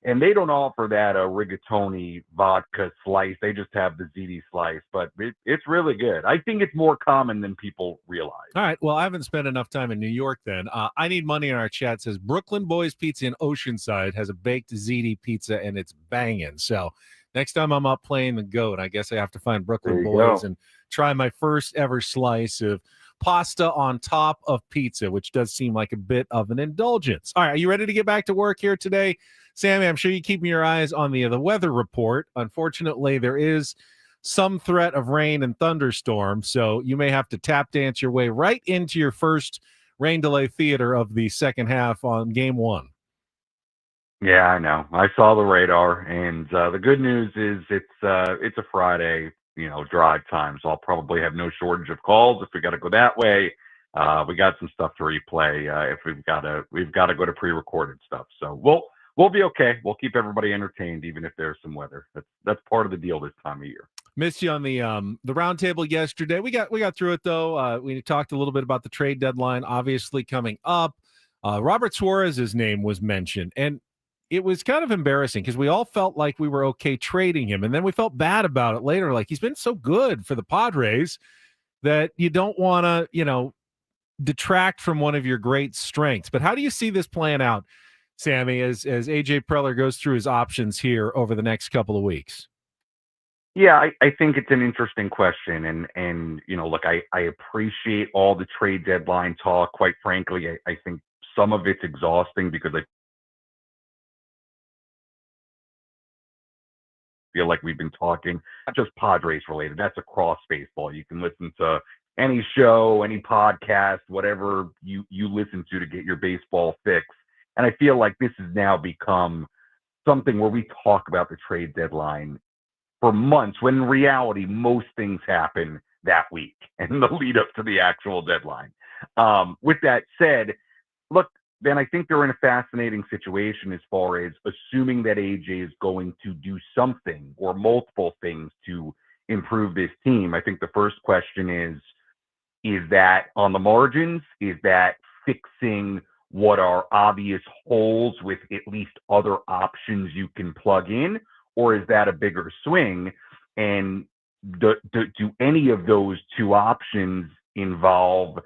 And they don't offer that rigatoni vodka slice. They just have the ziti slice, but it's really good. I think it's more common than people realize. All right. Well, I haven't spent enough time in New York then. I Need Money in our chat says Brooklyn Boys Pizza in Oceanside has a baked ziti pizza, and it's banging. So next time I'm up playing the GOAT, I guess I have to find Brooklyn Boys and try my first ever slice of pasta on top of pizza, which does seem like a bit of an indulgence. All right. Are you ready to get back to work here today? Sammy, I'm sure you keep your eyes on the weather report. Unfortunately, there is some threat of rain and thunderstorms, so you may have to tap dance your way right into your first rain delay theater of the second half on game one. Yeah, I know. I saw the radar, and the good news is it's a Friday, drive time, so I'll probably have no shortage of calls if we got to go that way. We got some stuff to replay if we've got to go to pre-recorded stuff. So we'll be okay. We'll keep everybody entertained, even if there's some weather. That's part of the deal this time of year. Missed you on the roundtable yesterday. We got through it though. We talked a little bit about the trade deadline, obviously coming up. Robert Suarez's name was mentioned, and it was kind of embarrassing because we all felt like we were okay trading him, and then we felt bad about it later. Like he's been so good for the Padres that you don't want to, detract from one of your great strengths. But how do you see this playing out, Sammy, as AJ Preller goes through his options here over the next couple of weeks? Yeah, I think it's an interesting question. And look, I appreciate all the trade deadline talk. Quite frankly, I think some of it's exhausting because I feel like we've been talking, not just Padres related, that's across baseball. You can listen to any show, any podcast, whatever you listen to get your baseball fix. And I feel like this has now become something where we talk about the trade deadline for months, when in reality, most things happen that week and the lead up to the actual deadline. With that said, look, Ben, I think they're in a fascinating situation as far as assuming that AJ is going to do something or multiple things to improve this team. I think the first question is that on the margins? Is that fixing what are obvious holes with at least other options you can plug in? Or is that a bigger swing? And do any of those two options involve,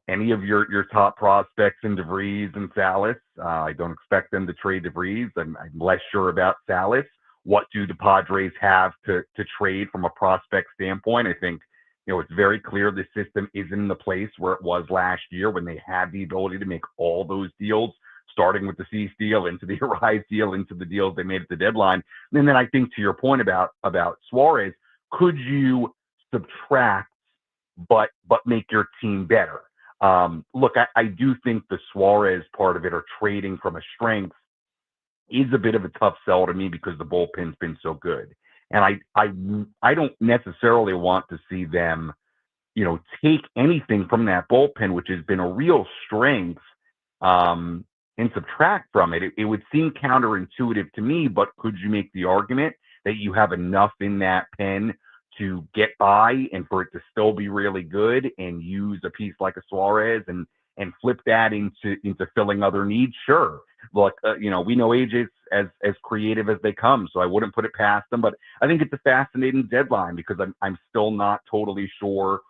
any of your top prospects in DeVries and Salas? I don't expect them to trade DeVries. I'm less sure about Salas. What do the Padres have to trade from a prospect standpoint? I think, it's very clear the system isn't in the place where it was last year when they had the ability to make all those deals, starting with the Cease deal into the Arise deal, into the deals they made at the deadline. And then I think to your point about Suarez, could you subtract but make your team better? Look, I do think the Suarez part of it, or trading from a strength, is a bit of a tough sell to me because the bullpen's been so good. And I don't necessarily want to see them, take anything from that bullpen, which has been a real strength, and subtract from it. It would seem counterintuitive to me, but could you make the argument that you have enough in that pen to get by and for it to still be really good and use a piece like a Suarez and flip that into filling other needs? Sure. Look, we know AJ's as creative as they come, so I wouldn't put it past them. But I think it's a fascinating deadline because I'm still not totally sure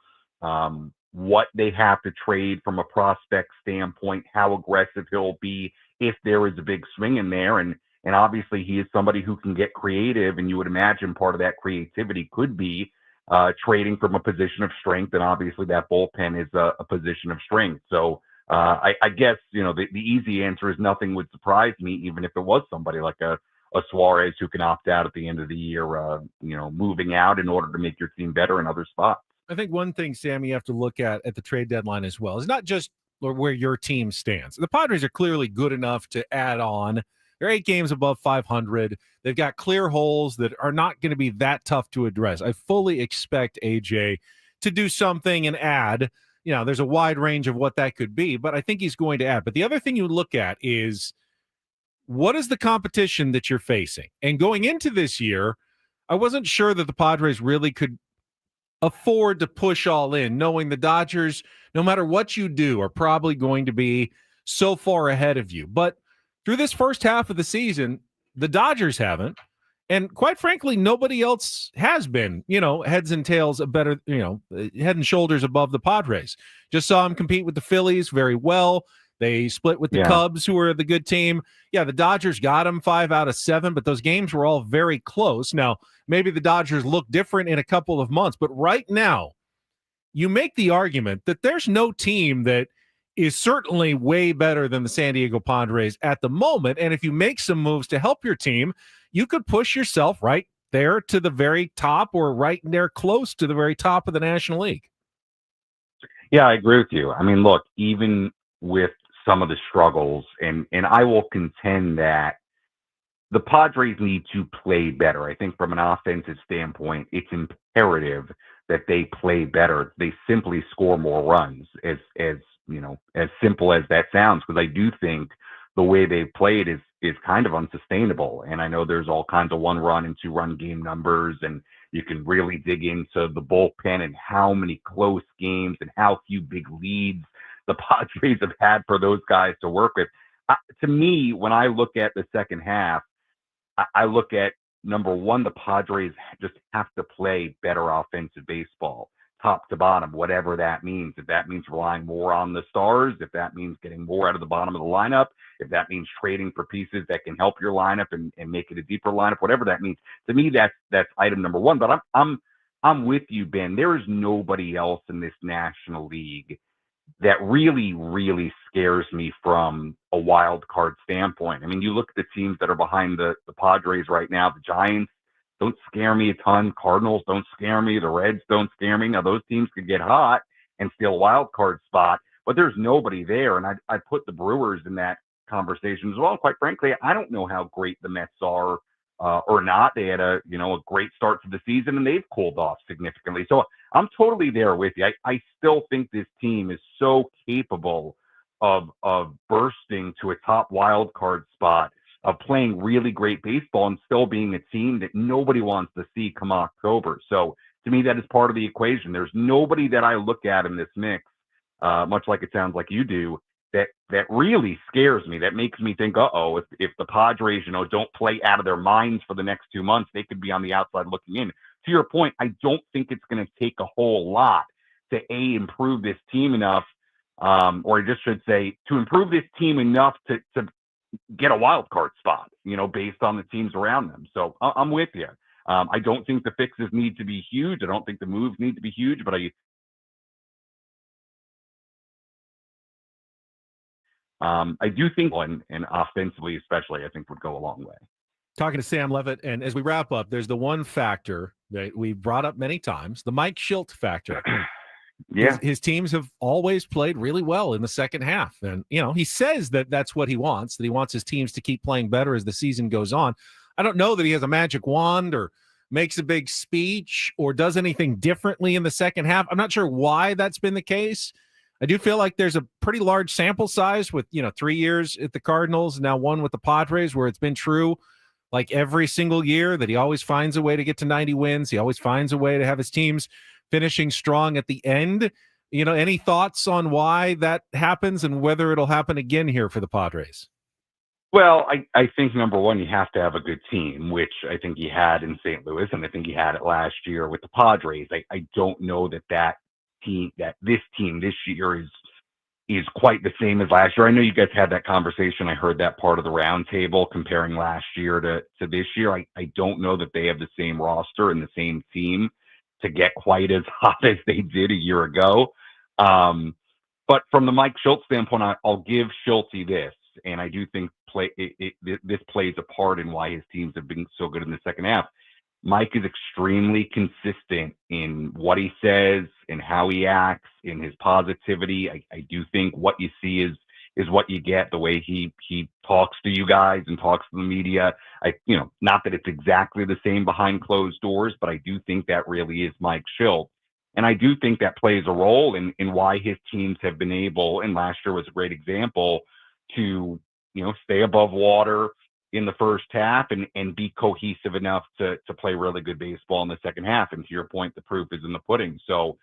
what they have to trade from a prospect standpoint, how aggressive he'll be if there is a big swing in there. And obviously he is somebody who can get creative, and you would imagine part of that creativity could be trading from a position of strength. And obviously that bullpen is a position of strength. So I guess, the easy answer is nothing would surprise me, even if it was somebody like a Suarez who can opt out at the end of the year, moving out in order to make your team better in other spots. I think one thing, Sam, you have to look at the trade deadline as well is not just where your team stands. The Padres are clearly good enough to add on. They're 8 games above 500. They've got clear holes that are not going to be that tough to address. I fully expect AJ to do something and add. There's a wide range of what that could be, but I think he's going to add. But the other thing you look at is what is the competition that you're facing? And going into this year, I wasn't sure that the Padres really could afford to push all in, knowing the Dodgers, no matter what you do, are probably going to be so far ahead of you. But through this first half of the season, the Dodgers haven't. And quite frankly, nobody else has been, heads and tails better, head and shoulders above the Padres. Just saw them compete with the Phillies very well. They split with the Cubs, who are the good team. Yeah, the Dodgers got them 5 out of 7, but those games were all very close. Now, maybe the Dodgers look different in a couple of months, but right now, you make the argument that there's no team that is certainly way better than the San Diego Padres at the moment. And if you make some moves to help your team, you could push yourself right there to the very top or right there close to the very top of the National League. Yeah, I agree with you. I mean, look, even with some of the struggles, and I will contend that the Padres need to play better. I think from an offensive standpoint, it's imperative that they play better. They simply score more runs, as simple as that sounds, because I do think the way they've played is kind of unsustainable. And I know there's all kinds of 1-run and 2-run game numbers, and you can really dig into the bullpen and how many close games and how few big leads the Padres have had for those guys to work with. To me, when I look at the second half, I look at, number one, the Padres just have to play better offensive baseball, top to bottom, whatever that means. If that means relying more on the stars, if that means getting more out of the bottom of the lineup, if that means trading for pieces that can help your lineup and make it a deeper lineup, whatever that means. To me, that's item number one. But I'm with you, Ben. There is nobody else in this National League that really, really scares me from a wild card standpoint. I mean, you look at the teams that are behind the Padres right now. The Giants don't scare me a ton. Cardinals don't scare me. The Reds don't scare me. Now, those teams could get hot and steal a wild card spot, but there's nobody there. And I put the Brewers in that conversation as well. Quite frankly, I don't know how great the Mets are or not. They had a great start to the season, and they've cooled off significantly. So I'm totally there with you. I still think this team is so capable of bursting to a top wild card spot, of playing really great baseball and still being a team that nobody wants to see come October. So to me, that is part of the equation. There's nobody that I look at in this mix, much like it sounds like you do, that really scares me, that makes me think, if the Padres, don't play out of their minds for the next 2 months, they could be on the outside looking in. To your point, I don't think it's going to take a whole lot to improve this team enough, or I just should say, to improve this team enough to get a wild card spot, based on the teams around them. So I'm with you. I don't think the fixes need to be huge. I don't think the moves need to be huge, but I do think, and offensively especially, I think would go a long way. Talking to Sam Levitt, and as we wrap up, there's the one factor that we brought up many times, the Mike Schilt factor. Yeah. His teams have always played really well in the second half. And, he says that that's what he wants, that he wants his teams to keep playing better as the season goes on. I don't know that he has a magic wand or makes a big speech or does anything differently in the second half. I'm not sure why that's been the case. I do feel like there's a pretty large sample size with, 3 years at the Cardinals, now one with the Padres, where it's been true like every single year that he always finds a way to get to 90 wins. He always finds a way to have his teams finishing strong at the end. Any thoughts on why that happens and whether it'll happen again here for the Padres? Well, I think number one, you have to have a good team, which I think he had in St. Louis, and I think he had it last year with the Padres. I don't know that this team this year is quite the same as last year. I know you guys had that conversation. I heard that part of the roundtable comparing last year to this year. I don't know that they have the same roster and the same team to get quite as hot as they did a year ago. But from the Mike Schultz standpoint, I'll give Schultz this, and I do think this plays a part in why his teams have been so good in the second half. Mike is extremely consistent in what he says and how he acts, in his positivity. I do think what you see is what you get, the way he talks to you guys and talks to the media. Not that it's exactly the same behind closed doors, but I do think that really is Mike Schultz. And I do think that plays a role in why his teams have been able, and last year was a great example, to stay above water in the first half and be cohesive enough to play really good baseball in the second half. And to your point, the proof is in the pudding. So,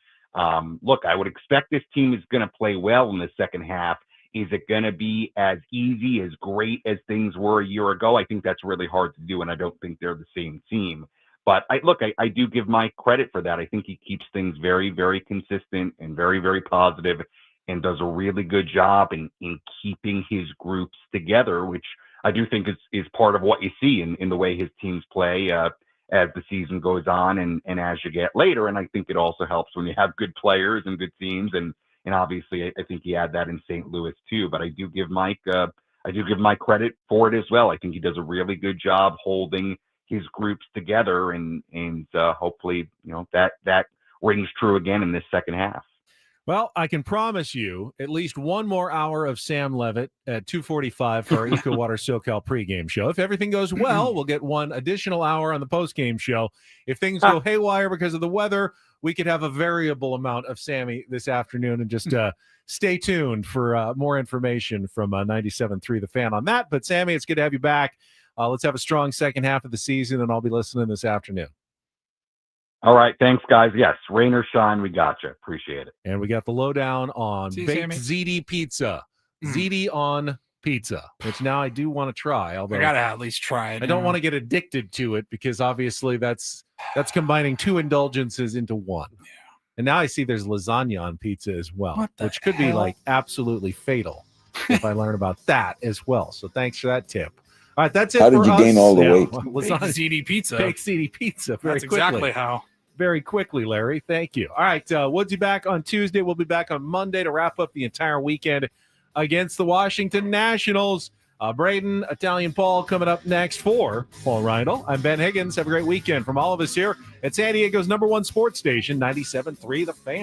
look, I would expect this team is going to play well in the second half. Is it going to be as easy, as great as things were a year ago? I think that's really hard to do, and I don't think they're the same team. But I do give Mike credit for that. I think he keeps things very, very consistent and very, very positive, and does a really good job in keeping his groups together, which I do think is part of what you see in the way his teams play as the season goes on and as you get later. And I think it also helps when you have good players and good teams. And obviously, I think he had that in St. Louis too. But I do give Mike credit for it as well. I think he does a really good job holding his groups together, and hopefully, that rings true again in this second half. Well, I can promise you at least one more hour of Sam Levitt at 2:45 for our EcoWater SoCal pregame show. If everything goes well, we'll get one additional hour on the postgame show. If things go haywire because of the weather, we could have a variable amount of Sammy this afternoon, and just stay tuned for more information from 97.3 The Fan on that. But Sammy, it's good to have you back. Let's have a strong second half of the season, and I'll be listening this afternoon. All right. Thanks, guys. Yes, rain or shine, we got you. Appreciate it. And we got the lowdown on baked Sammy. ziti pizza. Ziti on pizza, which now I do want to try. Although I gotta at least try it. I don't want to get addicted to it, because obviously that's combining two indulgences into one. Yeah. And now I see there's lasagna on pizza as well, which could be hell? like absolutely fatal if I learn about that as well. So thanks for that tip. All right, that's it. How did you gain all the weight? Lasagna, Baked ziti pizza. baked ziti pizza. Very That's quickly. exactly how. Very quickly, Larry. Thank you. All right, Woodsy back on Tuesday. We'll be back on Monday to wrap up the entire weekend against the Washington Nationals. Braden, Italian Paul coming up next for Paul Reindl. I'm Ben Higgins. Have a great weekend from all of us here at San Diego's #1 sports station, 97.3 The Fan.